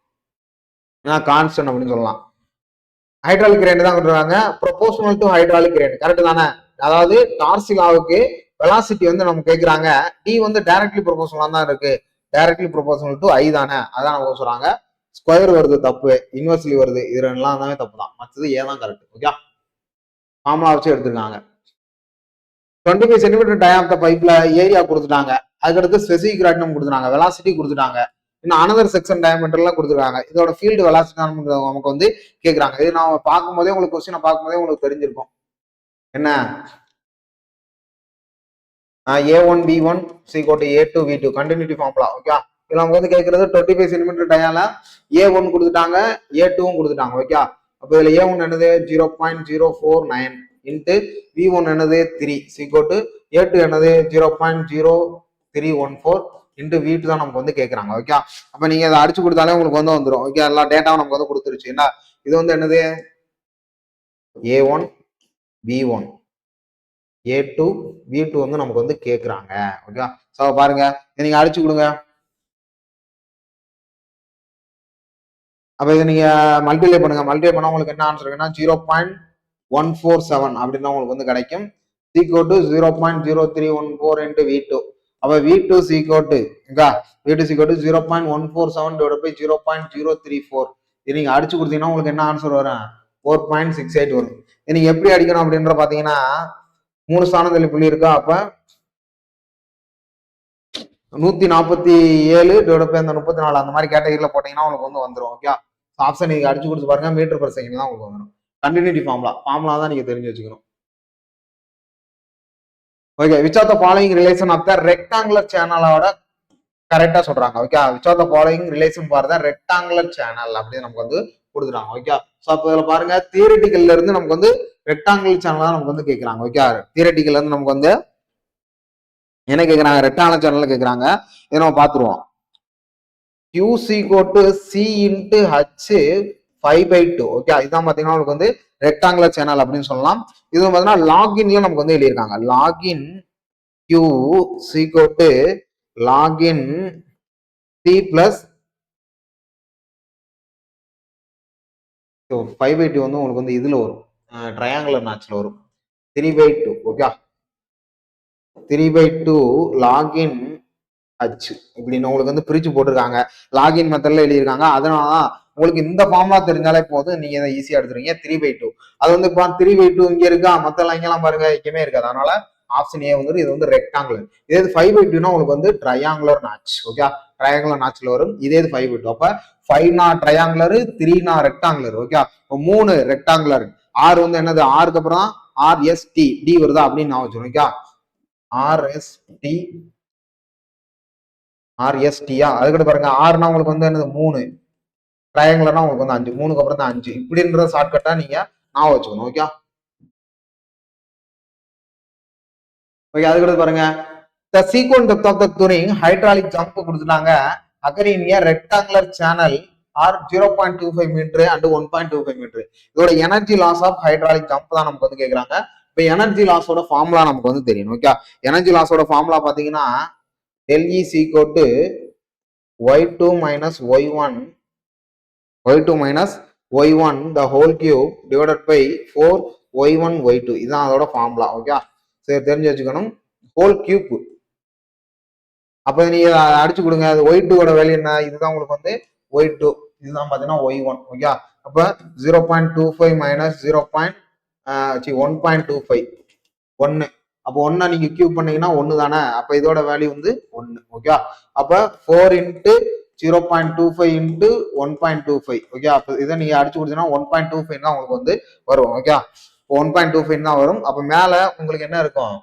Speaker 1: கான்ஸ்டன்ட் அப்படின்னு சொல்லலாம். ஹைட்ராலிக் கிரேண்ட் தான் கொடுத்துருக்காங்க. Proportional to hydraulic grand correct தானே. அதாவது டார்சிலாவுக்கு வெலாசிட்டி வந்து நம்ம கேட்குறாங்க, டி வந்து டைரக்ட்லி ப்ரொபோஷனலா தான் இருக்கு, டைரக்ட்லி ப்ரொபோஷனல் டு ஐ தானே, அதான் நம்ம சொல்றாங்க. ஸ்கொயர் வருது தப்பு, இன்வெர்ஸ்லி வருது, இது ரெண்டுலாம் தானே தப்பு தான், மற்றது ஏ தான் கரெக்ட். ஓகே, ஃபார்முலா வச்சு எடுத்துருக்காங்க. 25 சென்டிமீட்டர் டை ஆஃப் த பைப்ல ஏரியா கொடுத்துட்டாங்க, அதுக்கடுத்து ஸ்பெசிபிக் கிராட்டினம் கொடுத்துட்டாங்க, வெலாசிட்டி கொடுத்துட்டாங்க, இன்னும் அனதர் செக்ஷன் டயமீட்டர்லாம் கொடுத்துருக்காங்க. இதோட ஃபீல்டு வெலாசிட்டி நமக்கு வந்து கேட்குறாங்க. இது நான் பார்க்கும்போதே உங்களுக்கு கொஸ்டினை பார்க்கும்போதே உங்களுக்கு தெரிஞ்சிருக்கும் என்ன, A1 B1 = A2 V2 continuity formula. Okay, இதுல அவங்க வந்து கேட்கறது 25 சென்டிமீட்டர் டயால A1 கொடுத்துட்டாங்க, A2 கொடுத்துட்டாங்க. ஓகே, அப்போ இதுல A1 என்னது 0.049 இன்ட்டு V1 என்னது 3 = A2 என்னது 0.0314 இன்ட்டு V2 தான் நமக்கு வந்து கேட்கறாங்க. ஓகே, அப்ப நீங்க அதை அடிச்சு கொடுத்தாலே உங்களுக்கு வந்து வந்துடும். ஓகே, எல்லா டேட்டாவும் நமக்கு வந்து கொடுத்துருச்சு. என்ன இது வந்து என்னது A1 B1 A2 V2 வந்து நமக்கு வந்து கேட்குறாங்க. ஓகே, ஸோ பாருங்க நீங்க அடிச்சு கொடுங்க. அப்ப இதை நீங்க மல்டிப்ளை பண்ணுங்க, மல்டிப்ளை பண்ணா உங்களுக்கு என்ன ஆன்சர் இருக்குன்னா 0.147 அப்படின்னா உங்களுக்கு வந்து கிடைக்கும். = 0.0314 இன்ட்டு V2. அப்ப V2 = 0.147 / 0.034. இது நீங்க அடிச்சு கொடுத்தீங்கன்னா உங்களுக்கு என்ன ஆன்சர் வரும், 4.68 வரும். நீங்க எப்படி அடிக்கணும் அப்படின்ற பாத்தீங்கன்னா 3 ஸ்தானத்துல புள்ளி இருக்கா, அப்ப 147 / அந்த 34 அந்த மாதிரி கேட்டகரியில போட்டீங்கன்னா உங்களுக்கு வந்து வந்துடும். ஓகே, ஆப்ஷன் நீங்க அடிச்சு கொடுத்து பாருங்க, மீட்டர் பர் செகண்ட் தான் உங்களுக்கு வந்துடும். கண்டினியூட்டி ஃபார்முலா தான் நீங்க தெரிஞ்சு வச்சுக்கணும். Okay, which of the following relation of the rectangular சேனலோட கரெக்டா சொல்றாங்க. Okay, which of the following relation for the rectangular channel அப்படின்னு நமக்கு வந்து கொடுத்துட்டாங்க. ஓகே, ஸோ அப்போ இதுல பாருங்க தியரிட்டிக்கல்ல இருந்து நமக்கு வந்து ரெக்டாங்குலர் சேனல் தான் நமக்கு வந்து கேட்கறாங்க. ஓகே, தியரிட்டிக்கல்ல இருந்து நமக்கு வந்து என்ன கேட்கறாங்க, ரெக்டாங்குலர் சேனல் கேட்கறாங்க. இதை நம்ம பார்த்துருவோம். QC கோட்டு C இன்ட்டு H 5/2. ஓகே, இதுதான் பார்த்தீங்கன்னா உங்களுக்கு வந்து ரெக்டாங்குலர் சேனல் அப்படின்னு சொல்லலாம். இது பார்த்தீங்கன்னா லாகின்ல நமக்கு வந்து எழுதியிருக்காங்க. லாகின் QC கோட்டு லாகின் C பிளஸ் 5/2 வந்து உங்களுக்கு வந்து இதுல வரும், ட்ரையாங்குலர் நாட்ச்ல வரும் 3/2. ஓகே, 3/2 லாகின் H இப்படின்னு உங்களுக்கு வந்து பிரிச்சு போட்டிருக்காங்க. லாகின் மெத்தட்ல எழுதியிருக்காங்க. அதனாலதான் உங்களுக்கு இந்த ஃபார்முலா தெரிஞ்சாலே போதும், நீங்க இதை ஈஸியா எடுத்துருவீங்க. 3/2 அது வந்து இப்போ 3/2 இங்க இருக்கா, மத்தெல்லாம் இங்கெல்லாம் பாருங்க எங்கேயுமே இருக்காது. அதனால ஆப்ஷன் ஏ வந்து இது வந்து ரெக்டாங்குலர். இதே 5/2 உங்களுக்கு வந்து ட்ரையாங்குலர் நாட்ச். ஓகே, ட்ரையாங்குலர் நாட்ச்ல வரும். இதே 5/2 அப்ப 5 ட்ரையாங்குலர், 3 ரெக்டாங்குலர். ஓகே, இப்போ 3 ரெக்டாங்குலர். ஆர் வந்து என்னது, ஆருக்கு அப்புறம் RST டி வருதா அப்படின்னு நான் வச்சுருக்கோம். ஓகே, RSTயா, அதுக்கிட்ட பாருங்க ஆறுனா உங்களுக்கு வந்து என்னது 3, ட்ரையாங்குலர்னா உங்களுக்கு வந்து 5, 3க்கு அப்புறம் தான் 5 இப்படின்ற ஷார்ட்கட்டா நீங்க நான் வச்சுக்கணும். ஓகே, ஓகே, அதுக்கிட்ட பாருங்க the sequence depth of the during hydraulic jump கொடுத்துட்டாங்க. occurring in a rectangular channel or 0.25 meter and 1.25 meter. இதோட energy loss of hydraulic jump தான் நமக்கு வந்து கேட்கறாங்க. இப்போ எனர்ஜி லாஸோட ஃபார்முலா நமக்கு வந்து தெரியணும். ஓகே, எனர்ஜி லாஸோட ஃபார்முலா பாத்தீங்கன்னா del E is equal to y2 minus y1 the whole cube divided by 4y1 y2. இதுதான் அதோட ஃபார்முலா. ஓகே, சரி தெரிஞ்சு வச்சுக்கணும். ஹோல் கியூப் அப்ப நீங்க அடிச்சு கொடுங்க. அது y2 வேல்யூ என்ன, இதுதான் உங்களுக்கு வந்து y2, இதுதான் பாத்தீங்கன்னா y1. ஓகே, அப்ப 0.25 மைனஸ் 1.25 1. அப்போ 1 நீங்க கியூப் பண்ணீங்கன்னா 1 தானே, அப்ப இதோட வேல்யூ வந்து 1. ஓகே, அப்ப 4 இன்ட்டு 0.25 இன்ட்டு 1.25. ஓகே, அப்ப இதை நீங்க அடிச்சு கொடுத்தீங்கன்னா 1.25 தான் உங்களுக்கு வந்து வரும். ஓகே, 1.25 தான் வரும். அப்ப மேல உங்களுக்கு என்ன இருக்கும்,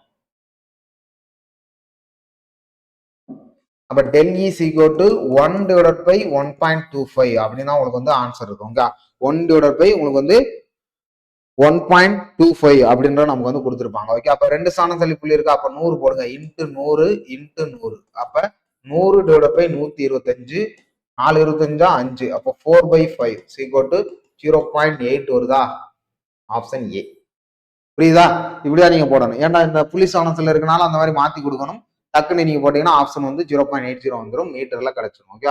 Speaker 1: அப்ப del E is equal to 1 divided by 1.25 அப்படின்னா உங்களுக்கு வந்து ஆன்சர் இருக்கும். 1 divided by உங்களுக்கு வந்து 1.25 அப்படின்ற நமக்கு வந்து கொடுத்துருப்பாங்க. ஓகே, அப்ப 2 ஸ்தானம் தள்ளி புள்ளி இருக்கு. அப்ப 100 போடுங்க, இன்ட்டு 100 இன்ட்டு 100. அப்ப 100 டிவைட் பை 125, 4 25 5. அப்போ 4/5 equal to 0.8 வருதா, ஆப்ஷன் ஏ. புரியுதா, இப்படிதான் நீங்க போடணும். ஏன்னா இந்த புள்ளி ஸ்தானத்துல இருக்கனால அந்த மாதிரி மாத்தி கொடுக்கணும். டக்குன்னு நீங்க போட்டீங்கன்னா ஆப்ஷன் வந்து 0.80 வந்துடும், மீட்டர்ல கிடைச்சிடும். ஓகே,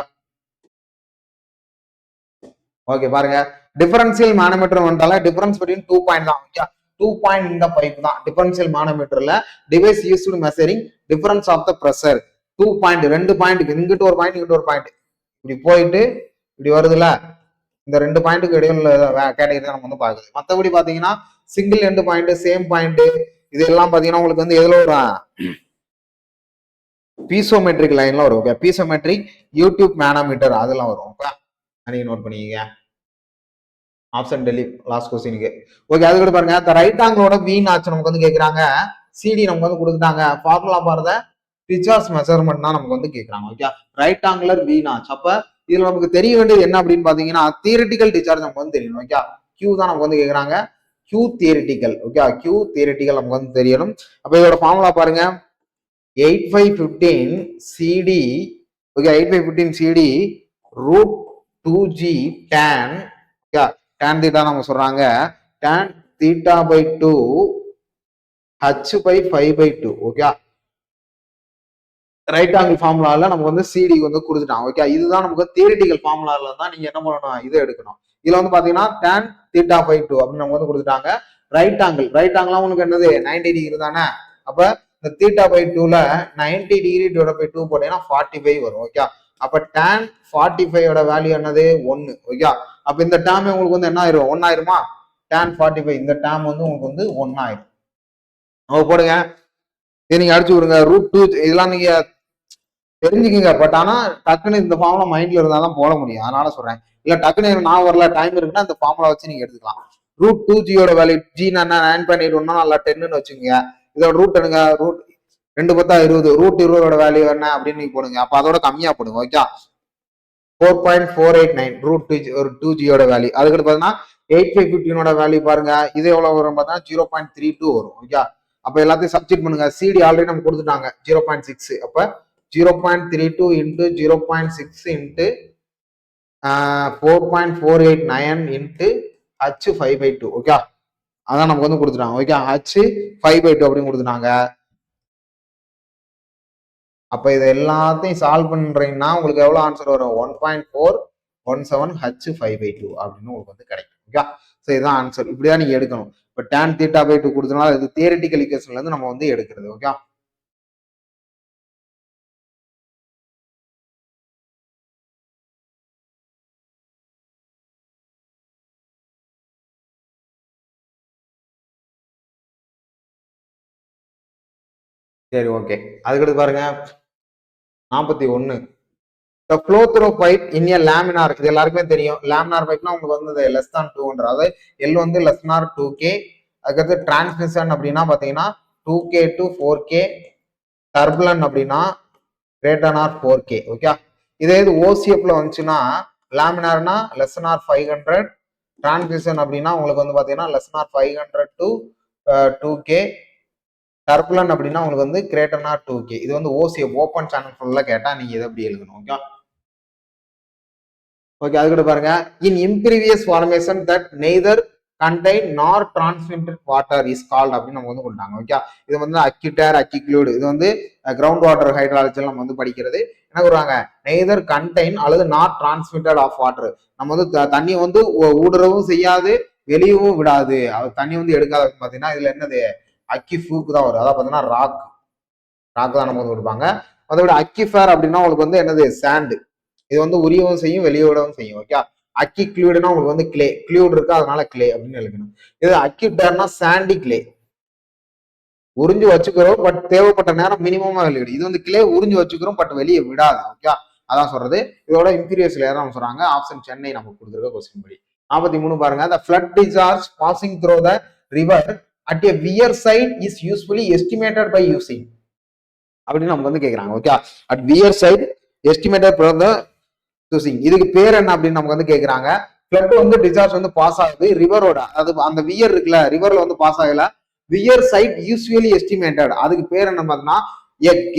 Speaker 1: ஓகே பாருங்க, டிஃபரன்சியல் மேனோமீட்டர் வந்தால டிஃபரன்ஸ் பிட்வீன் 2 பாயிண்ட் தான். ஓகே, 2 பாயிண்ட் இந்த பைப் தான் டிஃபரன்சியல் மேனோமீட்டர்ல device used measuring difference of the pressure. 2 point, 2 பாயிண்ட்டுக்கு இங்கிட்டு ஒரு பாயிண்ட் இங்கிட்டு ஒரு பாயிண்ட் இப்படி போயிட்டு இப்படி வருதுல, இந்த 2 பாயிண்ட்டுக்கு இடையில கேட்டகரி தான் நம்ம வந்து பாக்குது. மற்றபடி பாத்தீங்கன்னா single end point, same point, இதெல்லாம் பாத்தீங்கன்னா உங்களுக்கு வந்து எதுல ஒரு பீசோமெட்ரிக் லைன்ல வரும். ஓகே, பீசோமெட்ரிக் யூடியூப் மேனோமீட்டர் அதெல்லாம் வரும். ஓகே, நீங்க நோட் பண்ணிக்கங்க. ஆப்ஷன் டெல்லி லாஸ்ட் கொஸ்டினுக்கு. ஓகே, அதுக்கு பாருங்க இந்த ரைட் ஆங்கிளோட வி நாட்ச் நமக்கு வந்து கேக்குறாங்க. சிடி நமக்கு வந்து கொடுத்துட்டாங்க. ஃபார்முலா பாருங்க, பிச்சார்ஸ் மெஷர்மெண்ட் தான் நமக்கு வந்து கேக்குறாங்க. Okay, right angular V notch. அப்ப இதுல நமக்கு தெரிய வேண்டியது என்ன அப்படின்னு பாத்தீங்கன்னா தியரிட்டிக்கல் டிஸ்சார்ஜ் நமக்கு வந்து தெரியணும். ஓகே, கியூ தான் நமக்கு வந்து கேக்குறாங்க. Q theoretical. Okay, Q theoretical நமக்கு வந்து தெரியணும். அப்ப இதோட ஃபார்முலா பாருங்க, 8515 CD. Okay, 8515 CD root 2G tan. ஓகே, tan theta நம்ம சொல்றாங்க, tan theta by 2 H by 5/2. Okay, right angle ஃபார்முலால நமக்கு வந்து சிடி வந்து கொடுத்துட்டாங்க. ஓகே, இதுதான் நமக்கு தியரிட்டிக்கல் ஃபார்முலால தான் நீங்க என்ன பண்ணணும், இதை எடுக்கணும். இதுல வந்து பாத்தீங்கன்னா tan theta by 2 அப்படின்னு நமக்கு வந்து கொடுத்துட்டாங்க. ரைட் ஆங்கிள், ரைட் ஆங்கிள் உங்களுக்கு என்னது 90 டிகிரி தானே. அப்ப இந்த தீட்டா பை 2ல 90 டிகிரி டிவைட் பை 2 போட்டீங்கன்னா 45 வரும். ஓகே, அப்ப tan 45 வேல்யூ என்னது 1. ஓகே, அப்ப இந்த டேர்ம் உங்களுக்கு வந்து என்ன ஆயிரும், 1 ஆயிருமா. tan 45 இந்த டேர்ம் வந்து உங்களுக்கு வந்து 1 ஆயிரும். போடுங்க, இதை நீங்க அடிச்சு விடுங்க. √2 இதெல்லாம் நீங்க தெரிஞ்சுக்கீங்க. பட் ஆனா டக்குன்னு இந்த ஃபார்முலா மைண்ட்ல இருந்தாதான் போட முடியும். அதனால சொல்றேன். இல்ல டக்குன்னு நான் வரல டைம் இருக்குன்னா இந்த ஃபார்முலா வச்சு நீங்க எடுத்துக்கலாம். √2G வேல்யூ ஜி நான் 9.81 நல்லா 10ன்னு வச்சுக்கோங்க. இதோட ரூட் எடுங்க, ரூட் 2 10 20, √20 வேல்யூ என்ன அப்படின்னு நீங்க போடுங்க. அப்ப அதோட கம்மியா போடுங்க. Okay, 4.489 √2G value. அதுக்கு பாத்தீங்கன்னா 8515 வேல்யூ பாருங்க, இது எவ்வளவு வரும் பார்த்தா 0.32 வரும். ஓகே, அப்ப எல்லாத்தையும் சப்ஸ்டிட் பண்ணுங்க. சிடி ஆல்ரெடி நம்ம கொடுத்துட்டாங்க 0.6, அப்ப 0.32 into 0.6 into 4.489 into h 5/2. Okay, அதான் நமக்கு வந்து கொடுத்துட்டாங்க. ஓகே, h 5/2 அப்படின்னு கொடுத்துட்டாங்க. அப்ப இது எல்லாத்தையும் சால்வ் பண்றீங்கன்னா உங்களுக்கு எவ்வளவு ஆன்சர் வரும்? 1.417 h 5/2 அப்படின்னு உங்களுக்கு வந்து கிடைக்கும். ஓகே, ஸோ இதுதான் ஆன்சர். இப்படிதான் நீங்க எடுக்கணும். இப்போ tan θ/2 கொடுத்தனால இது தியரிட்டிக்கல் ஈக்குவேஷன்ல இருந்து நம்ம வந்து எடுக்கிறது. ஓகே, சரி, ஓகே. அதுக்கடுத்து பாருங்க 41. The flow through pipe in a laminar, இது எல்லாருக்குமே தெரியும். லேமினார் பைப்னா உங்களுக்கு வந்து less than 200, அதாவது L வந்து less than 2K. அதுக்கடுத்து டிரான்ஸ்மிஷன் அப்படின்னா பாத்தீங்கன்னா 2K to 4K. டர்புலன் அப்படின்னா greater than 4K. ஓகே, இதே இது ஓசிஎஃப்ல வந்துச்சுன்னா லேமினார்னா less than 500. டிரான்ஸ்மிஷன் அப்படின்னா உங்களுக்கு வந்து பாத்தீங்கன்னா less than 500 to 2K. Turbulent அப்படின்னா உங்களுக்கு வந்து greater than 2K. இது வந்து ஓசிஎஃப் ஓப்பன் சேனல் ஃபுல்லா கேட்டா நீங்க இதை எப்படி எழுதணும்? Okay, okay. அதுக்கிட்ட பாருங்க, இன் இம்பிரிவியஸ் ஃபார்மேஷன் தட் நெய்தர் கண்டெய்ன் நார் டிரான்ஸ்மிட்டட் வாட்டர் இஸ் கால்ட் அப்படின்னு நம்ம வந்து கொடுத்தாங்க. ஓகே, இது வந்து அக்யூட்டர் அக்யூக்ளூட், இது வந்து கிரவுண்ட் வாட்டர் ஹைட்ராலஜியில் நம்ம வந்து படிக்கிறது. என்ன சொல்றாங்க? நெய்தர் கண்டெய்ன் அல்லது நாட் டிரான்ஸ்மிட்டட் ஆஃப் வாட்டர். நம்ம வந்து தண்ணி வந்து ஊடுறவும் செய்யாது, வெளியவும் விடாது, தண்ணி வந்து எடுக்காது. பாத்தீங்கன்னா இதுல என்னது? அக்கி ஃபூக்கு தான் வரும். அதாவது பாத்தீங்கன்னா ராக் தான் நம்ம வந்து கொடுப்பாங்க. அதோட அக்கிஃபேர் அப்படின்னா உங்களுக்கு வந்து என்னது? சாண்டு. இது வந்து உரியவும் செய்யும், வெளியோடவும் செய்யும். ஓகே, அக்கி கிளூடுனா உங்களுக்கு வந்து கிளே, கிளூட் இருக்கு அதனால கிளே அப்படின்னு எழுதணும். இது அக்யூட்டர்னா சாண்டி கிளே, உறிஞ்சு வச்சுக்கிறோம் பட் தேவைப்பட்ட நேரம் மினிமமா வெளியிடும். இது வந்து கிளே உறிஞ்சு வச்சுக்கிறோம் பட் வெளியே விடாது. ஓகே, அதான் சொல்றது. இதோட இம்பீரியஸ் லேயர் நம்ம சொல்றாங்க. ஆப்ஷன் சென்னை நமக்கு கொடுத்துருக்க கொஸ்டின் படி. 43 பாருங்க, the flood discharge passing through the river at a weir side is usually estimated by using அப்படின்னு நமக்கு வந்து கேக்குறாங்க. Okay, at weir side estimated from the using, இதுக்கு பேர் என்ன அப்படின்னு நமக்கு வந்து கேக்குறாங்க. ஃப்ளட் வந்து டிசார்ஜ் வந்து பாஸ் ஆகுது ரிவரோட, அது அந்த வியர் இருக்குல்ல, ரிவர்ல வந்து பாஸ் ஆகல, வியர் சைட் யூஸ்வலி எஸ்டிமேட்டட், அதுக்கு பேர் என்ன பார்த்தீங்கன்னா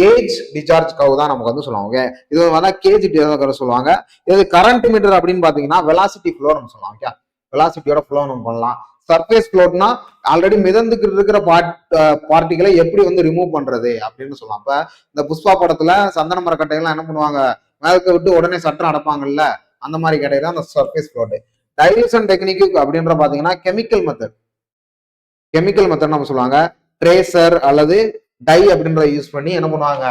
Speaker 1: கேஜ் டிசார்ஜ் கவ் தான் நமக்கு வந்து சொல்லுவாங்க. இது வந்து கேஜ் டிசார்ஜ் கவ் சொல்லுவாங்க. இது கரண்ட் மீட்டர் அப்படின்னு பாத்தீங்கன்னா வெலாசிட்டி ஃப்ளோ நம்ம சொல்லலாம். ஓகே, வெலாசிட்டியோட ஃப்ளோ நம்ம பண்ணலாம். சர்ஃபேஸ் ஃப்ளோட்னா ஆல்ரெடி மிதந்துக்கிட்டு இருக்கிற பார்ட்டிகளை எப்படி வந்து ரிமூவ் பண்றது அப்படின்னு சொல்லலாம். இப்ப இந்த புஷ்பா படத்துல சந்தன மரக்கட்டைகள்லாம் என்ன பண்ணுவாங்க? மேலத்தை விட்டு உடனே சட்டம் அடைப்பாங்கல்ல, அந்த மாதிரி கிடையாது அந்த சர்ஃபேஸ் ஃப்ளோட். டைல்யூஷன் டெக்னிக் அப்படின்ற பாத்தீங்கன்னா கெமிக்கல் மெத்தட் நம்ம சொல்லுவாங்க. ட்ரேசர் அல்லது டை அப்படின்றத யூஸ் பண்ணி என்ன பண்ணுவாங்க?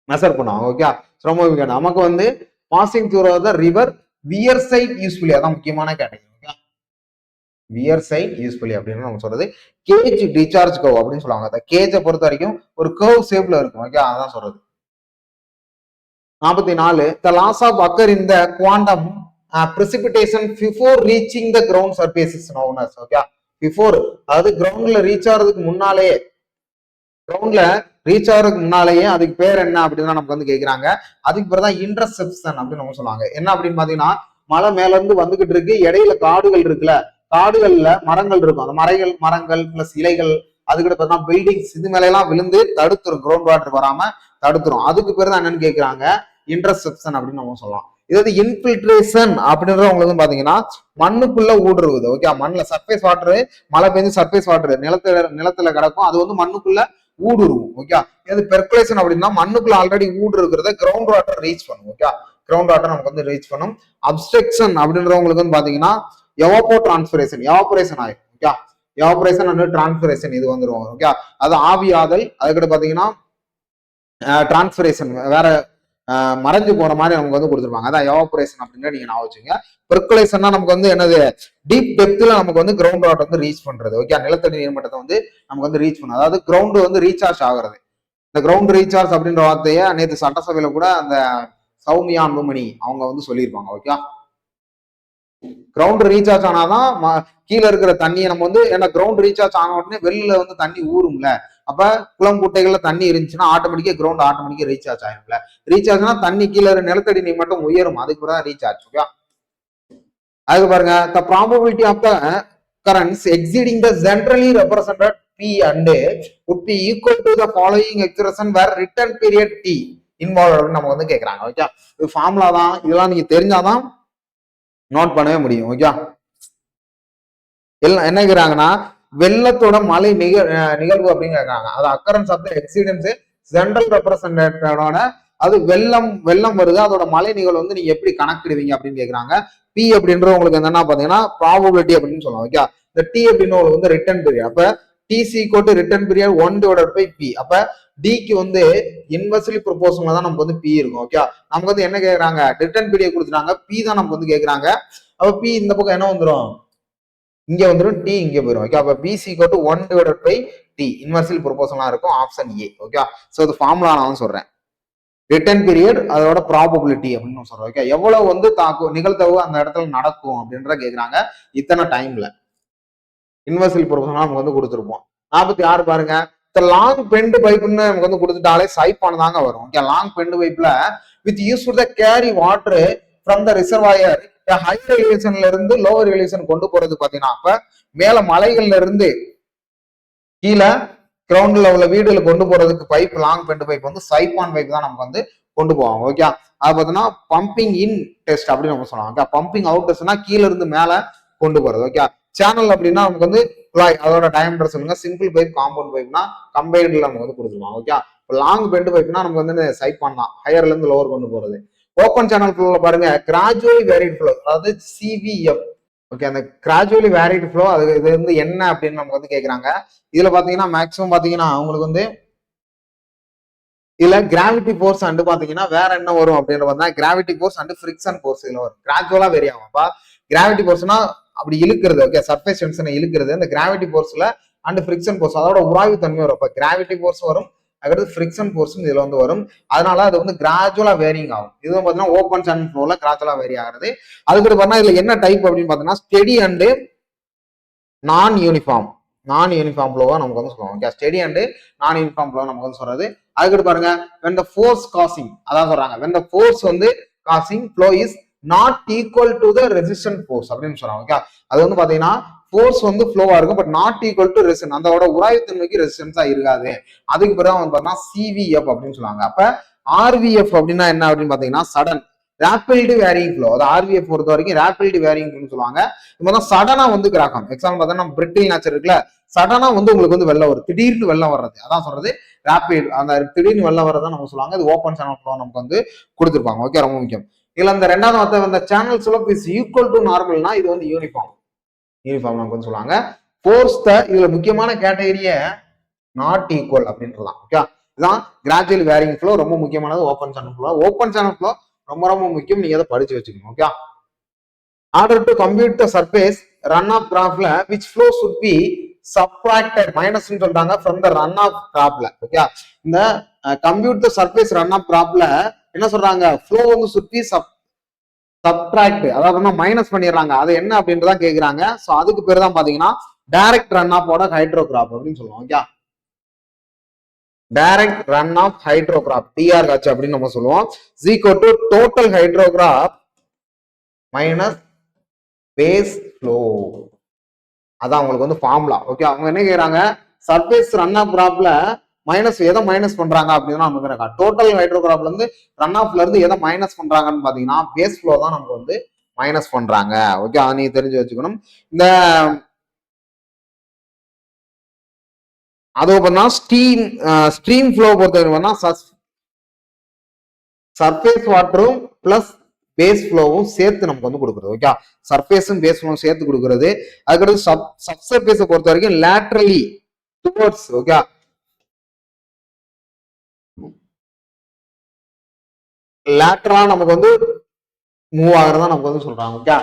Speaker 1: மெஷர் பண்ணுவாங்க. ஓகே, ரொம்ப முக்கியம். நமக்கு வந்து passing through the river weir side usefully, அதான் முக்கியமான category. Okay, weir side usefully அப்படின்னு நம்ம சொல்றது. கேஜ் டிசார்ஜ் கவ் அப்படின்னு சொல்லுவாங்க. அந்த கேஜை பொறுத்த வரைக்கும் ஒரு கர்வ் ஷேப்ல இருக்கும். ஓகே, அதான் சொல்றது. 44, the loss of occur in the quantum precipitation before reaching the ground surface is known as. Okay, before, அதாவது கிரவுண்ட்ல ரீச் ஆகிறதுக்கு முன்னாலேயே, அதுக்கு பேர் என்ன அப்படின்னு நமக்கு வந்து கேக்குறாங்க. அதுக்கு பேர் தான் இன்டர்செப்ஷன் அப்படின்னு நம்ம சொல்லுவாங்க. என்ன அப்படின்னு பாத்தீங்கன்னா, மலை மேல இருந்து வந்துகிட்டு இருக்கு, இடையில காடுகள் இருக்குல்ல, காடுகள்ல மரங்கள் இருக்கும், அந்த மரங்கள் பிளஸ் இலைகள், அதுக்கிட்ட பார்த்தா பில்டிங்ஸ், இது மேல எல்லாம் விழுந்து தடுத்துரும், கிரவுண்ட் வாட்டர் வராம தடுத்துரும். அதுக்கு பேர் தான் என்னன்னு கேக்குறாங்க, இன்டர்செப்ஷன் அப்படின்னு நம்ம சொல்லலாம். இது இன்ஃபில்ட்ரேஷன் அப்படின்றது உங்களுக்கு பாத்தீங்கன்னா மண்ணுக்குள்ள ஊடுருவுது. ஓகே, மண்ணுல சர்ஃபேஸ் வாட்டர், மழை பெஞ்சு சர்ஃபேஸ் வாட்டர் நிலத்துல கிடக்கும், அது வந்து மண்ணுக்குள்ள ஊடுருவும். ஓகே, இது பெர்குலேஷன் அப்படின்னா மண்ணுக்குள்ள ஆல்ரெடி ஊடுருக்கிறத கிரவுண்ட் வாட்டர் ரீச் பண்ணும். ஓகே, கிரவுண்ட் வாட்டர் நமக்கு வந்து ரீச் பண்ணும். அப்ஸ்ட்ரக்ஷன் அப்படின்றவங்களுக்கு வந்து பாத்தீங்கன்னா எவாபரேஷன் ஆயிடும். ஓகே, எவாபரேஷன் அண்ட் டிரான்ஸ்பிரேஷன் இது வந்துடும். ஓகே, அது ஆவியாதல். அதுக்கிட்ட பாத்தீங்கன்னா டிரான்ஸ்பிரேஷன் வேற மறைஞ்சு போற மாதிரி நமக்கு வந்து கொடுத்துருப்பாங்க. அதான் எவாபரேஷன் அப்படின்னு நீங்க ஞாபகம் வச்சுங்க. பெர்குலேஷன்னா நமக்கு வந்து என்னது? டீப் டெப்த்ல நமக்கு வந்து கிரவுண்ட் வாட்டர் வந்து ரீச் பண்றது. ஓகே, நிலத்தடி நீர்மட்டத்தை வந்து நமக்கு வந்து ரீச் பண்ணும், அதாவது கிரவுண்ட் வந்து ரீசார்ஜ் ஆகுறது. இந்த கிரவுண்ட் ரீசார்ஜ் அப்படின்ற வார்த்தையை நேற்று சட்டசபையில கூட அந்த சௌமியா அன்புமணி அவங்க வந்து சொல்லியிருப்பாங்க. ஓகே, கிரவுண்ட் ரீசார்ஜ் ஆனாதான் கீழே இருக்கிற தண்ணியை நம்ம வந்து, ஏன்னா கிரவுண்ட் ரீசார்ஜ் ஆன உடனே வெளியில வந்து தண்ணி ஊறும்ல, அப்ப குளம் குட்டைகள்ல தண்ணி இருந்துச்சுன்னா ஆட்டோமேட்டிக்கா கிரவுண்ட் ஆட்டோமேட்டிக்கா ரீசார்ஜ் ஆயிரும்ல. ரீசார்ஜ்னா தண்ணி கீழே நிலத்தடி நீர் மட்டும் உயரும், அதுக்கு தான் ரீசார்ஜ். ஓகே, அதுக்கு பாருங்க, the probability of the currents exceeding the generally represented P and would be equal to the following expression where return period T involve அப்படின்னு நமக்கு வந்து கேட்கறாங்க. ஓகே, இது ஃபார்முலா தான், இதெல்லாம் நீங்க தெரிஞ்சாதான் நோட் பண்ணவே முடியும். ஓகே, எல்லாம் என்ன கேக்குறாங்கன்னா வெள்ளத்தோட மழை நிகழ்வு அப்படின்னு கேட்கறாங்க. அது occurrence of the exceedance general ரெப்ரசன்டேட்டோட, அது வெள்ளம் வருது, அதோட மழை நிகழ்வு வந்து நீங்க எப்படி கணக்கிடுவீங்க அப்படின்னு கேக்குறாங்க. பி அப்படின்றது உங்களுக்கு என்னன்னா பாத்தீங்கன்னா ப்ராபபிலிட்டி அப்படின்னு சொல்லலாம். ஓகே, இந்த டி அப்படின்னு உங்களுக்கு வந்து ரிட்டர்ன் பீரியட். அப்ப டிசி கோட்டு ரிட்டர்ன் பீரியட் 1/p. அப்ப டிக்கு வந்து இன்வெர்ஸ்லி ப்ரொபோர்ஷனலா தான் நமக்கு வந்து பி இருக்கும். ஓகே, நமக்கு வந்து என்ன கேக்குறாங்க, ரிட்டர்ன் பீரியட் கொடுத்துட்டாங்க, பி தான் நமக்கு வந்து கேக்குறாங்க. அப்ப பி இந்த பக்கம் என்ன வந்துடும், இங்க வந்துடும், டி இங்க போயிடும். ஓகே, அப்ப பிசி கோட்டு 1/t இன்வெர்ஸ்லி ப்ரொபோர்ஷனலா இருக்கும், ஆப்ஷன் ஏ. ஓகே, சோ இது ஃபார்முலா நான் சொல்றேன். ரிட்டர்ன் பீரியட் அதோட ப்ராபபிலிட்டி அப்படின்னு சொல்றோம். ஓகே, எவ்வளவு வந்து நிகழ்தகவு அந்த இடத்துல நடக்கும் அப்படின்ற கேக்குறாங்க. இத்தனை டைம்ல இன்வெர்ஸ்லி ப்ரொபோர்ஷனலா நமக்கு வந்து கொடுத்துருப்போம். 46 பாருங்க, லாங் பெண்ட் பைப்னு நமக்கு வந்து கொடுத்துட்டாலே சைப்பான் தாங்க வரும். ஓகே, லாங் பெண்ட் பைப்ல with use to the carry water from the reservoir higher எலிவேஷன்ல இருந்து லோவர் எலிவேஷன் கொண்டு போறது பாத்தீங்கன்னா, அப்ப மேல மலைகள்ல இருந்து கீழே கிரவுண்ட்ல உள்ள வீடுல கொண்டு போறதுக்கு பைப், லாங் பெண்ட் பைப் வந்து சைப்பான் பைப் தான் நமக்கு வந்து கொண்டு போவாங்க. ஓகே, அது பார்த்தீங்கன்னா பம்பிங் இன் டெஸ்ட் அப்படின்னு நம்ம சொல்லலாம். ஓகே, பம்பிங் அவுட் டெஸ்ட்னா கீழே இருந்து மேல கொண்டு போறது. ஓகே, சேனல் அப்படின்னா நமக்கு வந்து குழாய், அதோட டயமீட்டர் சொல்லுங்க. சிம்பிள் பைப், காம்பவுண்ட் பைப்னா கம்பைன்ட்ல நமக்கு வந்து கொடுத்துருவாங்க. ஓகே, லாங் பெண்ட் பைப்னா நமக்கு வந்து சைப்பான் தான், ஹையர்ல இருந்து லோவர் கொண்டு போறது. ஓப்பன் சேனல் ஃப்ளோல பாருங்க, கிராஜுவலி வேரிட் ஃப்ளோ, அதாவது சிவிஎஃப். ஓகே, அந்த கிராஜுவலி வேரிட் ஃப்ளோ அது இது வந்து என்ன அப்படின்னு நமக்கு வந்து கேட்கறாங்க. இதுல பாத்தீங்கன்னா மேக்ஸிமம் பாத்தீங்கன்னா உங்களுக்கு வந்து இதுல கிராவிட்டி ஃபோர்ஸ் அண்டு பாத்தீங்கன்னா வேற என்ன வரும் அப்படின்னு பார்த்தா gravity force and friction force இதுல வரும். கிராஜுவலா வேரி ஆகும்ப்பா. கிராவிட்டி ஃபோர்ஸ்னா அப்படி இழுக்கிறது. ஓகே, சர்ஃபேஸ் டென்ஷனை இழுக்கிறது. இந்த கிராவிட்டி ஃபோர்ஸ்ல அண்ட் ஃபிரிக்ஷன் ஃபோர்ஸ் அதோட உராய்வு தன்மை வரும். அப்ப கிராவிட்டி ஃபோர்ஸ் வரும், அடுத்து ஃபிரிக்ஷன் ஃபோர்ஸ் இதுல வந்து வரும். அதனால அது வந்து கிராஜுவலா வேரிங் ஆகும். இது பாத்தீங்கன்னா ஓப்பன் சேனல் ஃப்ளோல கிராஜுவலா வேரி ஆகுறது. அதுக்கு பார்த்தா இதுல என்ன டைப் அப்படின்னு பாத்தீங்கன்னா ஸ்டெடி அண்டு நான் யூனிஃபார்ம் ஃப்ளோவா நமக்கு வந்து சொல்லுவாங்க. ஓகே, ஸ்டெடி அண்ட் நான் யூனிஃபார்ம் ஃப்ளோ நமக்கு வந்து சொல்றது. அதுக்கு பாருங்க, when the force causing அதான் சொல்றாங்க, when the force வந்து causing flow is not equal to the resistance force அப்படின்னு சொல்றாங்க. ஓகே, அது வந்து பாத்தீங்கன்னா ஃபோர்ஸ் வந்து ஃப்ளோவா இருக்கும், but not equal to resistance, அதோட உராய்வுத்தன்மைக்கு ரெசிஸ்டன்ஸா இருக்காது. அதுக்கு பிறகு வந்து பாத்தீங்கன்னா சிவிஎஃப் அப்படின்னு சொல்லுவாங்க. அப்ப ஆர்விஎஃப் அப்படின்னா என்ன அப்படின்னு பாத்தீங்கன்னா சடன் ரேபிட் வேரிங் ஃப்ளோ. அது ஆர்விஎஃப் பொறுத்த வரைக்கும் ரேபிட் வேரிங் ஃப்ளோன்னு சொல்லுவாங்க. இப்போ சடனா வந்து கிராக்கம். எக்ஸாம்பிள் பார்த்தீங்கன்னா பிரிட்டில் நேச்சர் இருக்குல்ல, சடனா வந்து உங்களுக்கு வந்து வெள்ளம் வரும், திடீர்னு வெள்ளம் வர்றது, அதான் சொல்றது ரேபிட். அந்த திடீர்னு வெள்ளம் வர்றதான் நம்ம சொல்லுவாங்க. இது ஓப்பன் சேனல் ஃப்ளோ நமக்கு வந்து கொடுத்துருப்பாங்க. ஓகே, ரொம்ப முக்கியம். இதுல அந்த ரெண்டாவது வார்த்தை இந்த channel slope is equal to நார்மல்னா இது வந்து யூனிஃபார்ம் நமக்கு வந்து சொல்லுவாங்க. ஃபோர்ஸ் இதுல முக்கியமான கேட்டகரிய நாட் ஈக்குவல் அப்படின்றதான். ஓகே, இதுதான் கிராஜுவல் வேரிங் ஃப்ளோ, ரொம்ப முக்கியமானது open channel flow. Open channel flow ரொம்ப ரொம்ப முக்கியம், நீங்க அதை படிச்சு வச்சுக்கணும். Okay, order to compute the surface run off கிராஃப்ல which flow should be subtracted minus சொல்றாங்க ஃப்ரம் த ரன் ஆஃப் கிராப்ல. ஓகே, இந்த compute the surface run off கிராப்ல என்ன சொல்றாங்க, ஃப்ளோ வந்து சுட் பி சப்ட்ராக்ட், அதாவது மைனஸ் பண்ணிடுறாங்க. அது என்ன அப்படின்றதான் கேக்குறாங்க. சோ அதுக்கு பேர் தான் பாத்தீங்கன்னா டைரக்ட் ரன் ஆஃப் ஓட ஹைட்ரோகிராப் அப்படின்னு சொல்லுவோம். Okay, direct run off hydrograph DRH அப்படின்னு நம்ம சொல்லுவோம். Equal to total hydrograph minus base flow. அதான் உங்களுக்கு வந்து ஃபார்முலா. ஓகே, அவங்க என்ன கேக்குறாங்க, சர்ஃபேஸ் ரன் ஆஃப் கிராப்ல மைனஸ் எதை மைனஸ் பண்றாங்க அப்படின்னா நமக்கு டோட்டல் ஹைட்ரோகிராப்ல இருந்து ரன் ஆஃப்ல இருந்து எதை மைனஸ் பண்றாங்கன்னு பாத்தீங்கன்னா பேஸ் ஃப்ளோ தான் நமக்கு வந்து மைனஸ் பண்றாங்க. ஓகே, அதை நீங்க தெரிஞ்சு வச்சுக்கணும். இந்த அது பார்த்தா ஸ்ட்ரீம் ஃப்ளோ பொறுத்தவரைக்கும் சர்ஃபேஸ் வாட்டரும் பிளஸ் பேஸ் ஃப்ளோவும் சேர்த்து நமக்கு வந்து கொடுக்குறது. ஓகே, சர்ஃபேஸும் பேஸ் ஃப்ளோவும் சேர்த்து கொடுக்குறது. அதுக்கடுத்து சப்சர்ஃபேஸை பொறுத்த வரைக்கும் லேட்ரலி டுவர்ட்ஸ், ஓகே, லேட்டரா நமக்கு வந்து மூவ் ஆகுறதா நமக்கு வந்து சொல்றாங்க. ஓகே,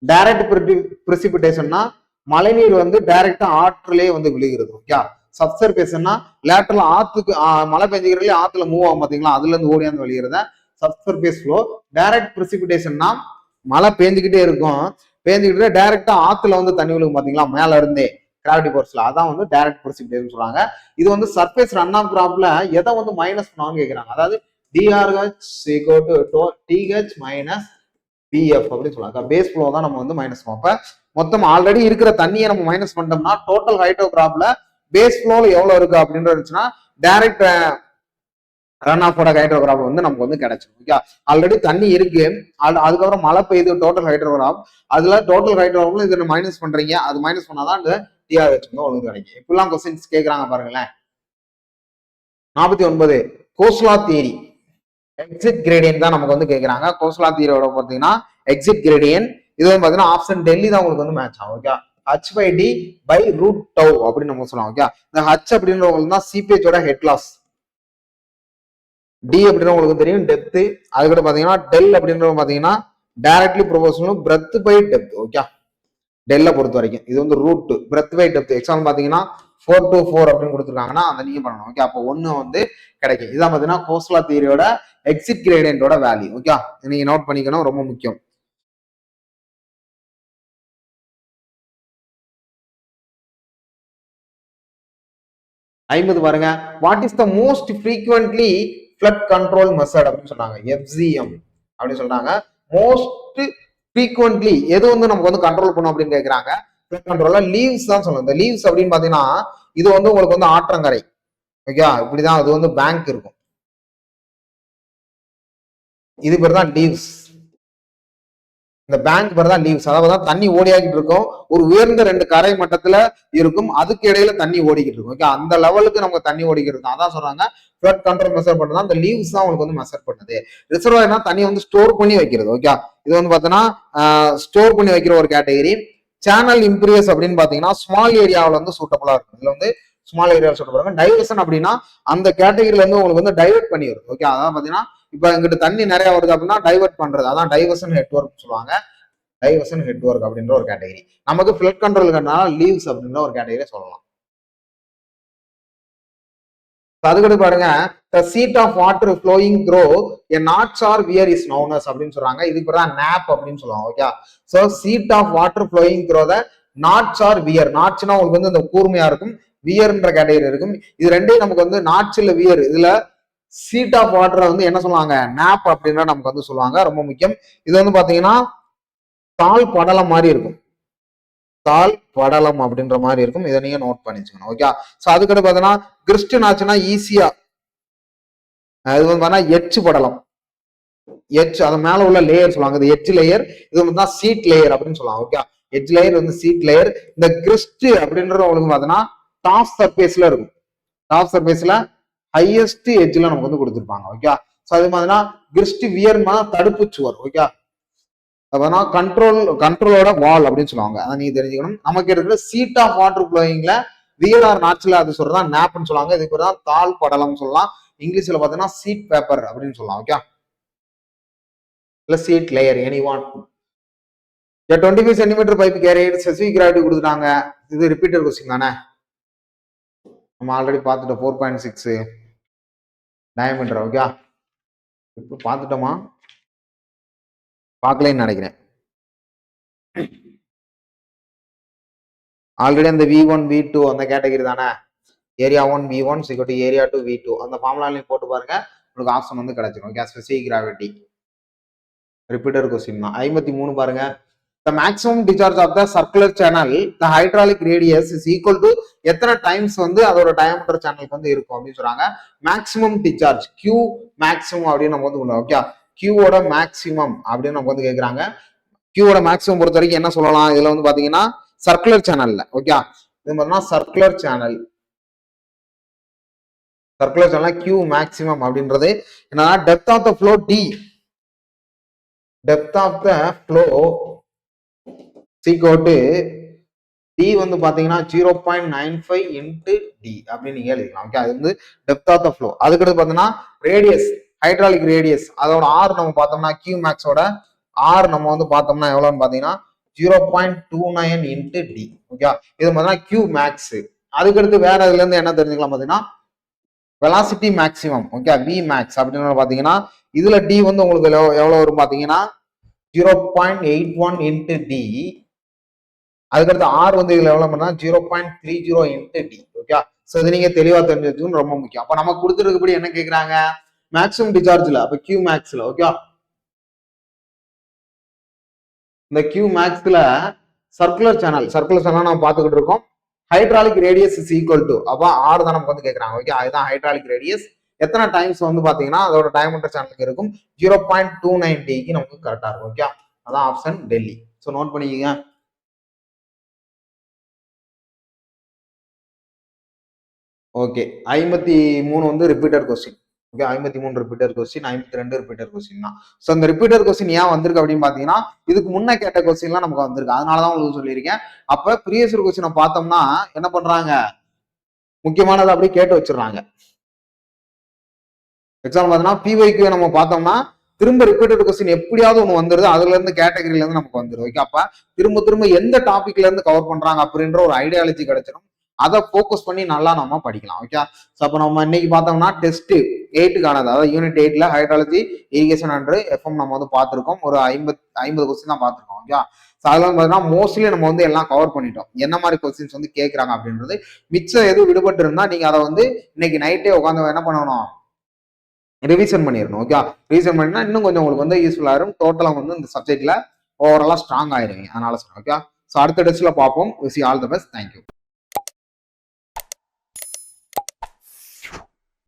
Speaker 1: டைரக்ட் பிரிசிபிடேஷன்னா மழைநீர் வந்து டைரக்டா ஆற்றுலயே வந்து விழுகிறது. ஓகே, சப்சர்ஃபேஸ்னா லேட்டரல் ஆத்துக்கு மழை பெஞ்சுக்கிறதுல ஆத்துல மூவ் ஆகும் பாத்தீங்களா, அதுல இருந்து ஓடியாந்து வெளியிறத சப்சர்ஃபேஸ் ஃப்ளோ. டைரக்ட் பிரிசிபிடேஷன்னா மழை பெஞ்சுக்கிட்டே இருக்கும், பெஞ்சுக்கிட்டே டைரக்டா ஆத்துல வந்து தண்ணி விழுகும் பாத்தீங்களா மேல இருந்தே கிராவிட்டி ஃபோர்ஸ்ல, அதான் வந்து டைரக்ட் பிரிசிபிடேஷன் சொல்றாங்க. இது வந்து சர்ஃபேஸ் ரன் ஆஃப் கிராப்ல எதை வந்து மைனஸ் பண்ணுவாங்கன்னு கேக்குறாங்க. அதாவது DRH equal to TH minus BF அப்படின்னு சொல்லுவாங்க. பேஸ் ஃப்ளோ தான் நம்ம வந்து மைனஸ் பண்ணுவோம். அப்ப மொத்தம் ஆல்ரெடி இருக்கிற தண்ணியை நம்ம மைனஸ் பண்ணிட்டோம்னா டோட்டல் ஹைட்ரோகிராப்ல பேஸ் ஃப்ளோல எவ்வளவு இருக்கு அப்படின்னு இருந்துச்சுன்னா டைரக்ட் ரன் ஆஃபோட ஹைட்ரோகிராஃப் வந்து நமக்கு வந்து கிடைச்சிடும். ஓகே, ஆல்ரெடி தண்ணி இருக்கு, அதுக்கப்புறம் மழை பெய்யுது, டோட்டல் ஹைட்ரோகிராஃப். அதுல டோட்டல் ஹைட்ரோகிராஃப்ல இதை மைனஸ் பண்றீங்க, அது மைனஸ் பண்ணாதான் இந்த டிஆர்ஹெச் வந்து உங்களுக்கு கிடைக்கும். இப்பெல்லாம் கொஸ்டின்ஸ் கேட்கறாங்க பாருங்களேன். 49 கோஸ்லா தியரி எக்ஸிட் கிரேடியன் தான் நமக்கு வந்து கேட்கறாங்க. கோஸ்லா தியரியோட பாத்தீங்கன்னா எக்ஸிட் கிரேடியன் இது வந்து பாத்தீங்கன்னா ஆப்ஷன் டெல்லி தான் உங்களுக்கு வந்து மேட்ச் ஆகும். Okay, h by d by root tau அப்படின்னு நம்ம சொல்லலாம். ஓகே, இந்த h அப்படின்றவங்களுக்கு தான் சிபிஹெச்சோட ஹெட் லாஸ், டி அப்படின்ற உங்களுக்கு தெரியும் டெப்த், அதுக்கிட்ட பாத்தீங்கன்னா டெல் அப்படின்றது பாத்தீங்கன்னா directly proportional breadth by depth. Okay, டெல்ல பொறுத்த வரைக்கும் இது வந்து root breadth by depth. Example பாத்தீங்கன்னா 4 to 4 அப்படின்னு கொடுத்துருக்காங்கன்னா அதை நீங்க பண்ணணும். ஓகே, அப்போ 1 வந்து கிடைக்கும். இதான் பாத்தீங்கன்னா கோஸ்லா தியரியோட எக்ஸிட் கிரேடியன்டோட வேல்யூ. ஓகே, நீங்க நோட் பண்ணிக்கணும், ரொம்ப முக்கியம். பாருங்க, what is the most frequently flood control method அப்படின்னு சொன்னாங்க, FGM அப்படின்னு சொல்றாங்க. மோஸ்ட் ஃப்ரீக்வென்ட்லி எது வந்து நமக்கு வந்து கண்ட்ரோல் பண்ணும் அப்படின்னு கேட்கறாங்க. ஃப்ளட் கண்ட்ரோல்ல லீவ்ஸ் தான் சொல்லணும். இந்த லீவ்ஸ் அப்படின்னு பாத்தீங்கன்னா இது வந்து உங்களுக்கு வந்து ஆற்றங்கரை. ஓகே, இப்படிதான் அது வந்து பேங்க் இருக்கும், இது பேர் தான் லீவ்ஸ். இந்த பேங்க் பேர் தான் லீவ்ஸ். அதாவது தண்ணி ஓடியாகிட்டு இருக்கும், ஒரு உயர்ந்த 2 கரை மட்டத்துல இருக்கும், அதுக்கு இடையில தண்ணி ஓடிக்கிட்டு இருக்கும். ஓகே, அந்த லெவலுக்கு நமக்கு தண்ணி ஓடிக்கிட்டு இருக்கும். அதான் சொல்றாங்க ஃப்ளட் கண்ட்ரோல் மெஷர் பண்ணுறது அந்த லீவ்ஸ் தான் உங்களுக்கு வந்து மெஷர் பண்ணுது. ரிசர்வாயர்னா தண்ணி வந்து ஸ்டோர் பண்ணி வைக்கிறது. ஓகே, இது வந்து பாத்தீங்கன்னா ஸ்டோர் பண்ணி வைக்கிற ஒரு கேட்டகரி. சேனல் இம்பீரியஸ் அப்படின்னு பாத்தீங்கன்னா ஸ்மால் ஏரியாவில் வந்து சூட்டபுளா இருக்கும். இதுல வந்து ஸ்மால் ஏரியாவில் சூட்டபுளா. டைவர்ஷன் அப்படின்னா அந்த கேட்டகரியில இருந்து உங்களுக்கு வந்து டைவர்ட் பண்ணி வரும். ஓகே, அதான் பாத்தீங்கன்னா இப்ப எங்கிட்ட தண்ணி நிறைய வருது அப்படின்னா டைவர்ட் பண்றது, அதான் டைவர்ஷன் நெட்வொர்க் சொல்லுவாங்க. டைவர்ஷன் நெட்வொர்க் அப்படின்ற ஒரு கேட்டகரி. நமக்கு ஃப்ளட் கண்ட்ரோல்னா லீவ்ஸ் அப்படின்ற ஒரு கேட்டகரி சொல்லலாம். அதுக்கு பாருங்க, the seat of water flowing through a notch or weir is known as அப்படின்னு சொல்றாங்க. இதுக்கு பேர் தான் நாப் அப்படின்னு சொல்லுவாங்க. Okay, so seat of water flowing through the notch or weir. நாட்ச்னா உங்களுக்கு வந்து இந்த கூர்மையா இருக்கும், வியர்ன்ற கேட்டகரி இருக்கும். இது ரெண்டையும் நமக்கு வந்து நாட்ச் இல்ல வியர், இதுல சீட் ஆஃப் வாட்டரை வந்து என்ன சொல்லுவாங்க, நாப் அப்படின்ற நமக்கு வந்து சொல்லுவாங்க. ரொம்ப முக்கியம். இது வந்து பாத்தீங்கன்னா தாழ் படலம் மாதிரி இருக்கும், தாழ் படலம் அப்படின்ற மாதிரி இருக்கும். இதை நீங்க நோட் பண்ணிச்சுக்கணும். ஓகே, சோ அதுக்கடுத்து பாத்தீங்கன்னா கிறிஸ்டின் ஆச்சுன்னா ஈஸியா இது வந்து பாத்தீங்கன்னா எச்சு படலம், எச் அது மேல உள்ள லேயர் சொல்லுவாங்க, இது எட்ஜ் லேயர், இது வந்து தான் சீட் லேயர் அப்படின்னு சொல்லுவாங்க. ஓகே, எட்ஜ் லேயர் வந்து சீட் லேயர். இந்த கிறிஸ்ட் அப்படின்றது உங்களுக்கு பாத்தீங்கன்னா டாப் சர்ஃபேஸ்ல இருக்கும், டாப் சர்ஃபேஸ்ல ஹையஸ்ட் எட்ஜ்ல நமக்கு வந்து கொடுத்துருப்பாங்க. ஓகே, சோ அது மாதிரினா கிறிஸ்ட் வியர்மா தடுப்பு சுவர். ஓகே, அப்பனா கண்ட்ரோலோட வால் அப்படின்னு சொல்லுவாங்க, அதை நீங்க தெரிஞ்சுக்கணும். நமக்கு இருக்கிற சீட் ஆஃப் வாட்டர் ஃப்ளோயிங்ல வியர் நாட்ச்ல அது சொல்றதா நாப்னு சொல்லுவாங்க. இதுக்கு தான் தாள் படலம் சொல்லலாம். இங்கிலீஷ்ல பாத்தீங்கன்னா சீட் பேப்பர் அப்படின்னு சொல்லலாம். ஓகே, இல்ல seat layer any one. 25 centimetre pipe carrier specific gravity கொடுத்துட்டாங்க. இது ரிப்பீட்டர் கொஸ்டின் தானே, நம்ம ஆல்ரெடி பார்த்துட்டோம். 4.6 டயமீட்டர். ஓகே, இப்போ பார்த்துட்டோமா, பார்க்கலன்னு நினைக்கிறேன். ஆல்ரெடி அந்த V1 V2 அந்த கேட்டகரி தானே, ஏரியா 1 V1 = ஏரியா 2 V2 அந்த ஃபார்முலாலையும் போட்டு பாருங்க, உங்களுக்கு ஆப்ஷன் வந்து கிடைச்சிடும். Okay, specific gravity repeater question தான். 53 பாருங்க, the maximum discharge of the circular channel the hydraulic radius is equal to எத்தனை டைம்ஸ் வந்து அதோட டயாமீட்டர் சேனலுக்கு வந்து இருக்கும் அப்படின்னு சொல்றாங்க. மேக்ஸிமம் டிஸ்சார்ஜ் Q மேக்ஸிமம் அப்படின்னு நம்ம வந்து ஓகே, Qவோட மேக்ஸிமம் அப்படின்னு நம்ம வந்து கேட்கறாங்க. Qவோட மேக்ஸிமம் பொறுத்த வரைக்கும் என்ன சொல்லலாம், இதுல வந்து பாத்தீங்கன்னா சர்க்குலர் சேனல்ல. ஓகே, இது மாதிரினா சர்க்குலர் சேனல் Q மேக்ஸிமம் அப்படின்றது என்னன்னா depth of the flow D, depth of the flow சீக்கோட்டு D வந்து பாத்தீங்கன்னா 0.95 into D அப்படின்னு நீங்க எழுதிக்கலாம். ஓகே, அது வந்து டெப்த் ஆஃப் த ஃப்ளோ. அதுக்கடுத்து பாத்தீங்கன்னா ரேடியஸ், ஹைட்ராலிக் ரேடியஸ், அதோட ஆர் நம்ம பார்த்தோம்னா Q மேக்ஸோட ஆர் நம்ம வந்து பார்த்தோம்னா எவ்வளவுன்னு பாத்தீங்கன்னா 0.29 into D. ஓகே, இது மாதிரினா Q மேக்ஸ். அதுக்கடுத்து வேற இதுல இருந்து என்ன தெரிஞ்சுக்கலாம் பாத்தீங்கன்னா velocity maximum. Okay, V max அப்படின்னு பாத்தீங்கன்னா இதுல D வந்து உங்களுக்கு எவ்வளவு வரும் பாத்தீங்கன்னா 0.81 into D. அதுக்கடுத்து ஆர் வந்து இதுல எவ்வளவு பண்ணா 0.30 into D. ஓகே, சோ இது நீங்க தெளிவா தெரிஞ்சு வச்சுக்கணும், ரொம்ப முக்கியம். அப்ப நம்ம கொடுத்துருக்கப்படி என்ன கேக்குறாங்க, மேக்ஸிமம் டிஸ்சார்ஜ்ல, அப்ப Q மேக்ஸ்ல. ஓகே, இந்த Q மேக்ஸ்ல சர்க்குலர் சேனல் நம்ம பார்த்துக்கிட்டு இருக்கோம். Hydraulic radius is equal to, அப்ப ஆர் தான் நமக்கு வந்து கேட்கறாங்க. ஓகே, அதுதான் ஹைட்ராலிக் ரேடியஸ் எத்தனை டைம்ஸ் வந்து பாத்தீங்கன்னா அதோட டயமீட்டர் சேனலுக்கு இருக்கும் 0.290 நமக்கு கரெக்டா இருக்கும். ஓகே, அதான் ஆப்ஷன் டெல்லி. ஸோ நோட் பண்ணிக்கோங்க. ஓகே, 53 வந்து repeater question. Okay, 53 repeater question, 52 repeater question தான். ஸோ இந்த ரிப்பீட்டர் கொஸ்டின் ஏன் வந்திருக்கு அப்படின்னு பாத்தீங்கன்னா இதுக்கு முன்ன கேட்ட கொஸ்டின்லாம் நமக்கு வந்திருக்கு. அதனாலதான் உங்களுக்கு சொல்லியிருக்கேன். அப்ப ப்ரீவியஸ் இயர் கொஸ்டினை பார்த்தோம்னா என்ன பண்றாங்க, முக்கியமானதை அப்படியே கேட்டு வச்சிடறாங்க. எக்ஸாம்பிள் பார்த்தோம்னா பிஒய்க்கு நம்ம பார்த்தோம்னா திரும்ப ரிப்பீட்டட் கொஸ்டின் எப்படியாவது ஒன்று வந்துருது, அதுல இருந்து கேட்டகரியில இருந்து நமக்கு வந்துடும். ஓகே, அப்ப திரும்ப திரும்ப எந்த டாபிக்ல இருந்து கவர் பண்றாங்க அப்படின்ற ஒரு ஐடியாலஜி கிடைச்சிடும். அதை ஃபோக்கஸ் பண்ணி நல்லா நம்ம படிக்கலாம். ஓகே, ஸோ அப்போ நம்ம இன்னைக்கு பார்த்தோம்னா டெஸ்ட் 8க்கானது, அதாவது யூனிட் 8ல ஹைட்ராலஜி, இரிகேஷன் அண்ட் எஃப்எம் நம்ம வந்து பார்த்துருக்கோம். ஒரு 50 கொஸ்டின் தான் பார்த்துருக்கோம். ஓகே, ஸோ அதில் வந்து பார்த்தீங்கன்னா மோஸ்ட்லி நம்ம வந்து எல்லாம் கவர் பண்ணிட்டோம். என்ன மாதிரி கொஸ்டின்ஸ் வந்து கேட்குறாங்க அப்படின்றது. மிச்சம் எது விடுபட்டு இருந்தா நீங்க அதை வந்து இன்னைக்கு நைட்டே உட்காந்து என்ன பண்ணணும், ரிவிஷன் பண்ணிடணும். ஓகே, ரிவிஷன் பண்ணினா இன்னும் கொஞ்சம் உங்களுக்கு வந்து யூஸ்ஃபுல்லா இருக்கும். டோட்டலா வந்து இந்த சப்ஜெக்ட்ல ஓவராலா ஸ்ட்ராங் ஆயிருவீங்க. அதனால சொல்றேன். ஓகே, ஸோ அடுத்த டெஸ்ட்ல பார்ப்போம். Wish you all the best. Thank you.